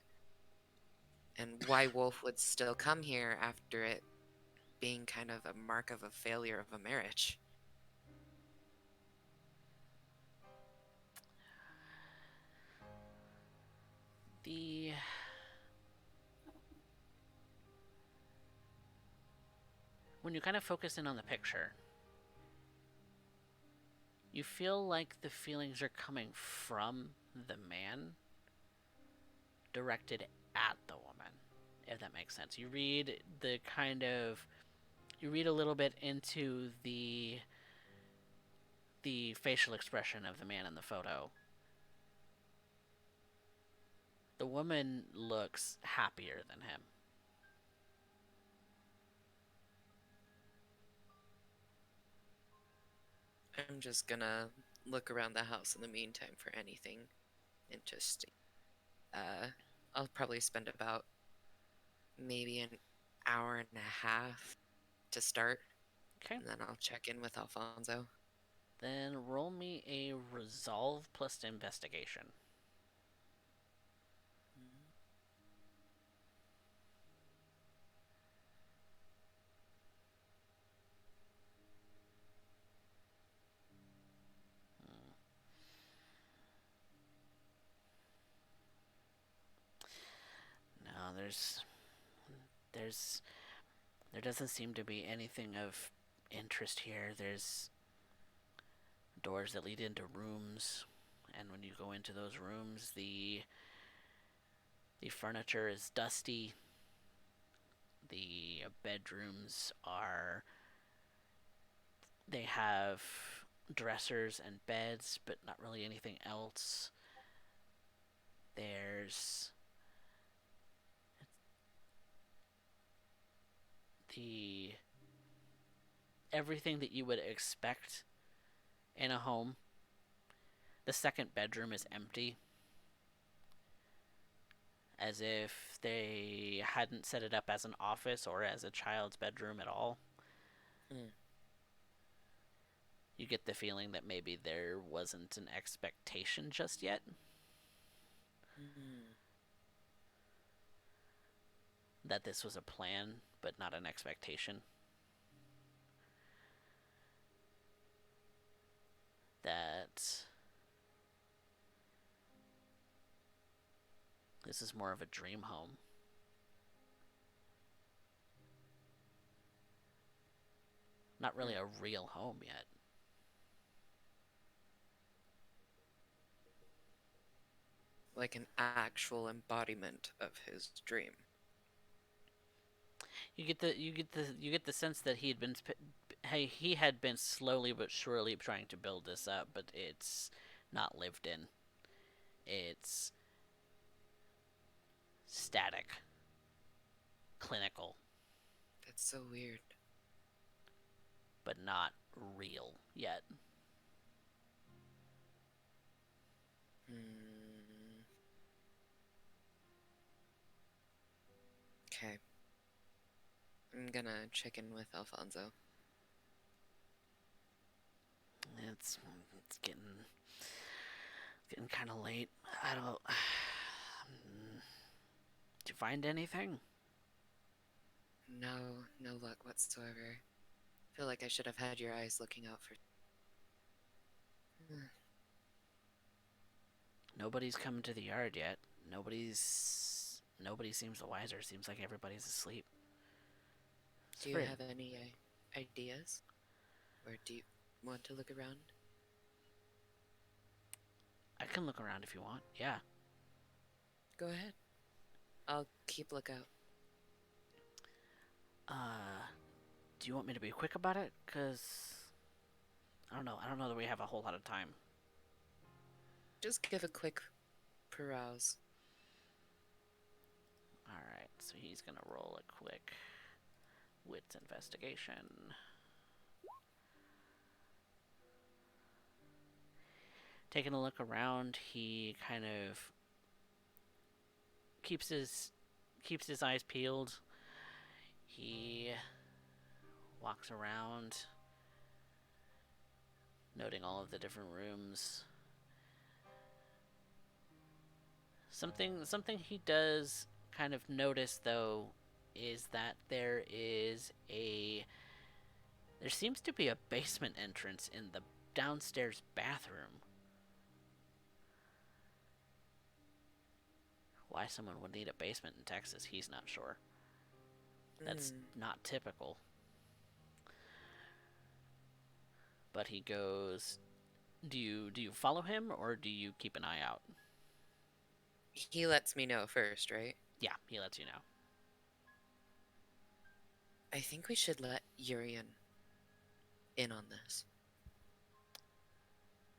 And why Wolf would still come here after it being kind of a mark of a failure of a marriage. The When you kind of focus in on the picture, you feel like the feelings are coming from the man directed at the woman, if that makes sense. You read a little bit into the facial expression of the man in the photo. The woman looks happier than him. I'm just gonna look around the house in the meantime for anything interesting. Uh, I'll probably spend about maybe an hour and a half to start, Okay. and then I'll check in with Alfonso. Then roll me a resolve plus investigation. No, there's There doesn't seem to be anything of interest here. There's doors that lead into rooms, and when you go into those rooms, the furniture is dusty. The bedrooms are they have dressers and beds, but not really anything else. There's the everything that you would expect in a home. The second bedroom is empty, as if they hadn't set it up as an office or as a child's bedroom at all. Hmm. You get the feeling that maybe there wasn't an expectation just yet, Hmm. that this was a plan, but not an expectation. That this is more of a dream home. Not really Hmm. a real home yet. Like an actual embodiment of his dream. You get the sense that he had been slowly but surely trying to build this up, but it's not lived in. It's static, clinical, That's so weird. but not real yet. Hmm. Okay. I'm gonna check in with Alfonso. It's it's getting kind of late. I don't. Did you find anything? No, no luck whatsoever. Feel like I should have had your eyes looking out for. Nobody's come to the yard yet. Nobody seems the wiser. Seems like everybody's asleep. It's Do you pretty. have any ideas? Or do you want to look around? I can look around if you want. Yeah. Go ahead. I'll keep lookout. Uh, do you want me to be quick about it? Cause I don't know. I don't know that we have a whole lot of time. Just give a quick peruse. All right. So he's gonna roll a quick wits investigation. Taking a look around, he kind of keeps his keeps his eyes peeled. He walks around, noting all of the different rooms. Something he does kind of notice though is that there seems to be a basement entrance in the downstairs bathroom. Why someone would need a basement in Texas, he's not sure. That's Hmm. not typical. But he goes, do you follow him or do you keep an eye out? He lets me know first, right? Yeah, he lets you know. I think we should let Urien in on this.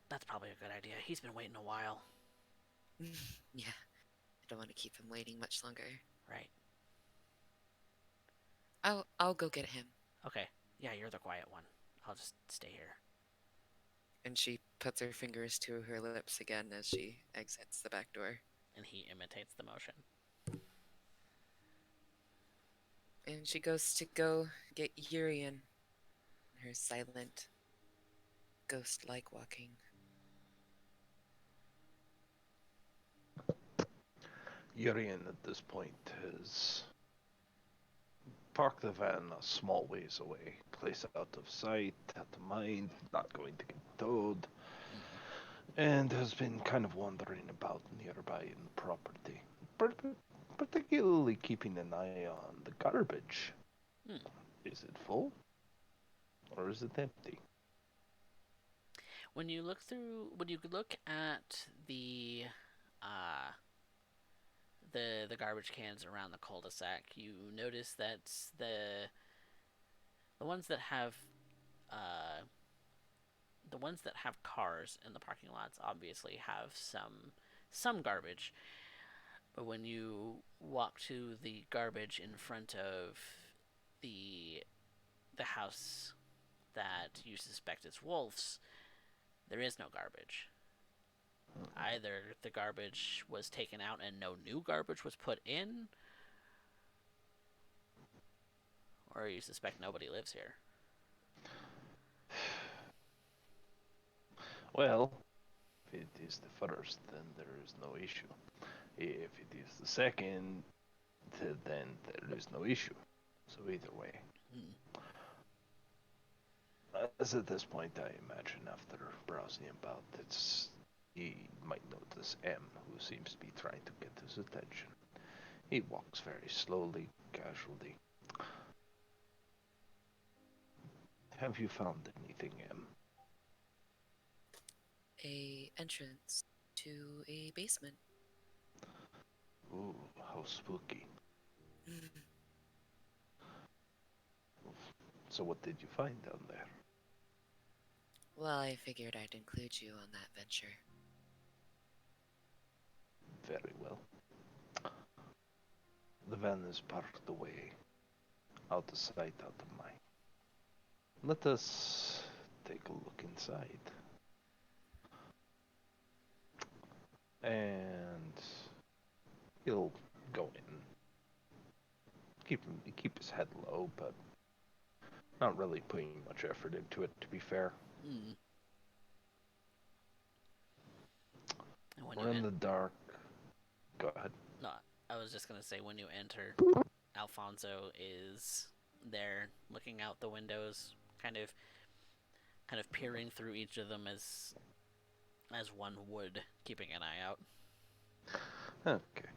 That's probably a good idea. He's been waiting a while. Yeah, I don't want to keep him waiting much longer. Right. I'll go get him. Okay. Yeah, you're the quiet one. I'll just stay here. And she puts her fingers to her lips again as she exits the back door. And he imitates the motion. And she goes to go get Urien, her silent, ghost like walking. Urien at this point has parked the van a small ways away, place out of sight, out of mind, not going to get towed, Mm-hmm. and has been kind of wandering about nearby in the property, particularly keeping an eye on the garbage. Hmm. Is it full or is it empty? When you look at uh, the garbage cans around the cul-de-sac, you notice that the ones that have uh, the ones that have cars in the parking lots obviously have some garbage, but when you walk to the garbage in front of the the house that you suspect is Wolf's, there is no garbage. Either the garbage was taken out and no new garbage was put in, or you suspect nobody lives here. Well, if it is the first, then there is no issue. If it is the second, then there is no issue. So either way, Hmm. as at this point, I imagine after browsing about, he might notice M, who seems to be trying to get his attention. He walks very slowly, casually. Have you found anything, M? A entrance to a basement. Ooh, how spooky. So what did you find down there? Well, I figured I'd include you on that venture. Very well. The van is parked away, out of sight, out of mind. Let us take a look inside. And he'll go in. Keep his head low, but not really putting much effort into it, to be fair. Hmm. And when you We're in the dark. Go ahead. no, I was just gonna say when you enter, Alfonso is there looking out the windows, kind of peering through each of them as one would, keeping an eye out. Okay.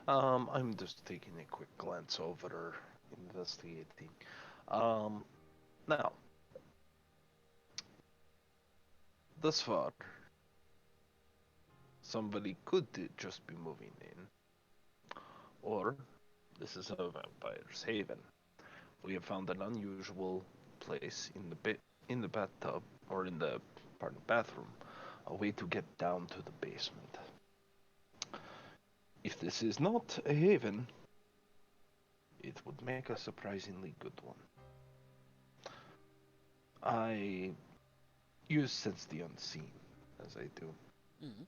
I'm just taking a quick glance over, investigating. Um, Now, thus far, somebody could just be moving in, or this is a vampire's haven. We have found an unusual place in the bathtub or in the pardon bathroom, a way to get down to the basement. If this is not a haven, it would make a surprisingly good one. I use sense the unseen as I do, Hmm.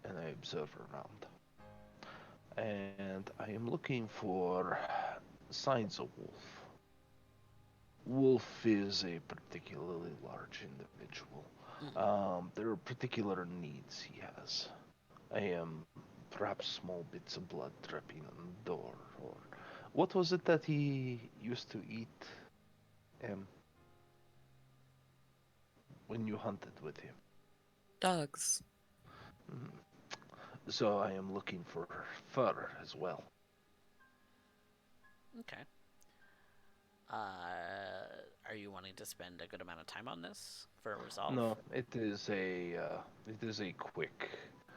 and I observe around. And I am looking for signs of wolf. Wolf is a particularly large individual. Hmm. There are particular needs he has. I am perhaps small bits of blood dripping on the door, or what was it that he used to eat when you hunted with him? Dogs. Hmm. So I am looking for fur as well. Okay. Are you wanting to spend a good amount of time on this for a resolve? No, it is a quick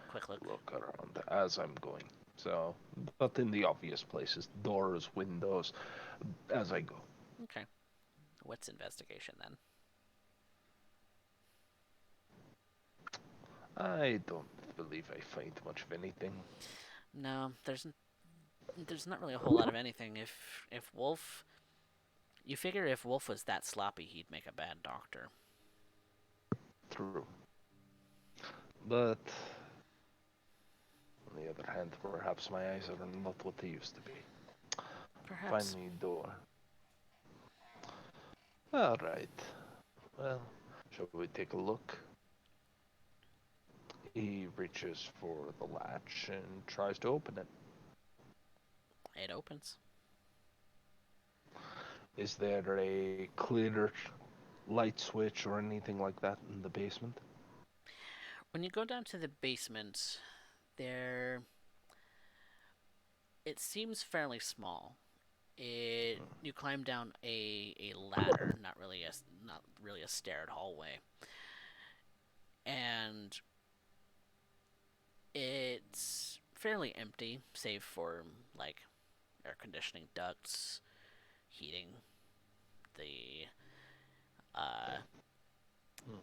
Quick look. look around as I'm going. So, but in the obvious places, doors, windows, as I go. Okay. What's investigation then? I don't believe I find much of anything. No, there's not really a whole lot of anything. If Wolf, you figure if Wolf was that sloppy, he'd make a bad doctor. True. But on the other hand, perhaps my eyes are not what they used to be. Perhaps. Finally, door. Alright. Well, shall we take a look? He reaches for the latch and tries to open it. It opens. Is there a clear light switch or anything like that in the basement? When you go down to the basement, there it seems fairly small. You climb down a ladder, not really a staired hallway, and it's fairly empty, save for like air conditioning ducts, heating. The uh, Hmm.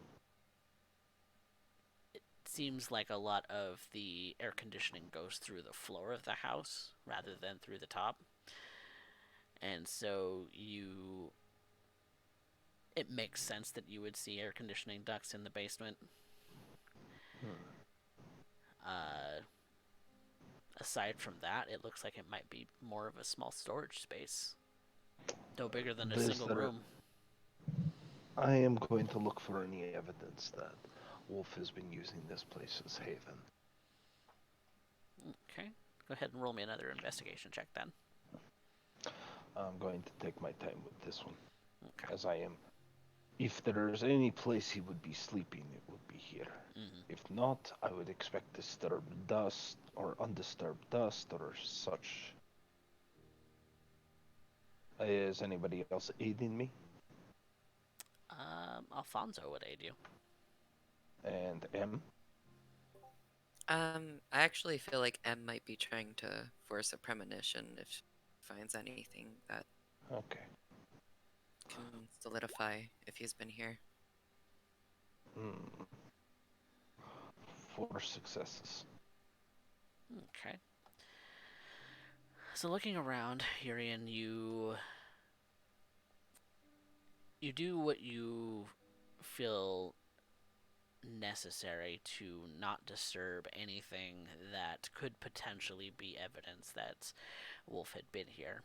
it seems like a lot of the air conditioning goes through the floor of the house rather than through the top, and so it makes sense that you would see air conditioning ducts in the basement. Hmm. Uh, Aside from that, it looks like it might be more of a small storage space, no bigger than a Is single there? room. I am going to look for any evidence that Wolf has been using this place as haven. Okay, go ahead and roll me another investigation check then. I'm going to take my time with this one, Okay. as I am. If there's any place he would be sleeping, it would be here. Mm-hmm. If not, I would expect disturbed dust or undisturbed dust or such. Is anybody else aiding me? Alfonso would aid you. And M? I actually feel like M might be trying to force a premonition if she finds anything that Okay. can solidify if he's been here. Hmm. 4 successes. Okay. So looking around, Urien, you do what you feel necessary to not disturb anything that could potentially be evidence that Wolf had been here.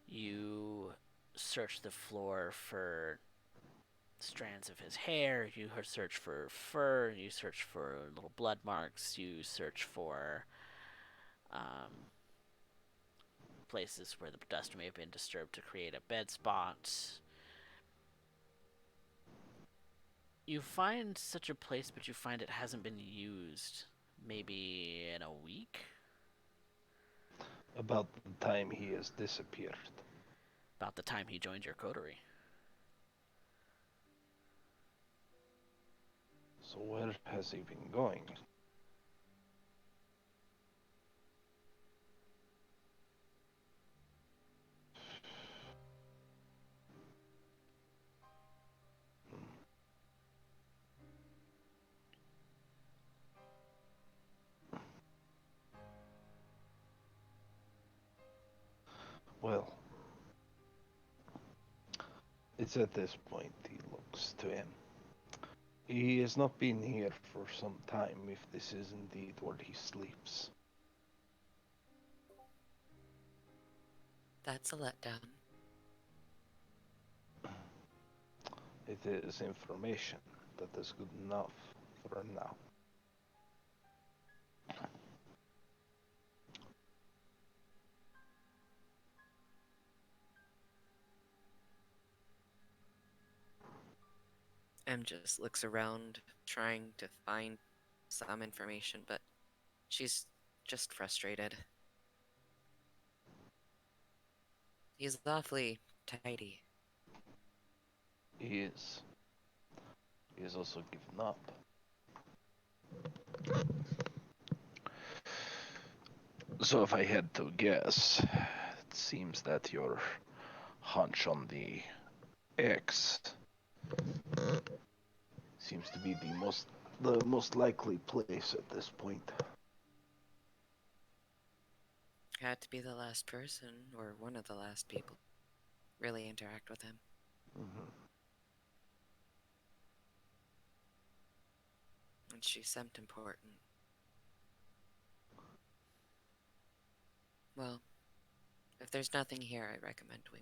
You search the floor for strands of his hair, you search for fur, you search for little blood marks, you search for um, places where the dust may have been disturbed to create a bed spot. You find such a place, but you find it hasn't been used maybe in a week. About the time he has disappeared. About the time he joined your coterie. So where has he been going? Well, it's at this point he looks to him. He has not been here for some time if this is indeed where he sleeps. That's a letdown. It is information that is good enough for now. M just looks around, trying to find some information, but she's just frustrated. He's awfully tidy. He is. He is also given up. So if I had to guess, it seems that your hunch on the X seems to be the most likely place at this point. Had to be the last person, or one of the last people, really interact with him. Mm-hmm. And she seemed important. Well, if there's nothing here, I recommend we.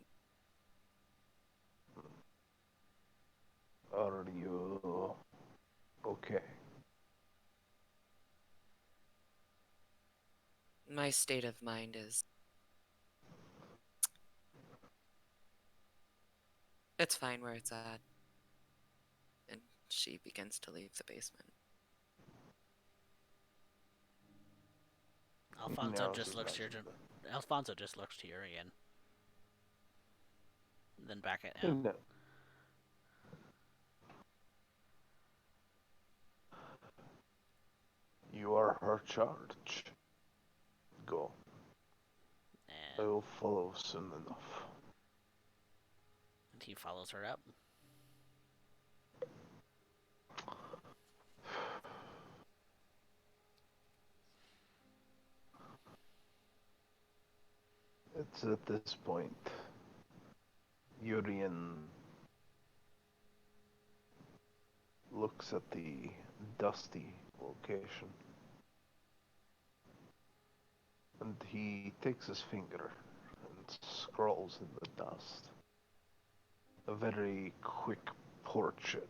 Are you okay? My state of mind is. It's fine where it's at. And she begins to leave the basement. Alfonso Narrows just his looks eyes here a bit. Alfonso just looks to Urien, then back at him. No, you are her charge. Go. I And will follow soon enough. he follows her up. It's at this point, Urien looks at the dusty location and he takes his finger and scrawls in the dust a very quick portrait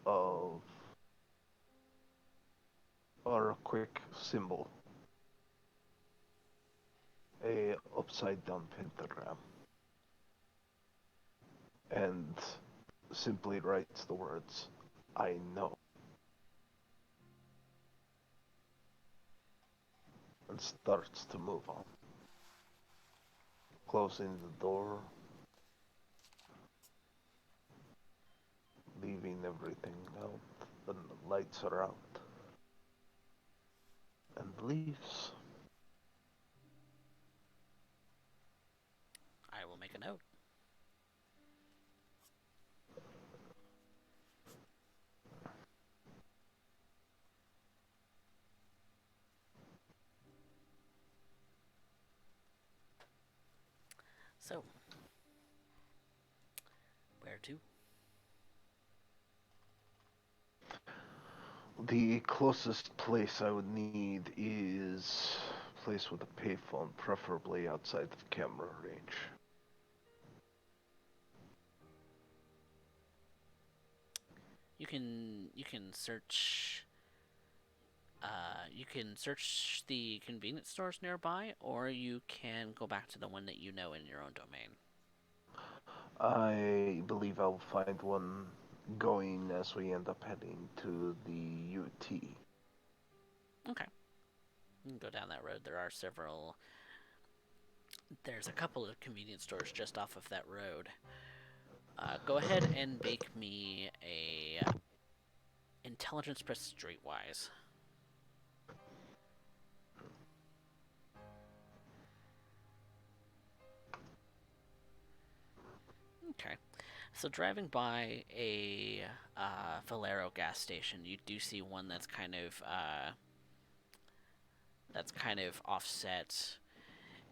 of, or a quick symbol, a upside down pentagram, and simply writes the words, I know, and starts to move on, closing the door, leaving everything out, and the lights are out, and leaves. I will make a note. So, where to? The closest place I would need is a place with a payphone, preferably outside of camera range. You can search. You can search the convenience stores nearby, or you can go back to the one that you know in your own domain. I believe I'll find one going as we end up heading to the UT. Okay. You can go down that road. There are several. There's a couple of convenience stores just off of that road. Go ahead and make me a intelligence press streetwise. Okay. So driving by a Valero gas station, you do see one that's kind of offset.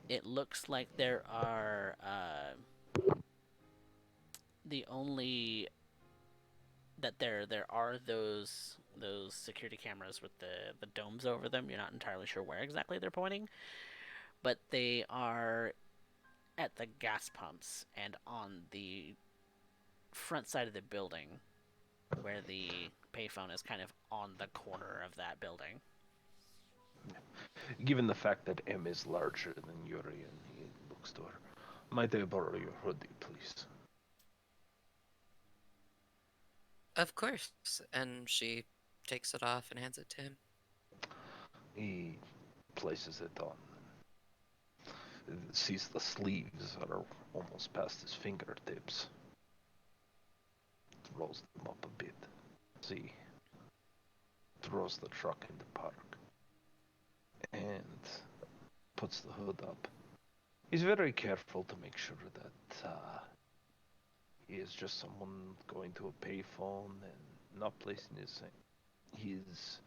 It looks like there are the only that there are those security cameras with the domes over them. You're not entirely sure where exactly they're pointing, but they are at the gas pumps and on the front side of the building where the payphone is kind of on the corner of that building. Given the fact that M is larger than Urien, he looks to her. Might I borrow your hoodie, please? Of course. And she takes it off and hands it to him. He places it on. Sees the sleeves are almost past his fingertips. Rolls them up a bit. See, throws the truck in the park and puts the hood up. He's very careful to make sure that he is just someone going to a payphone and not placing his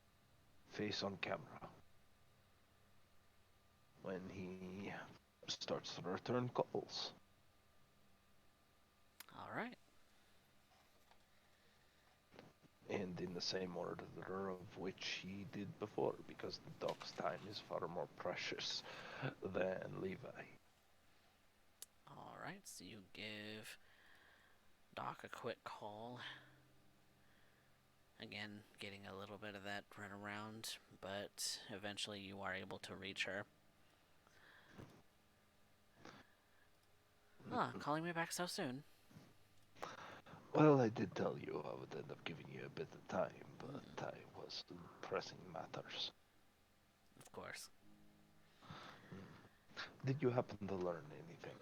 face on camera when he starts to return calls. All right. And in the same order of which he did before, because the dog's time is far more precious than Levi. All right. So you give Doc a quick call. Again, getting a little bit of that run around, but eventually you are able to reach her. Calling me back so soon. Well, I did tell you I would end up giving you a bit of time, but I was in pressing matters. Of course. Did you happen to learn anything?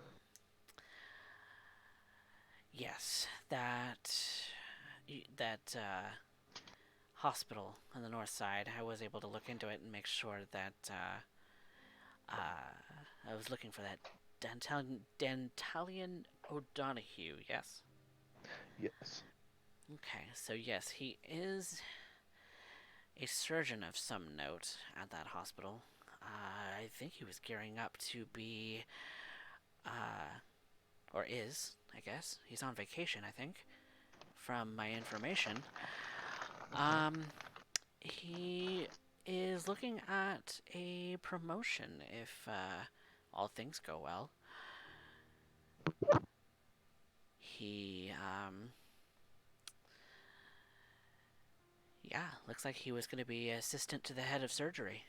Yes, that hospital on the north side. I was able to look into it and make sure that I was looking for that Dantalian O'Donoghue. Yes. Yes. Okay, so yes, he is a surgeon of some note at that hospital. I think he was gearing up to be, uh, or is, I guess. He's on vacation, I think, from my information. Um, he is looking at a promotion if all things go well. He, yeah, looks like he was going to be assistant to the head of surgery.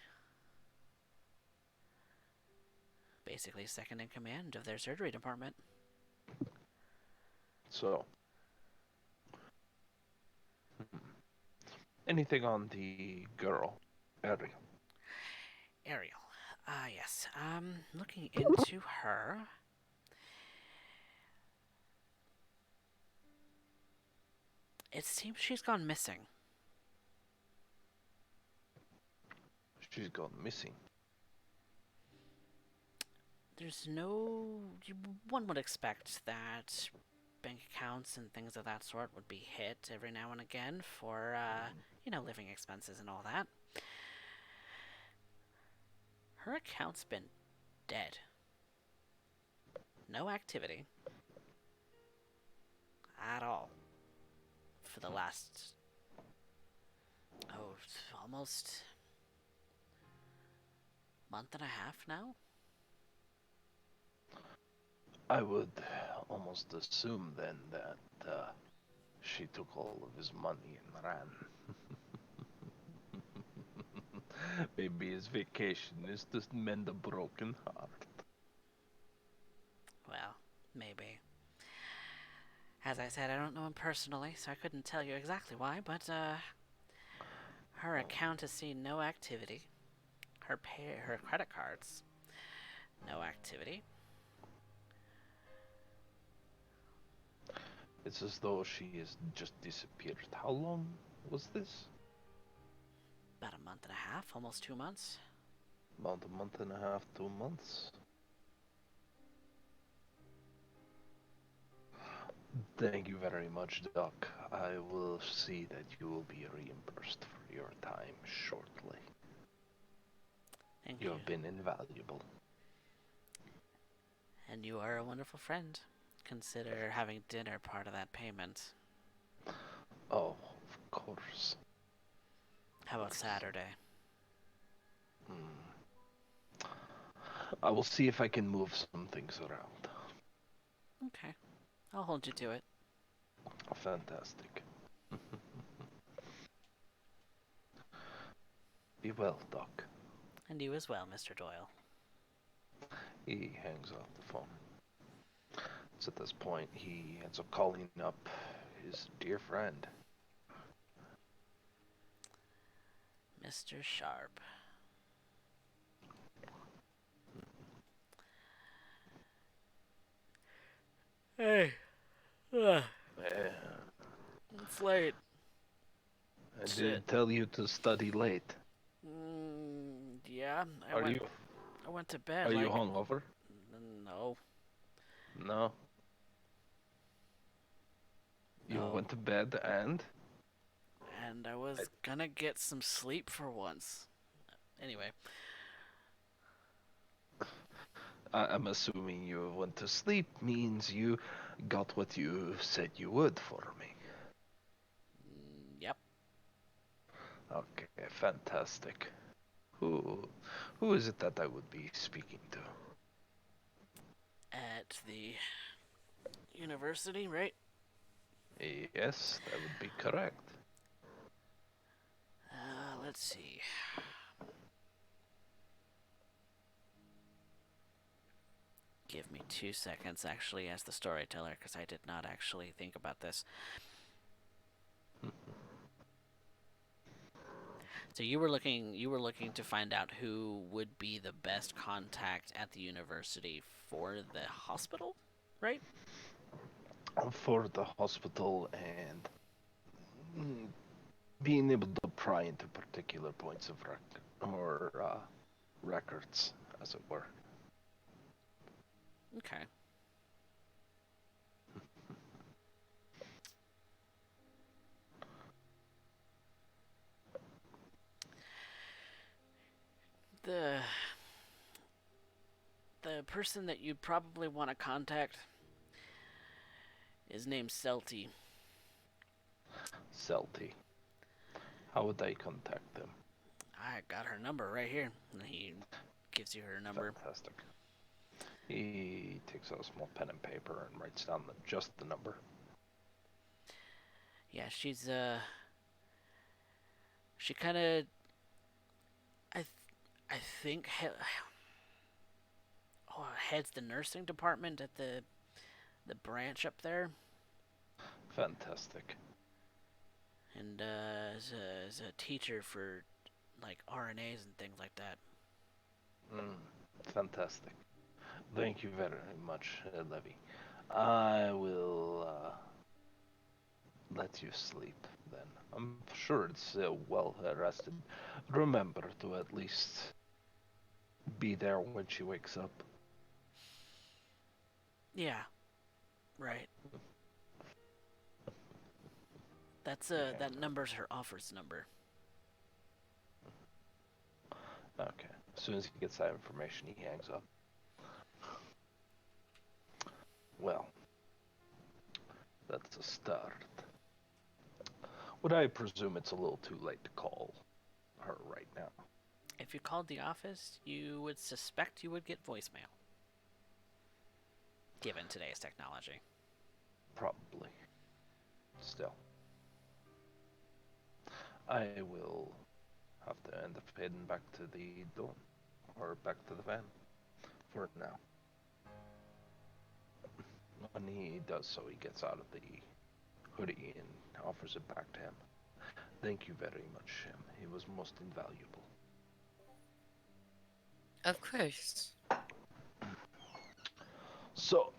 Basically, second in command of their surgery department. So, anything on the girl, Ariel? Ariel. Yes. Looking into her. It seems she's gone missing. She's gone missing. There's no. One would expect that bank accounts and things of that sort would be hit every now and again for, living expenses and all that. Her account's been dead. No activity. At all. For the last. Oh, almost. Month and a half now? I would almost assume then that she took all of his money and ran. Maybe his vacation is to mend a broken heart. Well, maybe. As I said, I don't know him personally, so I couldn't tell you exactly why, but, her account has seen no activity. Her credit cards, no activity. It's as though she has just disappeared. How long was this? About a month and a half, almost 2 months. About a month and a half, 2 months. Thank you very much, Doc. I will see that you will be reimbursed for your time shortly. Thank You you. have been invaluable. And you are a wonderful friend. Consider having dinner part of that payment. Oh, of course. How about Saturday? Hmm. I will see if I can move some things around. Okay. I'll hold you to it. Fantastic. Be well, Doc. And you as well, Mr. Doyle. He hangs up the phone. It's at this point he ends up calling up his dear friend. Mr. Sharp. Hey. Ugh, Eh, it's late. I Shit. did tell you to study late. Yeah, Are you I went to bed are you like hungover? no, No. You no. went to bed and And I I, was gonna get some sleep for once. Anyway, I'm assuming you went to sleep means you got what you said you would for me. yep. Okay, fantastic. Who who is it that I would be speaking to? At the university, right? Yes, that would be correct. Let's see. Give me 2 seconds, actually, as the storyteller, because I did not actually think about this. So you were looking to find out who would be the best contact at the university for the hospital, right? For the hospital and mm, being able to pry into particular points of records, as it were. Okay. The the person that you'd probably want to contact is named Celty. Celti. How would I contact them? I got her number right here. And he gives you her number. Fantastic. He takes out a small pen and paper and writes down just the number. Yeah, she kind of I th- I think heads the nursing department at the branch up there, Fantastic. and is a teacher for like RNAs and things like that. Fantastic. Thank you very much, Levy. I will let you sleep then. I'm sure it's well rested. Remember to at least be there when she wakes up. Yeah, right. Okay. That number's her office number. Okay. As soon as he gets that information, he hangs up. Well, that's a start. Would I presume it's a little too late to call her right now? If you called the office, you would suspect you would get voicemail, given today's technology. Probably. Still. I will have to end up heading back to the dorm. Or back to the van. For now. When he does so, he gets out of the hoodie and offers it back to him. Thank you very much, Shem. He was most invaluable. Of course. So,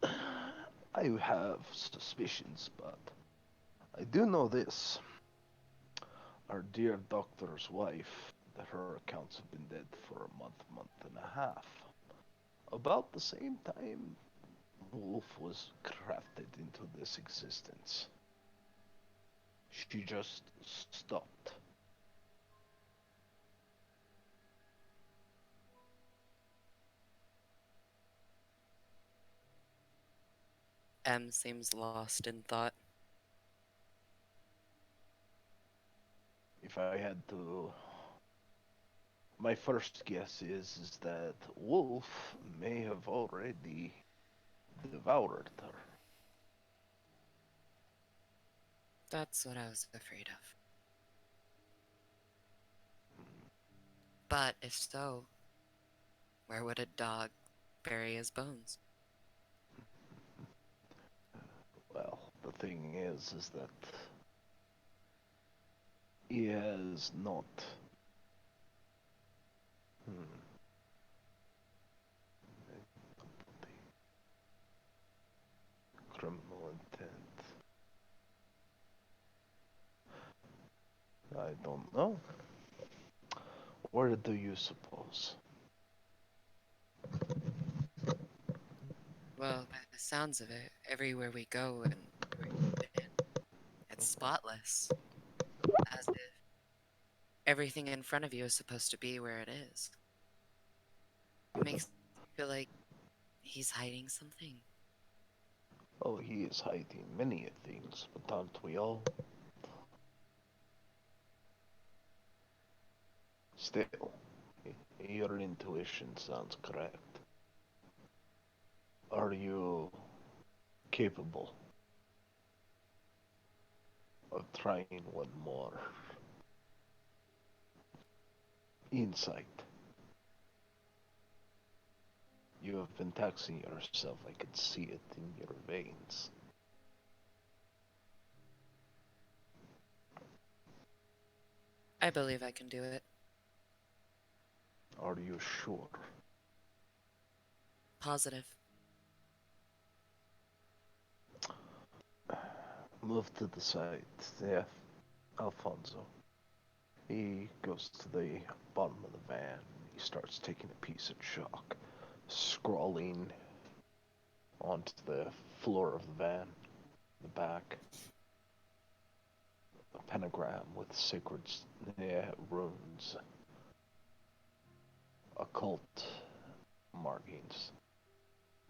I have suspicions, but I do know this. Our dear doctor's wife, that her accounts have been dead for a month and a half. About the same time Wolf was crafted into this existence. She just stopped. M seems lost in thought. If I had to, my first guess is that Wolf may have already devoured her. That's what I was afraid of. But if so, where would a dog bury his bones? Well, the thing is that he has not. Hmm. Criminal intent. I don't know. Where do you suppose? Well, by the sounds of it, everywhere we go and where you've been, it's spotless. As if everything in front of you is supposed to be where it is. It makes me feel like he's hiding something. Oh, he is hiding many things, but aren't we all? Still, your intuition sounds correct. Are you capable of trying one more? Insight. You have been taxing yourself. I could see it in your veins. I believe I can do it. Are you sure? Positive. Move to the side. Yeah, Alfonso. He goes to the bottom of the van. He starts taking a piece of chalk, scrawling onto the floor of the van, the back, a pentagram with sacred runes, occult markings,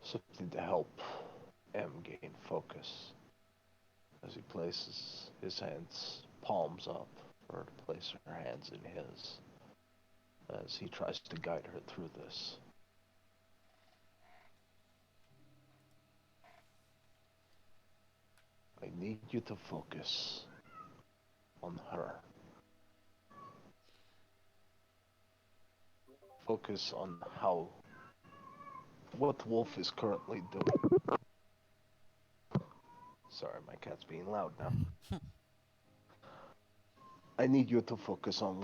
something to help M gain focus as he places his hands palms up for her to place her hands in his as he tries to guide her through this. I need you to focus on her. Focus on what Wolf is currently doing. Sorry, my cat's being loud now. I need you to focus on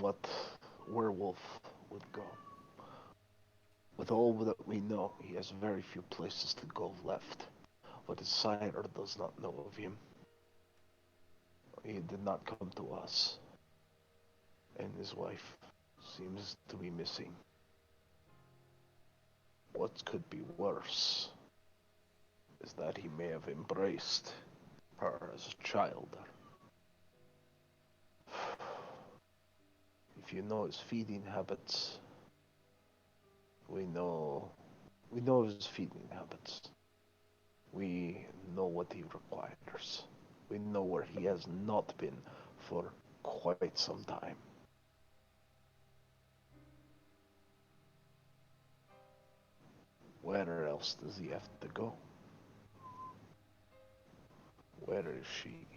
where Wolf would go. With all that we know, he has very few places to go left. But his sire does not know of him. He did not come to us. And his wife seems to be missing. What could be worse is that he may have embraced her as a child. If you know his feeding habits, we know his feeding habits. We know what he requires. We know where he has not been for quite some time. Where else does he have to go? Where is she?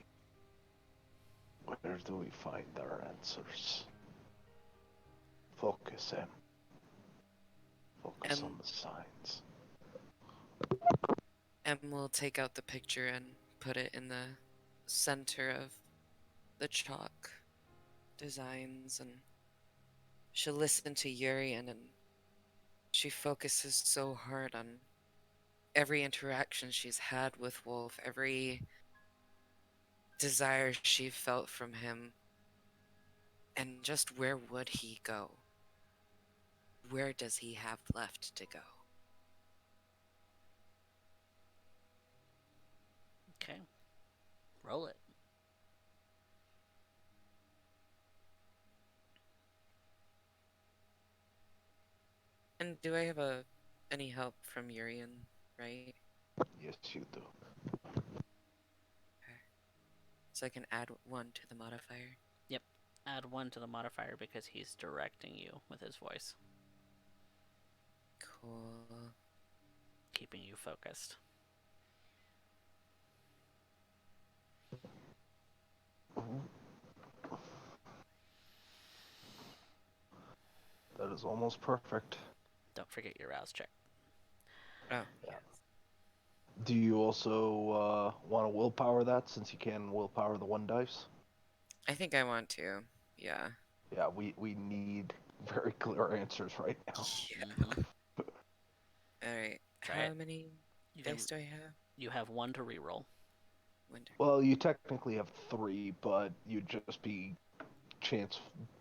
Where do we find our answers? Focus, Em. Focus on M the signs. M will take out the picture and put it in the center of the chalk designs, and she'll listen to Urien, and she focuses so hard on every interaction she's had with Wolf, every desire she felt from him, and just where would he go? Where does he have left to go? Okay. Roll it. And do I have any help from Urien, right? Yes, you do. Okay. So I can add one to the modifier. Yep. Add 1 to the modifier because he's directing you with his voice, Cool. keeping you focused. That is almost perfect. Don't forget your rouse check. Oh, Yeah. yes. Do you also want to willpower that since you can willpower the one dice? I think I want to. Yeah. Yeah, we need very clear answers right now. Yeah. Mm-hmm. All right. Try How it. many You can. dice do I have? You have 1 to reroll. Wonder. Well, you technically have three, but you'd just be chance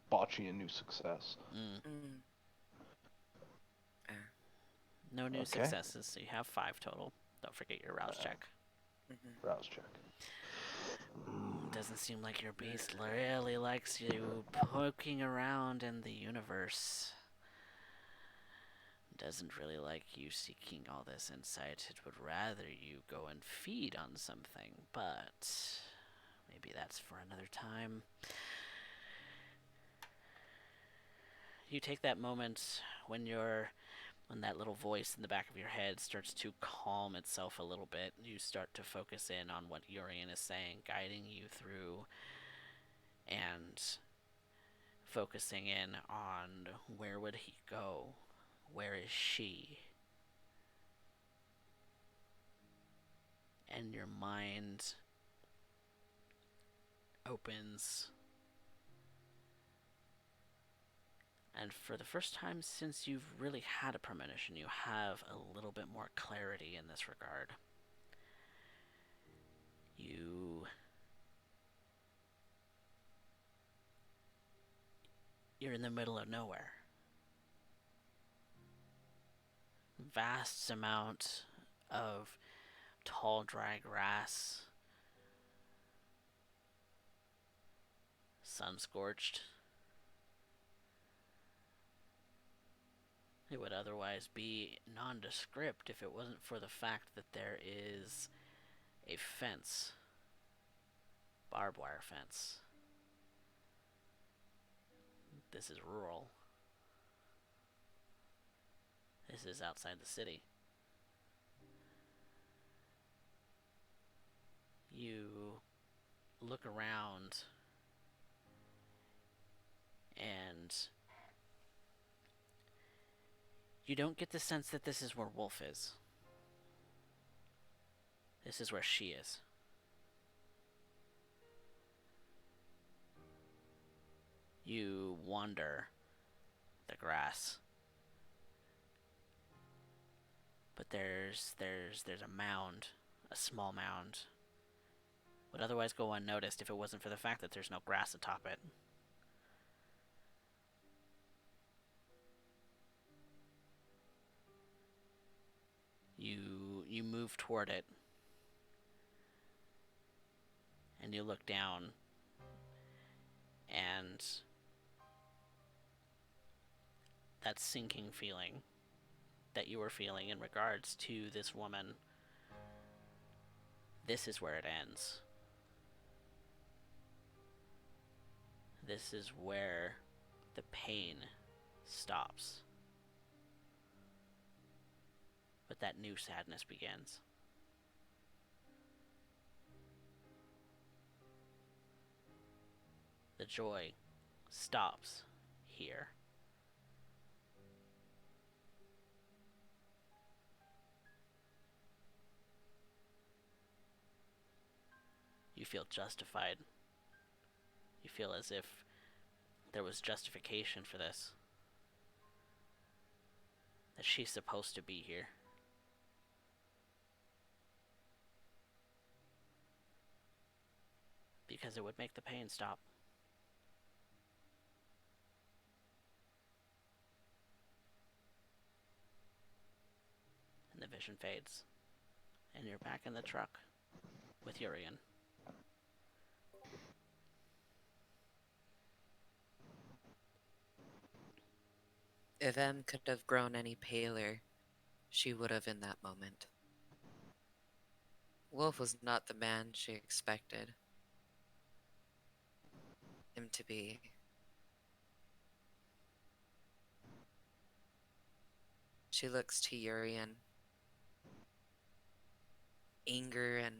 botching a new success. Mm. Mm. Ah. No new Okay. successes, so you have 5 total. Don't forget your rouse check. Mm-hmm. Rouse check. Doesn't seem like your beast really likes you poking around in the universe. Doesn't really like you seeking all this insight. It would rather you go and feed on something, but maybe that's for another time. You take that moment when that little voice in the back of your head starts to calm itself a little bit. You start to focus in on what Urien is saying, guiding you through, and focusing in on where would he go? Where is she? And your mind opens And for the first time since you've really had a premonition, you have a little bit more clarity in this regard. You you're in the middle of nowhere. Vast amount of tall dry grass, sun scorched. It would otherwise be nondescript if it wasn't for the fact that there is a fence, barbed wire fence. This is rural. This is outside the city. You look around and you don't get the sense that this is where Wolf is. This is where she is. You wander the grass, but there's a mound, a small mound. Would otherwise go unnoticed if it wasn't for the fact that there's no grass atop it. You move toward it, and you look down, and that sinking feeling that you were feeling in regards to this woman, this is where it ends. This is where the pain stops. But that new sadness begins. The joy stops here. You feel justified. You feel as if there was justification for this. That she's supposed to be here. Because it would make the pain stop. And the vision fades. And you're back in the truck with Urien. If Em could have grown any paler, she would have in that moment. Wolf was not the man she expected him to be. She looks to Urien, anger and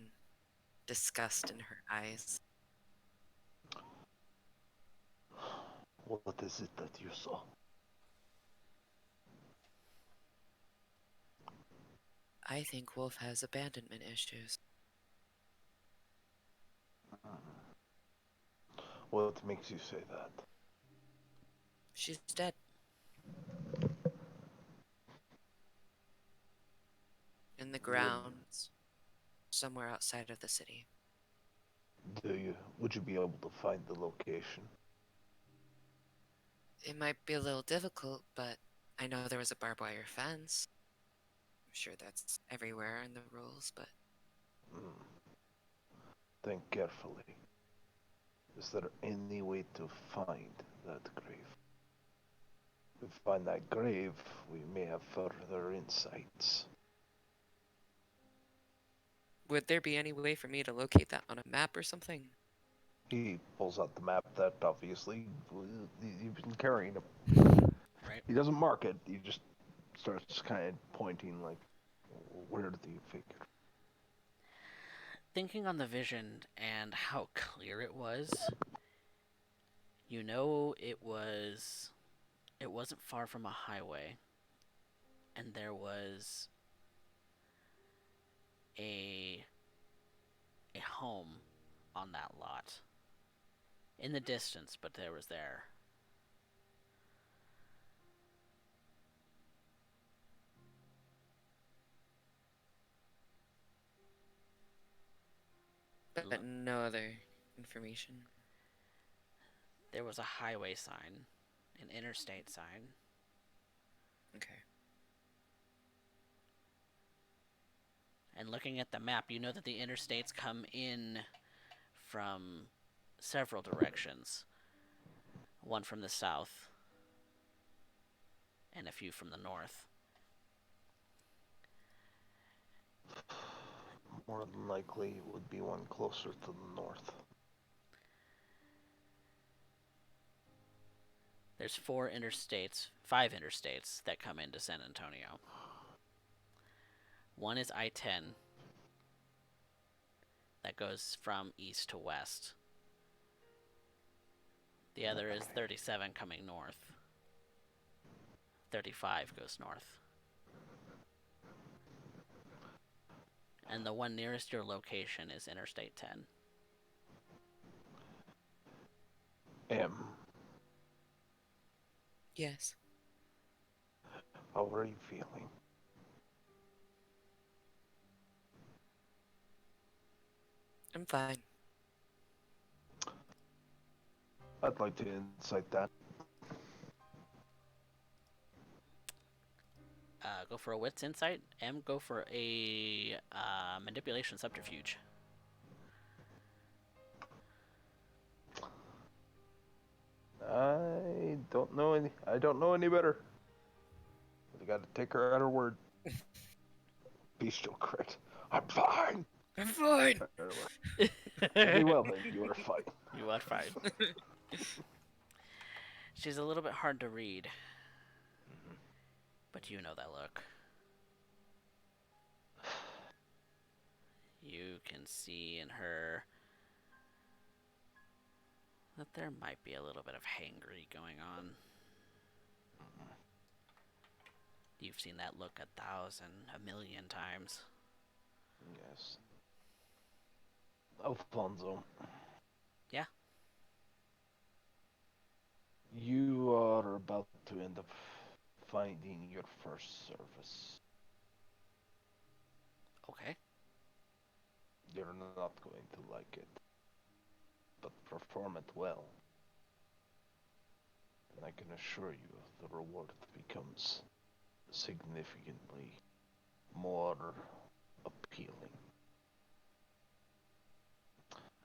disgust in her eyes. What is it that you saw? I think Wolf has abandonment issues. What makes you say that? She's dead. In the grounds, somewhere outside of the city. Would you be able to find the location? It might be a little difficult, but I know there was a barbed wire fence. I'm sure that's everywhere in the rules, but Think carefully. Is there any way to find that grave? If we find that grave, we may have further insights. would there be any way for me to locate that on a map or something? He pulls out the map that obviously you've been carrying. Right? He doesn't mark it. He just starts kind of pointing like, where do you figure? Thinking on the vision and how clear it was, you know it wasn't far from a highway, and there was a home on that lot. In the distance, but there was there. But no other information. There was a highway sign, an interstate sign. Okay. And looking at the map, you know that the interstates come in from several directions. One from the south, and a few from the north. More than likely, it would be one closer to the north. There's five interstates that come into San Antonio. One is I-10 that goes from east to west. The other is 37 coming north. 35 goes north. And the one nearest your location is Interstate 10. M, Yes. how are you feeling? I'm fine. I'd like to insight that. Go for a wits insight. M, go for a manipulation subterfuge. I don't know any. I don't know any better. We got to take her at her word. Bestial crit. I'm fine. I'm fine. Very well then. You are fine. You are fine. She's a little bit hard to read, but you know that look. You can see in her that there might be a little bit of hangry going on. You've seen that look 1,000, a million times. Yes. Alfonso. Yeah. You are about to end up finding your first service. Okay. You're not going to like it, but perform it well. And I can assure you the reward becomes significantly more appealing.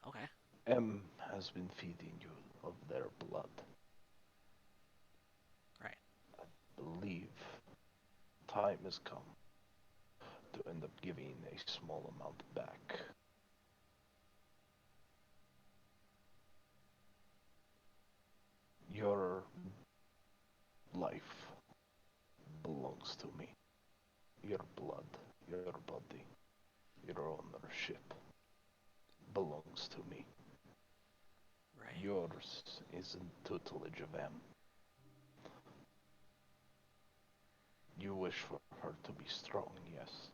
Okay. M has been feeding you of their blood. Right. I believe time has come to end up giving a small amount back. Your life belongs to me. Your blood, your body, your ownership belongs to me. Right. Yours is in tutelage of M. You wish for her to be strong, yes.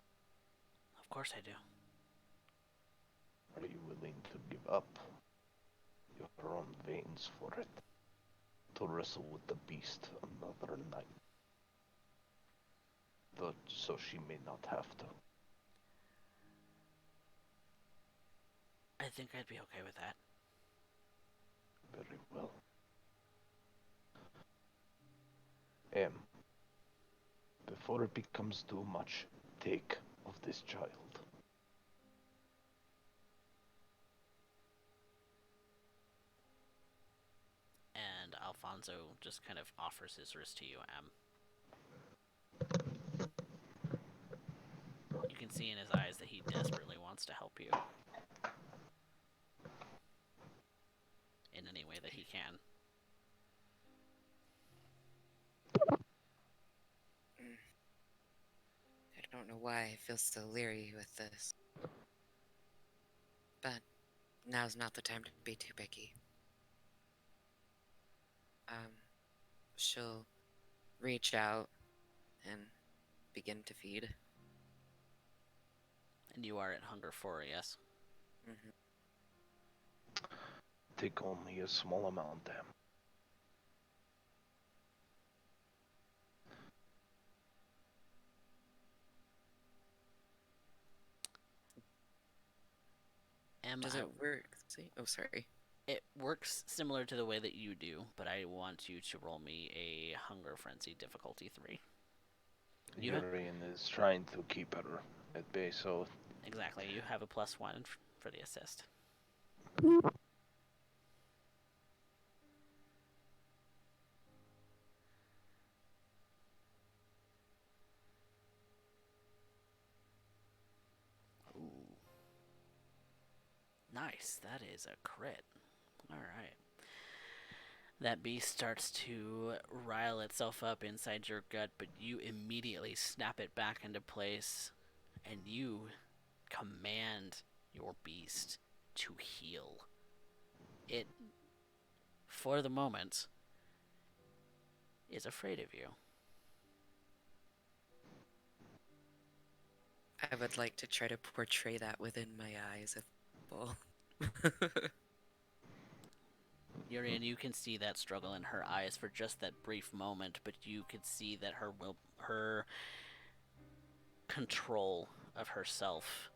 Of course I do. Are you willing to give up your own veins for it? To wrestle with the beast another night? Though, so she may not have to. I think I'd be okay with that. Very well. M, before it becomes too much, take of this child. And Alfonso just kind of offers his wrist to you, M. You can see in his eyes that he desperately wants to help you. In any way that he can. I don't know why I feel so leery with this. But now's not the time to be too picky. She'll reach out and begin to feed. And you are at hunger 4, yes? Mm-hmm. Take only a small amount, M. Em, Does I, it work? See? Oh, sorry. it works similar to the way that you do, but I want you to roll me a Hunger Frenzy difficulty 3. You ha- Urien is trying to keep her at bay, so exactly. You have a +1 for the assist. Ooh, nice. That is a crit. All right. That beast starts to rile itself up inside your gut, but you immediately snap it back into place and you command your beast to heal. It, for the moment, is afraid of you. I would like to try to portray that within my eyes if possible. Urien, you can see that struggle in her eyes for just that brief moment, but you could see that her control of herself,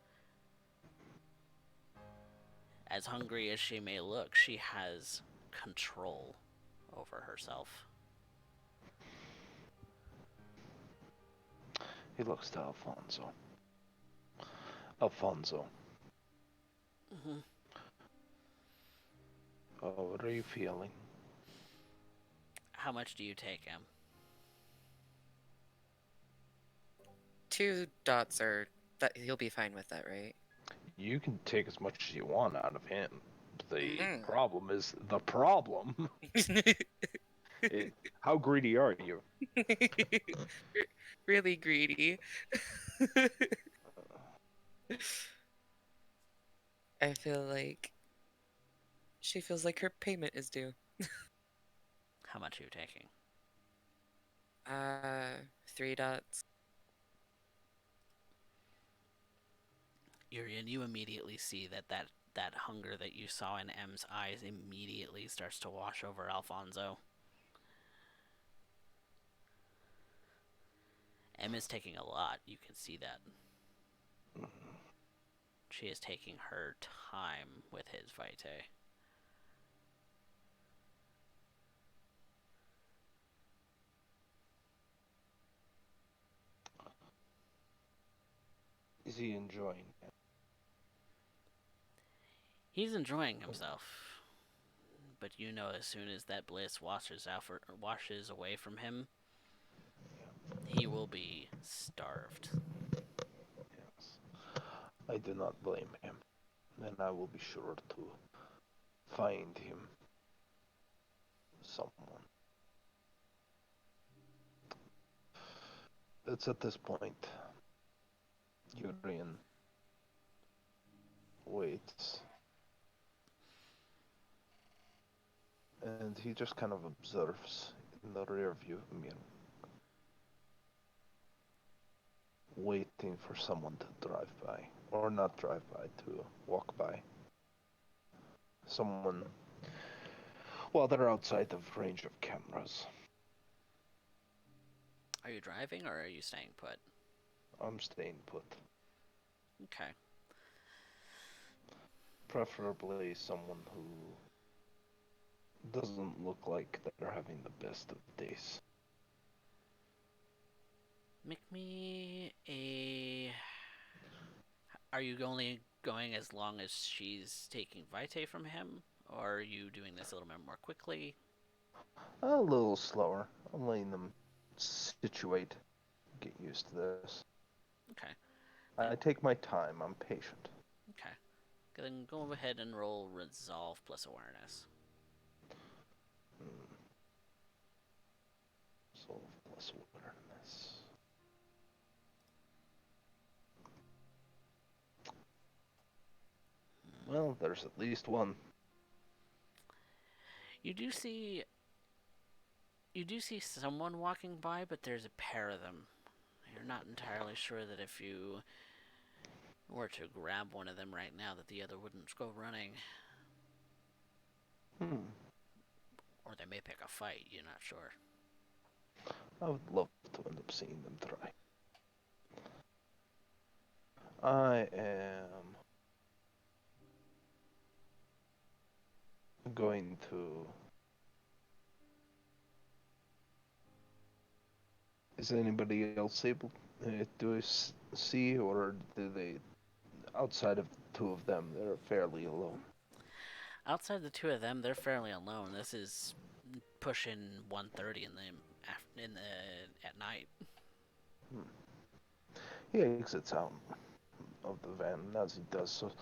as hungry as she may look, she has control over herself. he looks to Alfonso. Alfonso, Mm-hmm. what are you feeling? How much do you take him? 2 dots are that he'll be fine with that, right? You can take as much as you want out of him. The Mm. problem is the problem. It, how greedy are you? Really greedy. I feel like she feels like her payment is due. How much are you taking? 3 dots. Urien, you immediately see that hunger that you saw in M's eyes immediately starts to wash over Alfonso. M is taking a lot. You can see that. She is taking her time with his vitae. Is he enjoying it? He's enjoying himself, but you know as soon as that bliss washes away from him, he will be starved. Yes. I do not blame him, and I will be sure to find him someone. It's at this point Urien waits, and he just kind of observes in the rear view mirror, waiting for someone to drive by, or not drive by, to walk by. Someone, well, they're outside of range of cameras. Are you driving or are you staying put? I'm staying put. Okay. Preferably someone who doesn't look like they're having the best of days. Make me a. Are you only going as long as she's taking vitae from him? Or are you doing this a little bit more quickly? A little slower. I'm letting them situate, get used to this. Okay. I take my time. I'm patient. Okay. Then go ahead and roll resolve plus awareness. Hmm. Soul plus awareness. Well, there's at least one. You do see someone walking by, but there's a pair of them. You're not entirely sure that if you were to grab one of them right now that the other wouldn't go running. Hmm. Or they may pick a fight, you're not sure. I would love to end up seeing them try. I am going to. Is anybody else able to see, or do they? Outside of the two of them, they're fairly alone. Outside the two of them, they're fairly alone. This is pushing 1:30 in the at night. Hmm. He exits out of the van, and as he does so,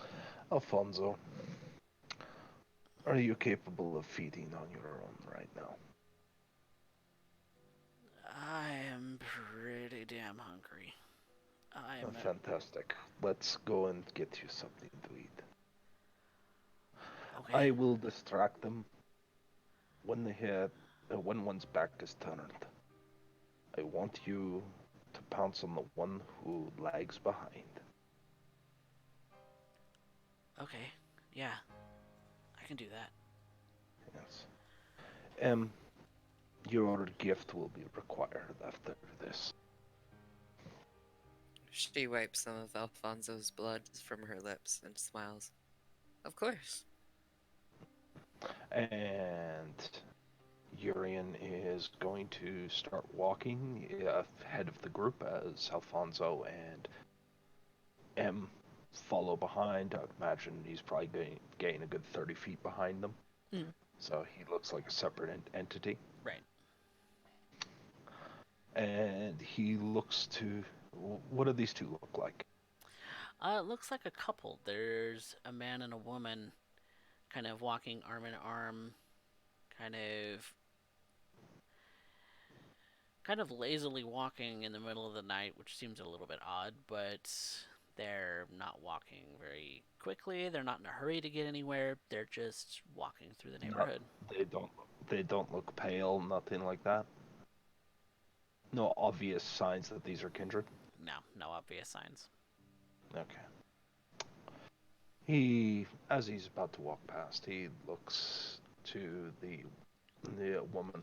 Alfonso, are you capable of feeding on your own right now? I am pretty damn hungry. I'm Fantastic. Let's go and get you something to eat. okay. I will distract them when they hit, when one's back is turned. I want you to pounce on the one who lags behind. Okay. Yeah, I can do that. Yes. Um, your gift will be required after this. She wipes some of Alfonso's blood from her lips and smiles. Of course. And Urien is going to start walking ahead of the group as Alfonso and M follow behind. I imagine he's probably going to gain a good 30 feet behind them. Mm. So he looks like a separate entity. Right. And he looks to. What do these two look like? It looks like a couple. There's a man and a woman, kind of walking arm in arm, kind of kind of lazily walking in the middle of the night, which seems a little bit odd, but they're not walking very quickly. They're not in a hurry to get anywhere. They're just walking through the Not, neighborhood. they don't. They don't look pale. Nothing like that. No obvious signs that these are kindred. No, no obvious signs. Okay. He, as he's about to walk past, he looks to the woman.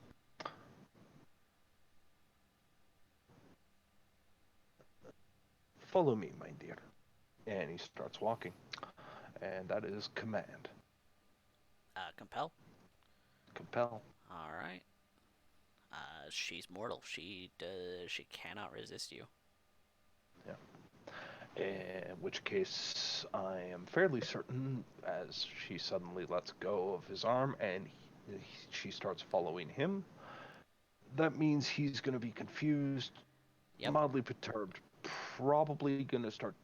Follow me, my dear. And he starts walking. And that is command. Compel. Compel. All right. She's mortal. She cannot resist you. Yeah. In which case, I am fairly certain, as she suddenly lets go of his arm and she starts following him, that means he's going to be confused, Yep. mildly perturbed, probably going to start,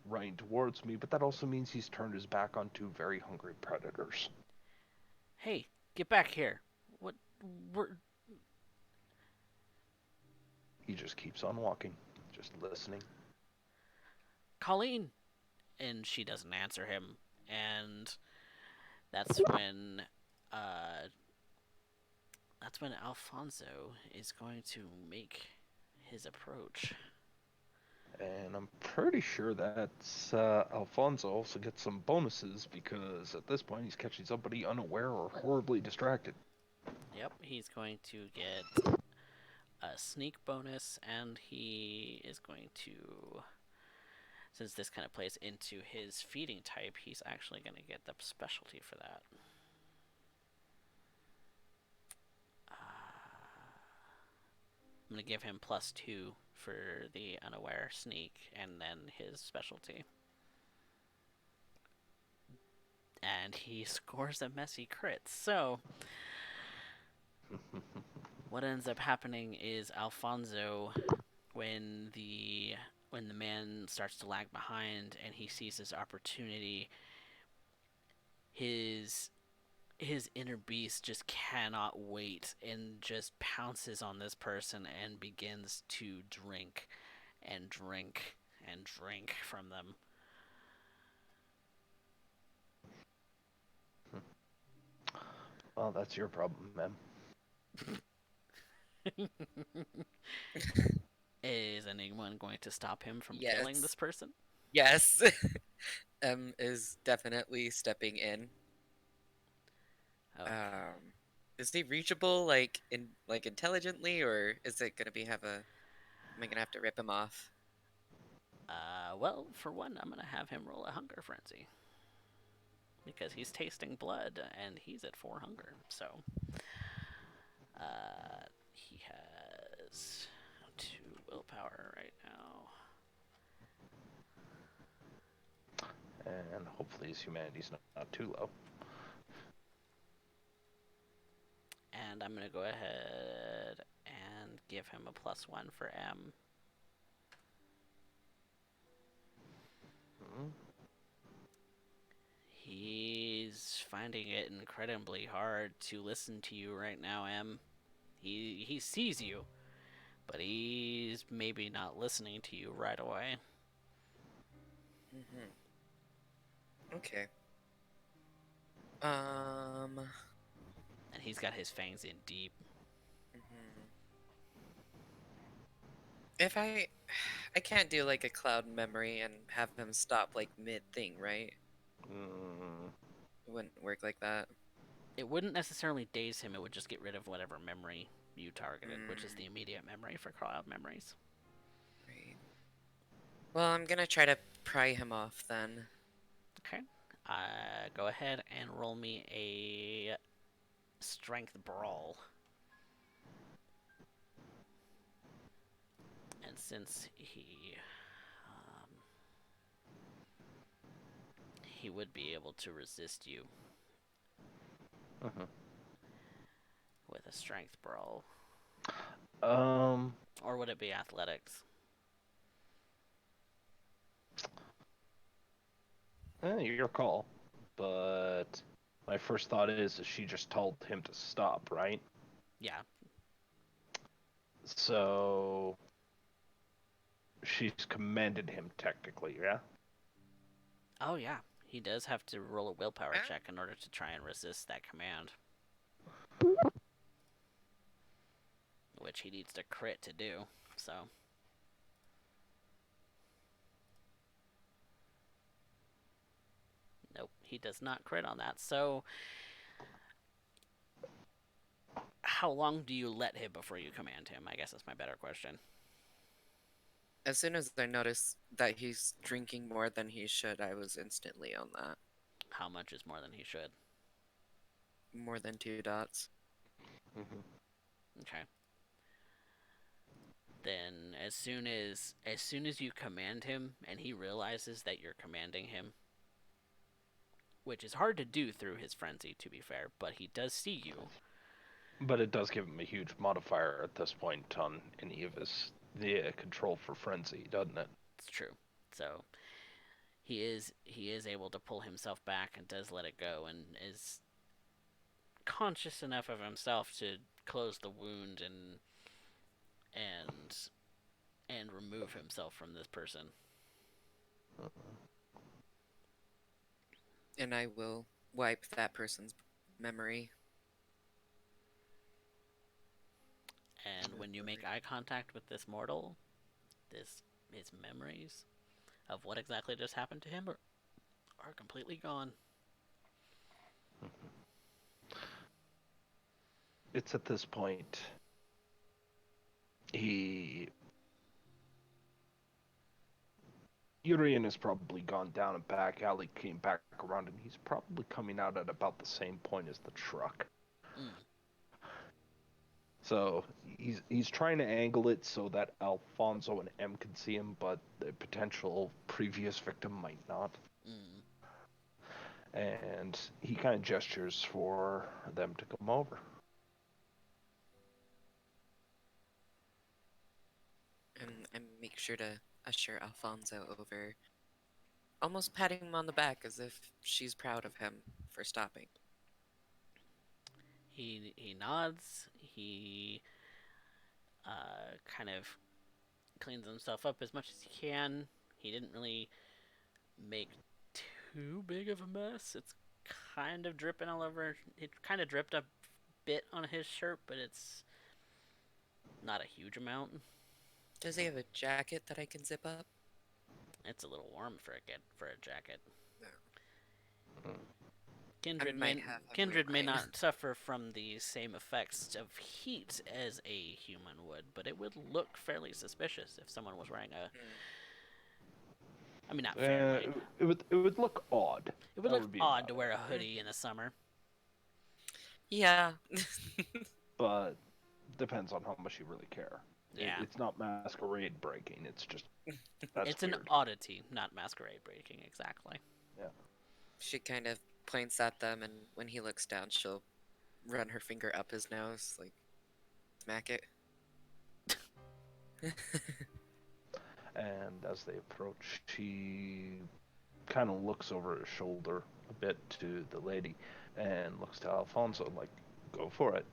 running towards me, but that also means he's turned his back on two very hungry predators. Hey, get back here. What? We're He just keeps on walking, just listening. Colleen, and she doesn't answer him. And that's when, uh, that's when Alfonso is going to make his approach. And I'm pretty sure that Alfonso also gets some bonuses because at this point he's catching somebody unaware or horribly distracted. Yep, he's going to get a sneak bonus, and he is going to, since this kind of plays into his feeding type, he's actually going to get the specialty for that. I'm going to give him +2 for the unaware sneak, and then his specialty. And he scores a messy crit. So, what ends up happening is Alfonso, when the man starts to lag behind and he sees his opportunity, his his inner beast just cannot wait and just pounces on this person and begins to drink and drink and drink from them. Well, that's your problem, man. Is anyone going to stop him from killing this Yes. person? Yes. Is definitely stepping in. Okay. Is he reachable like intelligently, or is it gonna be have a am I gonna have to rip him off? Well, for one, I'm gonna have him roll a hunger frenzy. because he's tasting blood and he's at 4 hunger. So he has 2 willpower right now. And hopefully his humanity's not too low. And I'm going to go ahead and give him a +1 for M. Hmm. He's finding it incredibly hard to listen to you right now, M. He sees you, but he's maybe not listening to you right away. Mm-hmm. Okay. Um. And he's got his fangs in deep. Mhm. If I can't do like a cloud memory and have him stop like mid thing, right? Mm, It wouldn't work like that. It wouldn't necessarily daze him, it would just get rid of whatever memory you targeted, which is Mm, the immediate memory for cloud memories. right. Well, I'm gonna try to pry him off then. Okay. Go ahead and roll me a strength brawl. And since he would be able to resist you mhm. with a strength brawl, Um, or would it be athletics? your call. But my first thought is she just told him to stop, right? Yeah. So she's commanded him technically, yeah? Oh yeah. He does have to roll a willpower Ah, check in order to try and resist that command, which he needs to crit to do. So nope, he does not crit on that. So how long do you let him before you command him? I guess that's my better question. as soon as I noticed that he's drinking more than he should, I was instantly on that. How much is more than he should? More than 2 dots. Mm-hmm. Okay. Then as soon as you command him and he realizes that you're commanding him, which is hard to do through his frenzy to be fair, but he does see you. But it does give him a huge modifier at this point on any of his the control for frenzy, doesn't it? It's true. So he is able to pull himself back and does let it go and is conscious enough of himself to close the wound and and remove himself from this person. And I will wipe that person's memory. And when you make eye contact with this mortal, this his memories of what exactly just happened to him are completely gone. It's at this point he Urien has probably gone down a back alley, came back around, and he's probably coming out at about the same point as the truck. Mm, So he's trying to angle it so that Alfonso and M can see him, but the potential previous victim might not. mm. And he kind of gestures for them to come over. And I make sure to usher Alfonso over, almost patting him on the back as if she's proud of him for stopping. He nods. He kind of cleans himself up as much as he can. He didn't really make too big of a mess. It's kind of dripping all over. It kind of dripped a bit on his shirt, but it's not a huge amount. Does he have a jacket that I can zip up? It's a little warm for a jacket. No. Mm. I Kindred might may have him wear Kindred may mine. not suffer from the same effects of heat as a human would, but it would look fairly suspicious if someone was wearing a I mean, not fairly. It would look odd. It would That look would be odd about to it. wear a hoodie in the summer. Yeah. But depends on how much you really care. Yeah. It's not masquerade breaking. It's just that's It's an weird. oddity, not masquerade breaking, exactly. Yeah. She kind of points at them, and when he looks down, she'll run her finger up his nose, like, smack it. And as they approach, he kind of looks over his shoulder a bit to the lady and looks to Alfonso like, "Go for it."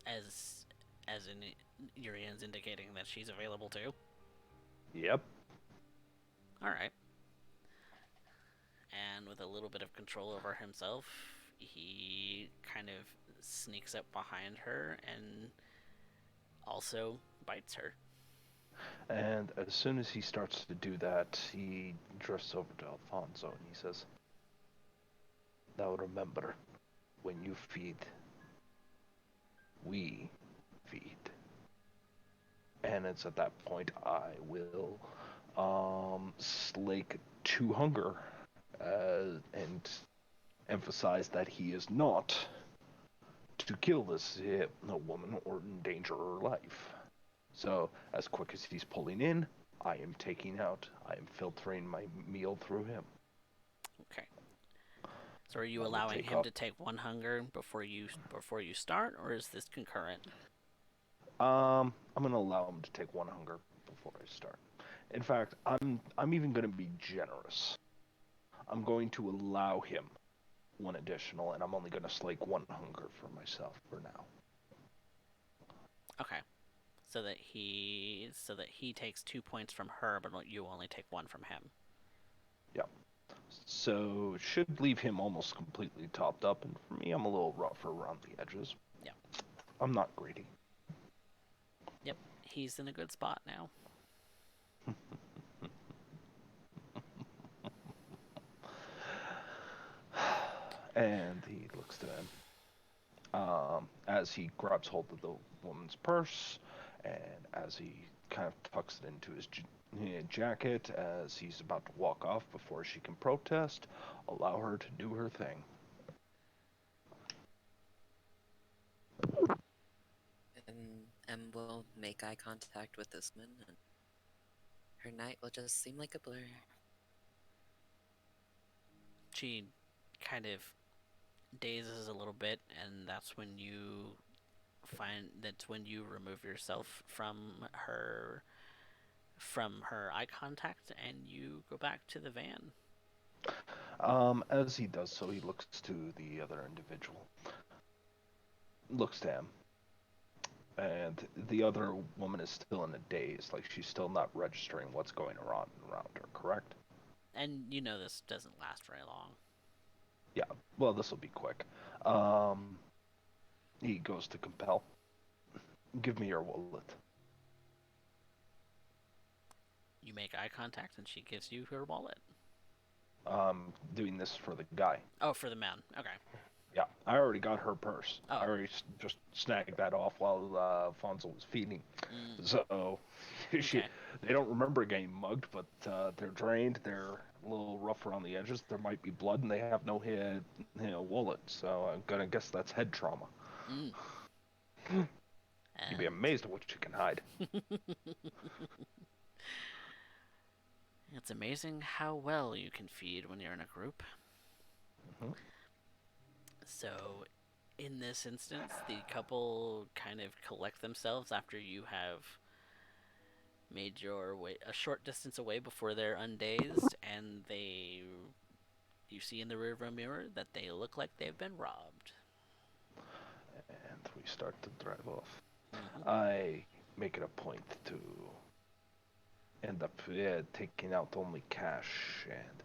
As in Urian's indicating that she's available too. Yep. All right. And with a little bit of control over himself, he kind of sneaks up behind her and also bites her. And as soon as he starts to do that, he drifts over to Alfonso and he says, "Now remember, when you feed, we feed." And it's at that point I will slake to hunger and emphasize that he is not to kill this woman or endanger her life. So, as quick as he's pulling in, I am taking out, I am filtering my meal through him. Okay. So are you I will allowing take him off. to take one hunger before you start, or is this concurrent? I'm gonna allow him to take one hunger before I start. In fact, I'm even gonna be generous. I'm going to allow him one additional, and I'm only gonna slake one hunger for myself for now. Okay. So that he takes 2 points from her, but you only take one from him. Yeah. So it should leave him almost completely topped up, and for me, I'm a little rougher around the edges. Yeah. I'm not greedy. Yep. He's in a good spot now. And he looks to him as he grabs hold of the woman's purse, and as he kind of tucks it into his jacket as he's about to walk off before she can protest. Allow her to do her thing. And Em will make eye contact with this woman, and her night will just seem like a blur. She kind of dazes a little bit, and that's when you remove yourself from her eye contact, and you go back to the van. As he does so, he looks to the other individual, looks to him, and the other woman is still in a daze, like she's still not registering what's going on around her, correct? And you know this doesn't last very long. Yeah, well, this will be quick. Um, he goes to compel. Give me your wallet. You make eye contact, and she gives you her wallet. Doing this for the guy. Oh, for the man. Okay. Yeah, I already got her purse. Oh. I already just snagged that off while Alfonso was feeding. So, Okay. they don't remember getting mugged, but they're drained. They're a little rough around the edges. There might be blood, and they have no head, wallet. So I'm gonna guess that's head trauma. You'd be And amazed at what you can hide. it's amazing how well you can feed when you're in a group. Mhm. So, in this instance, the couple kind of collect themselves after you have made your way a short distance away before they're undazed, and you see in the rearview mirror that they look like they've been robbed. And we start to drive off. Mm-hmm. I make it a point to end up taking out only cash and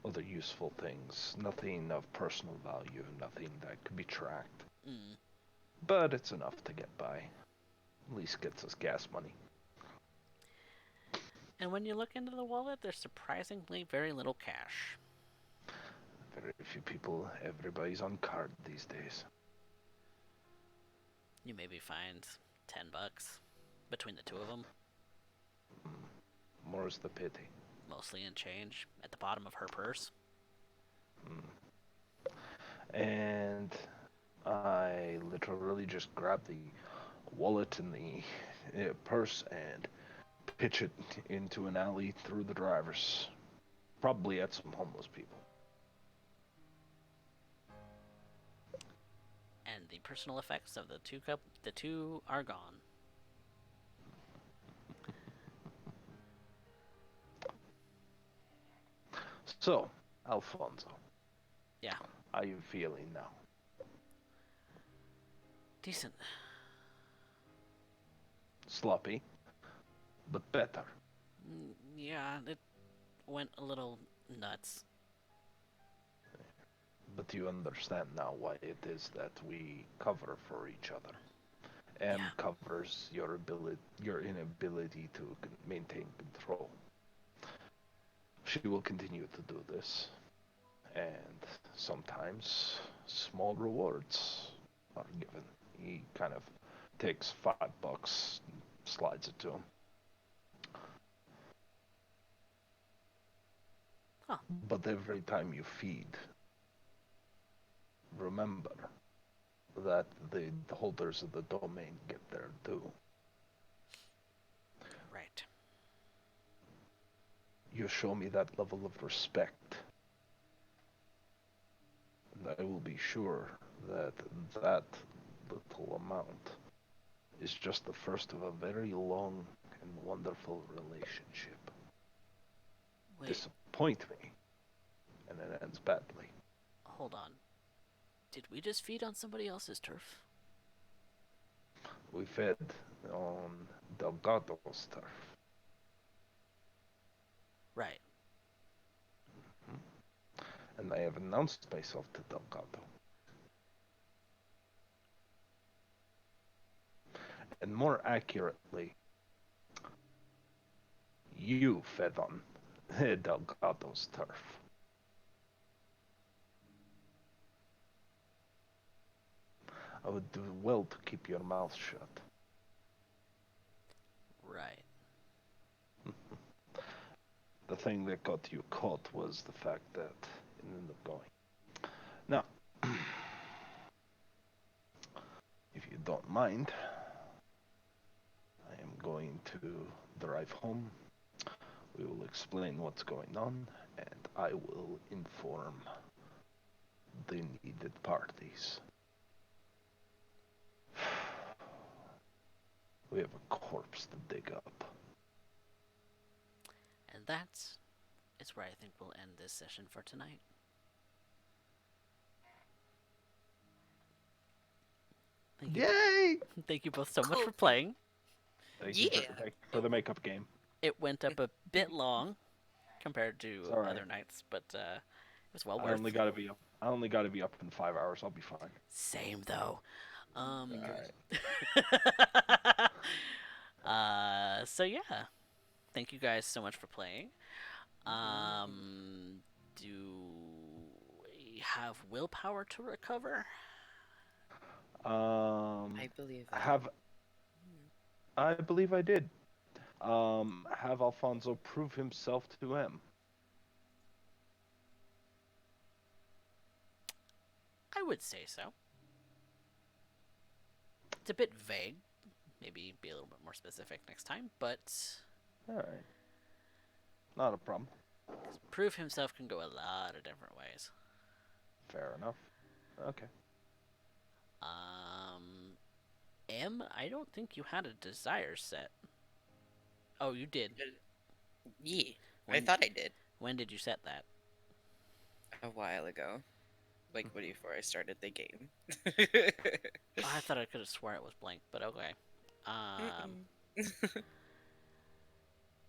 other useful things. Nothing of personal value, nothing that could be tracked. Mm. But it's enough to get by. At least gets us gas money. And when you look into the wallet, there's surprisingly very little cash. Very few people, everybody's on card these days. You maybe find $10 between the two of them. More's the pity. Mostly in change at the bottom of her purse. And I literally just grab the wallet and the purse and pitch it into an alley through the drivers. Probably at some homeless people. And the personal effects of the two are gone. So, Alfonso, Yeah, how are you feeling now? decent. Sloppy, but better. Yeah, it went a little nuts. But you understand now why it is that we cover for each other. Yeah, M covers your inability to maintain control. She will continue to do this, and sometimes small rewards are given. He kind of takes $5, slides it to him. huh, But every time you feed, remember that the holders of the domain get their due. right. You show me that level of respect, and I will be sure that that little amount is just the first of a very long and wonderful relationship. Wait, Disappoint me, and it ends badly. hold on. Did we just feed on somebody else's turf? We fed on Delgado's turf, Right. and I have announced myself to Delgado. And more accurately, you fed on Delgado's turf. I would do well to keep your mouth shut. Right. The thing that got you caught was the fact that it ended up going. Now, if you don't mind, I am going to drive home. We will explain what's going on, and I will inform the needed parties. We have a corpse to dig up. And that is where I think we'll end this session for tonight. Thank you, Yay! thank you both so much Cool. for playing. Thank you Yeah. for the makeup game. It went up a bit long compared It's to all right. other nights, but it was well I worth. only got to be up. I only got to be up in 5 hours. I'll be fine. Same though. All right. So yeah, thank you guys so much for playing. Do we have willpower to recover? I believe I Have Hmm. I believe I did. Have Alfonso prove himself to M. I would say so. It's a bit vague. Maybe be a little bit more specific next time, but All right. Not a problem. prove himself can go a lot of different ways. Fair enough. Okay. Um, M, I don't think you had a desire set. Oh, you did. Yeah. I When thought I did when did you set that? a while ago. Like before I started the game. Oh, I thought I could have swore it was blank, but okay. Um, Mm-mm.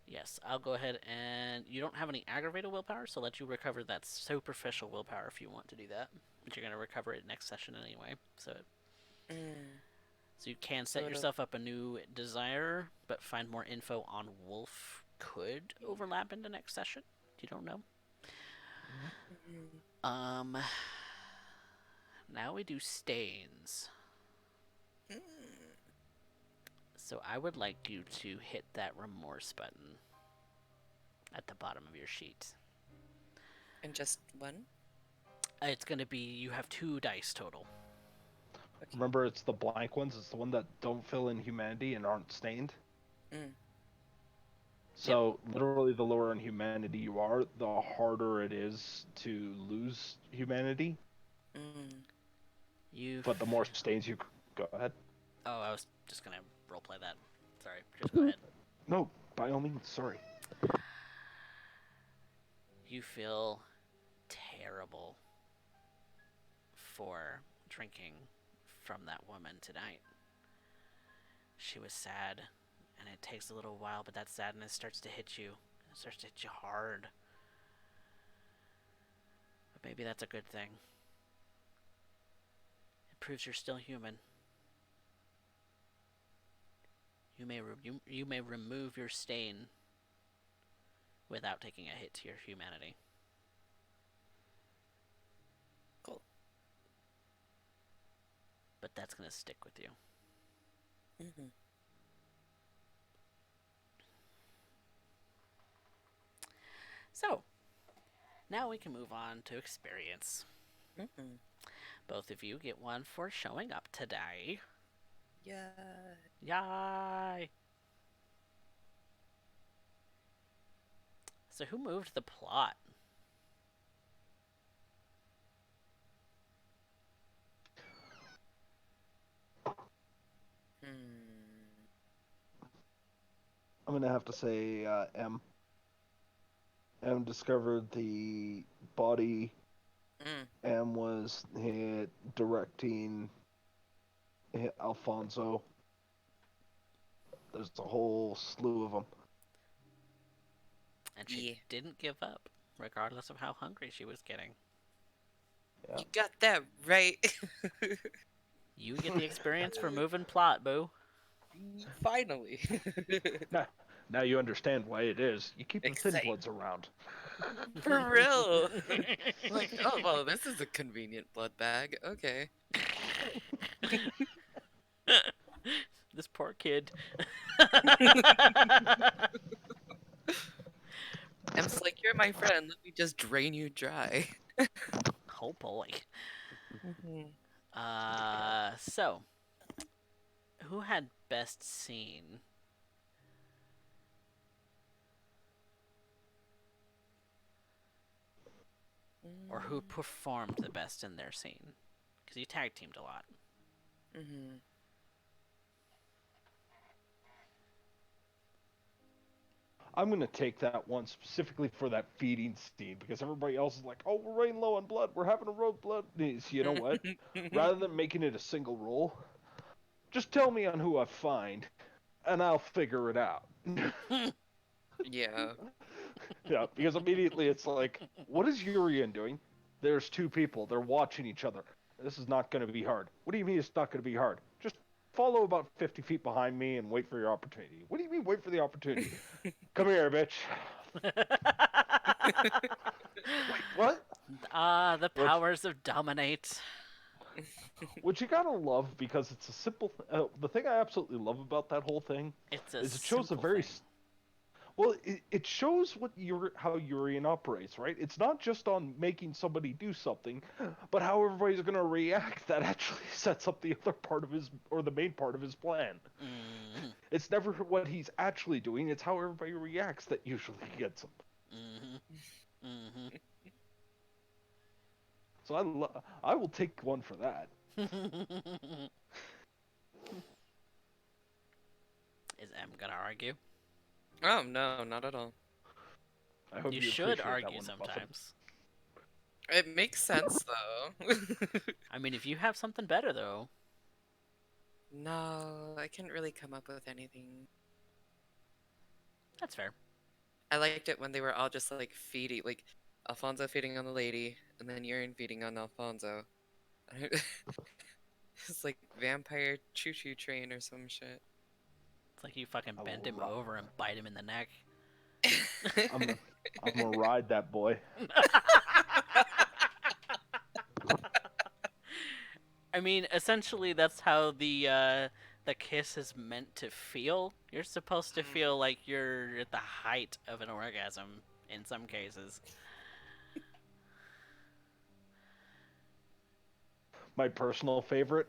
yes, I'll go ahead and you don't have any aggravated willpower, so I'll let you recover that superficial willpower if you want to do that. But you're gonna recover it next session anyway, Mm. so you can So set it'll. yourself up a new desire, but find more info on Wolf could overlap into next session. You don't know. Mm. Um, now we do stains. Mm. So I would like you to hit that remorse button. at the bottom of your sheet. And just one? It's going to be you have 2 dice total. Okay. Remember, it's the blank ones. It's the one that don't fill in humanity and aren't stained. Mm. Yep. So literally, the lower in humanity you are, the harder it is to lose humanity. Mm. You. But the more stains you go ahead. Oh, I was just going to roleplay that. Sorry. Just go ahead. No, by all means. Sorry. You feel terrible for drinking from that woman tonight. She was sad, and it takes a little while, but that sadness starts to hit you. It starts to hit you hard. But maybe that's a good thing. It proves you're still human. You may remove your stain without taking a hit to your humanity. Cool. But that's going to stick with you. Mm-hmm. So, now we can move on to experience. Mm-hmm. Both of you get one for showing up today. Yeah. Yay! So who moved the plot? Hmm. I'm gonna have to say M. M discovered the body. Mm. M was directing Alfonso. There's a whole slew of them. And she Yeah. didn't give up, regardless of how hungry she was getting. Yeah. You got that right. You get the experience for moving plot, boo. Finally. Now you understand why it is. You keep the thin Excite. bloods around. For real. Like, oh, well, this is a convenient blood bag. Okay. This poor kid. I'm just like, you're my friend. Let me just drain you dry. Oh boy. Mm-hmm. So, who had best scene? Or who performed the best in their scene? Because you tag teamed a lot. Mm-hmm. I'm gonna take that one specifically for that feeding scene because everybody else is like, "Oh, we're running low on blood. We're having a road blood." You know what? Rather than making it a single roll, just tell me on who I find, and I'll figure it out. Yeah. Yeah, because immediately it's like, what is Urien doing? There's 2 people. They're watching each other. This is not going to be hard. What do you mean it's not going to be hard? Just follow about 50 feet behind me and wait for your opportunity. What do you mean wait for the opportunity? Come here, bitch. Wait, what? The Which, powers of dominate. which you gotta love because it's a simple. The thing I absolutely love about that whole thing It's a is it shows a simple very thing. well. It shows how Urien operates, right? It's not just on making somebody do something, but how everybody's gonna react. That actually sets up the other part of his or the main part of his plan. Mm-hmm. It's never what he's actually doing; it's how everybody reacts that usually gets him. Mm-hmm. Mm-hmm. So I will take one for that. Is M gonna argue? Oh, no, not at all. I hope You you should appreciate that argue one, Muffin. sometimes. It makes sense, though. I mean, if you have something better, though. No, I couldn't really come up with anything. That's fair. I liked it when they were all just like feeding, like Alfonso feeding on the lady, and then Urine feeding on Alfonso. It's like vampire choo-choo train or some shit. It's like you fucking I bend will. him over and bite him in the neck. I'm. I'm gonna ride that boy. I mean, essentially, that's how the the kiss is meant to feel. You're supposed to feel like you're at the height of an orgasm in some cases. My personal favorite,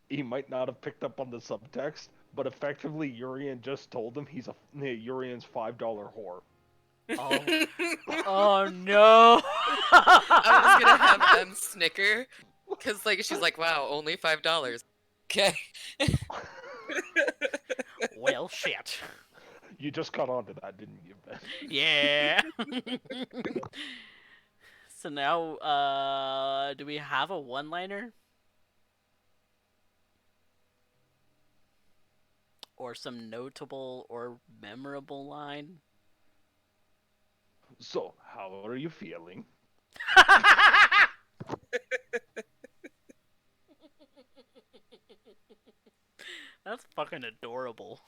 he might not have picked up on the subtext, but effectively Urien just told him he's Urien's $5 whore. Oh, oh no! I was gonna have M snicker, cause like she's like, wow, only $5. Okay. Well, shit. You just caught on to that, didn't you, Ben? Yeah. So now, do we have a one-liner or some notable or memorable line? So, how are you feeling? That's fucking adorable.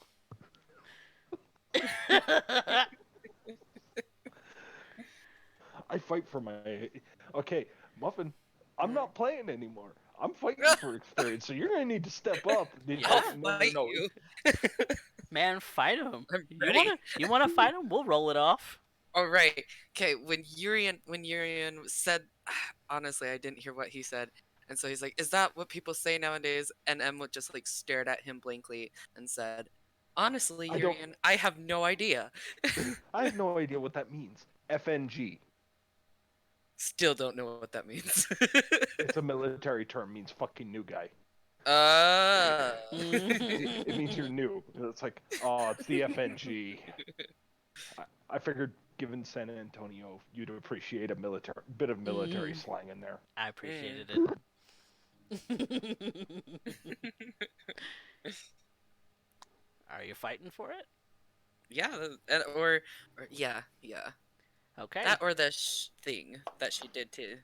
I fight for my. Okay, Muffin, I'm not playing anymore. I'm fighting for experience, so you're gonna need to step up. Yeah. I'll fight you. Man, fight him. I'm You ready. wanna fight him? We'll roll it off. All right. Okay. When Urien said, honestly, I didn't hear what he said, and so he's like, "Is that what people say nowadays?" And Emma just like stared at him blankly and said, "Honestly, I don't. Urien, I have no idea. I have no idea what that means. FNG. Still don't know what that means." It's a military term. Means fucking new guy. Uh. It means you're new. It's like, oh, it's the FNG. I figured, given San Antonio, you'd appreciate a bit of military slang in there. I appreciated it. Are you fighting for it? Yeah, yeah. Okay. That or the thing that she did to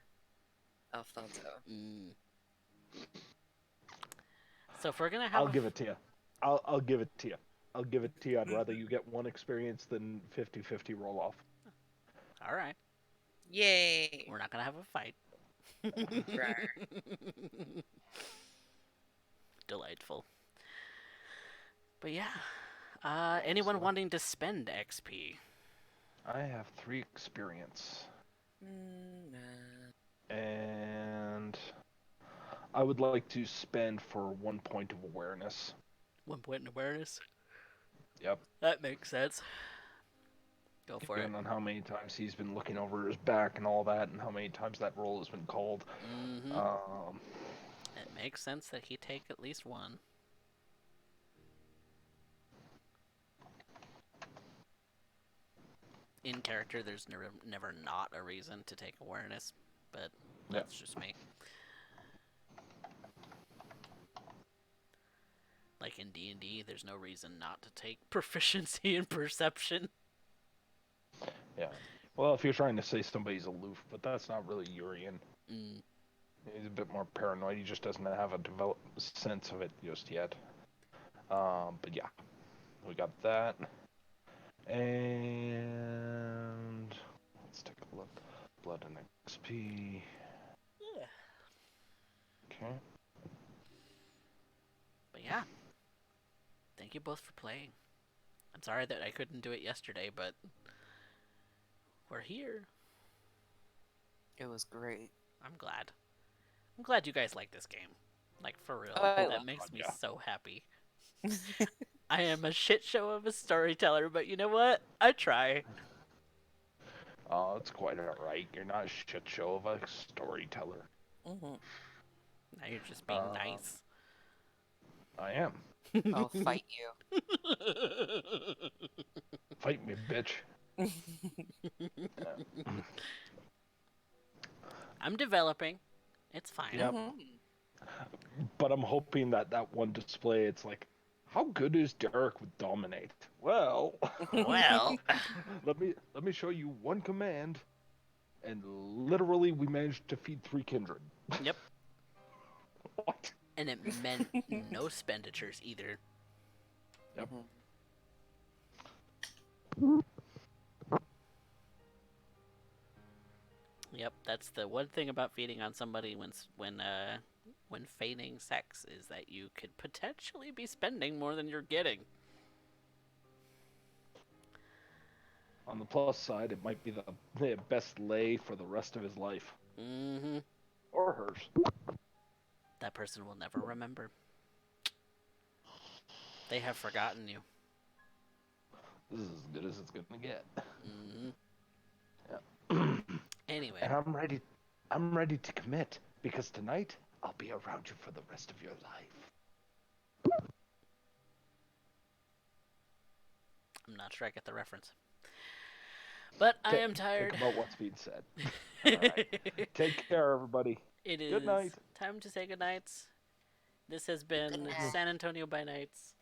Alfonso. Mm. So if we're gonna have, I'll give it to you. I'll give it to you. I'll give it to you. I'd rather you get one experience than 50-50 roll off. All right, Yay! we're not gonna have a fight. Rawr. Delightful. But yeah, anyone wanting to spend XP? I have 3 experience. And I would like to spend for 1 point of awareness. 1 point in awareness. Yep. That makes sense. Go for it. Depending on how many times he's been looking over his back and all that, and how many times that roll has been called. It makes sense that he take at least one. In character, there's never not a reason to take awareness, but that's just me. Like in D&D, there's no reason not to take proficiency in perception. Yeah. Well, if you're trying to say somebody's aloof, but that's not really Urien. Mm. He's a bit more paranoid. He just doesn't have a developed sense of it just yet. But yeah, we got that. And let's take a look. Blood and XP. Yeah. Okay. But yeah. Thank you both for playing. I'm sorry that I couldn't do it yesterday, but we're here. It was great. I'm glad. I'm glad you guys like this game. Like, for real. Oh, I that love makes me yeah. so happy. I am a shit show of a storyteller, but you know what? I try. Oh, it's quite alright. You're not a shit show of a storyteller. Mm-hmm. Now you're just being nice. I am. I'll fight you. Fight me, bitch. I'm developing. It's fine. Yep. But I'm hoping that one display, it's like, how good is Derek with dominate? Well, Well, let me show you one command, and literally we managed to feed 3 kindred. yep. What? And it meant no expenditures either. Yep. Yep, that's the one thing about feeding on somebody when when feigning sex is that you could potentially be spending more than you're getting. On the plus side, it might be the best lay for the rest of his life. Mm-hmm. Or hers. That person will never remember. They have forgotten you. This is as good as it's gonna get. Mm-hmm. Yeah. Anyway, And I'm ready to commit because tonight I'll be around you for the rest of your life. I'm not sure I get the reference. But I am Think tired. about what's being said. All right. It Take care, everybody. Good is night. time to say goodnight. This has Good been night. San Antonio by Nights,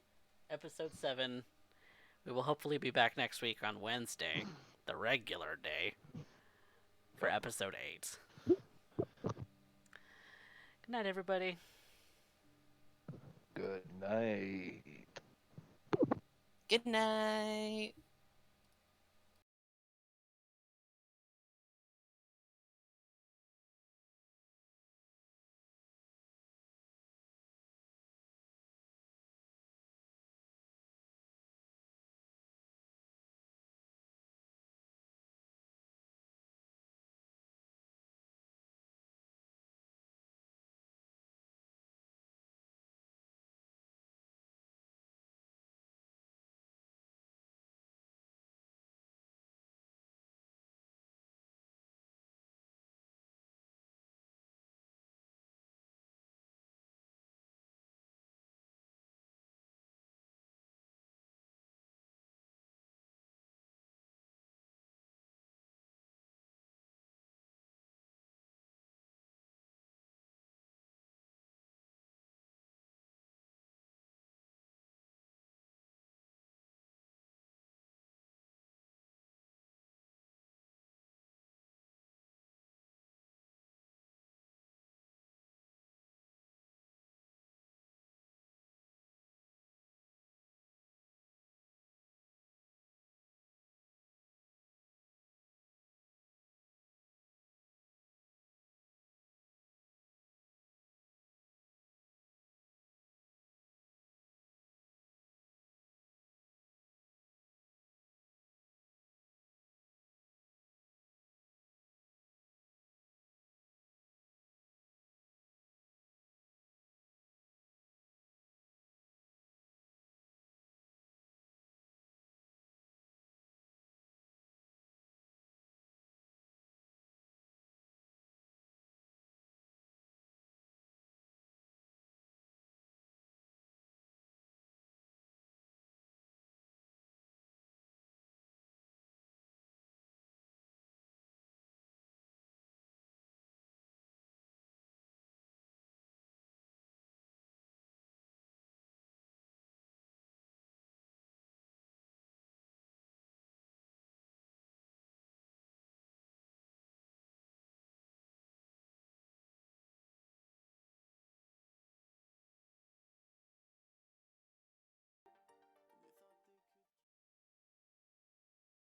episode 7. We will hopefully be back next week on Wednesday, the regular day, for Yep. episode 8. Good night, everybody. Good night. Good night.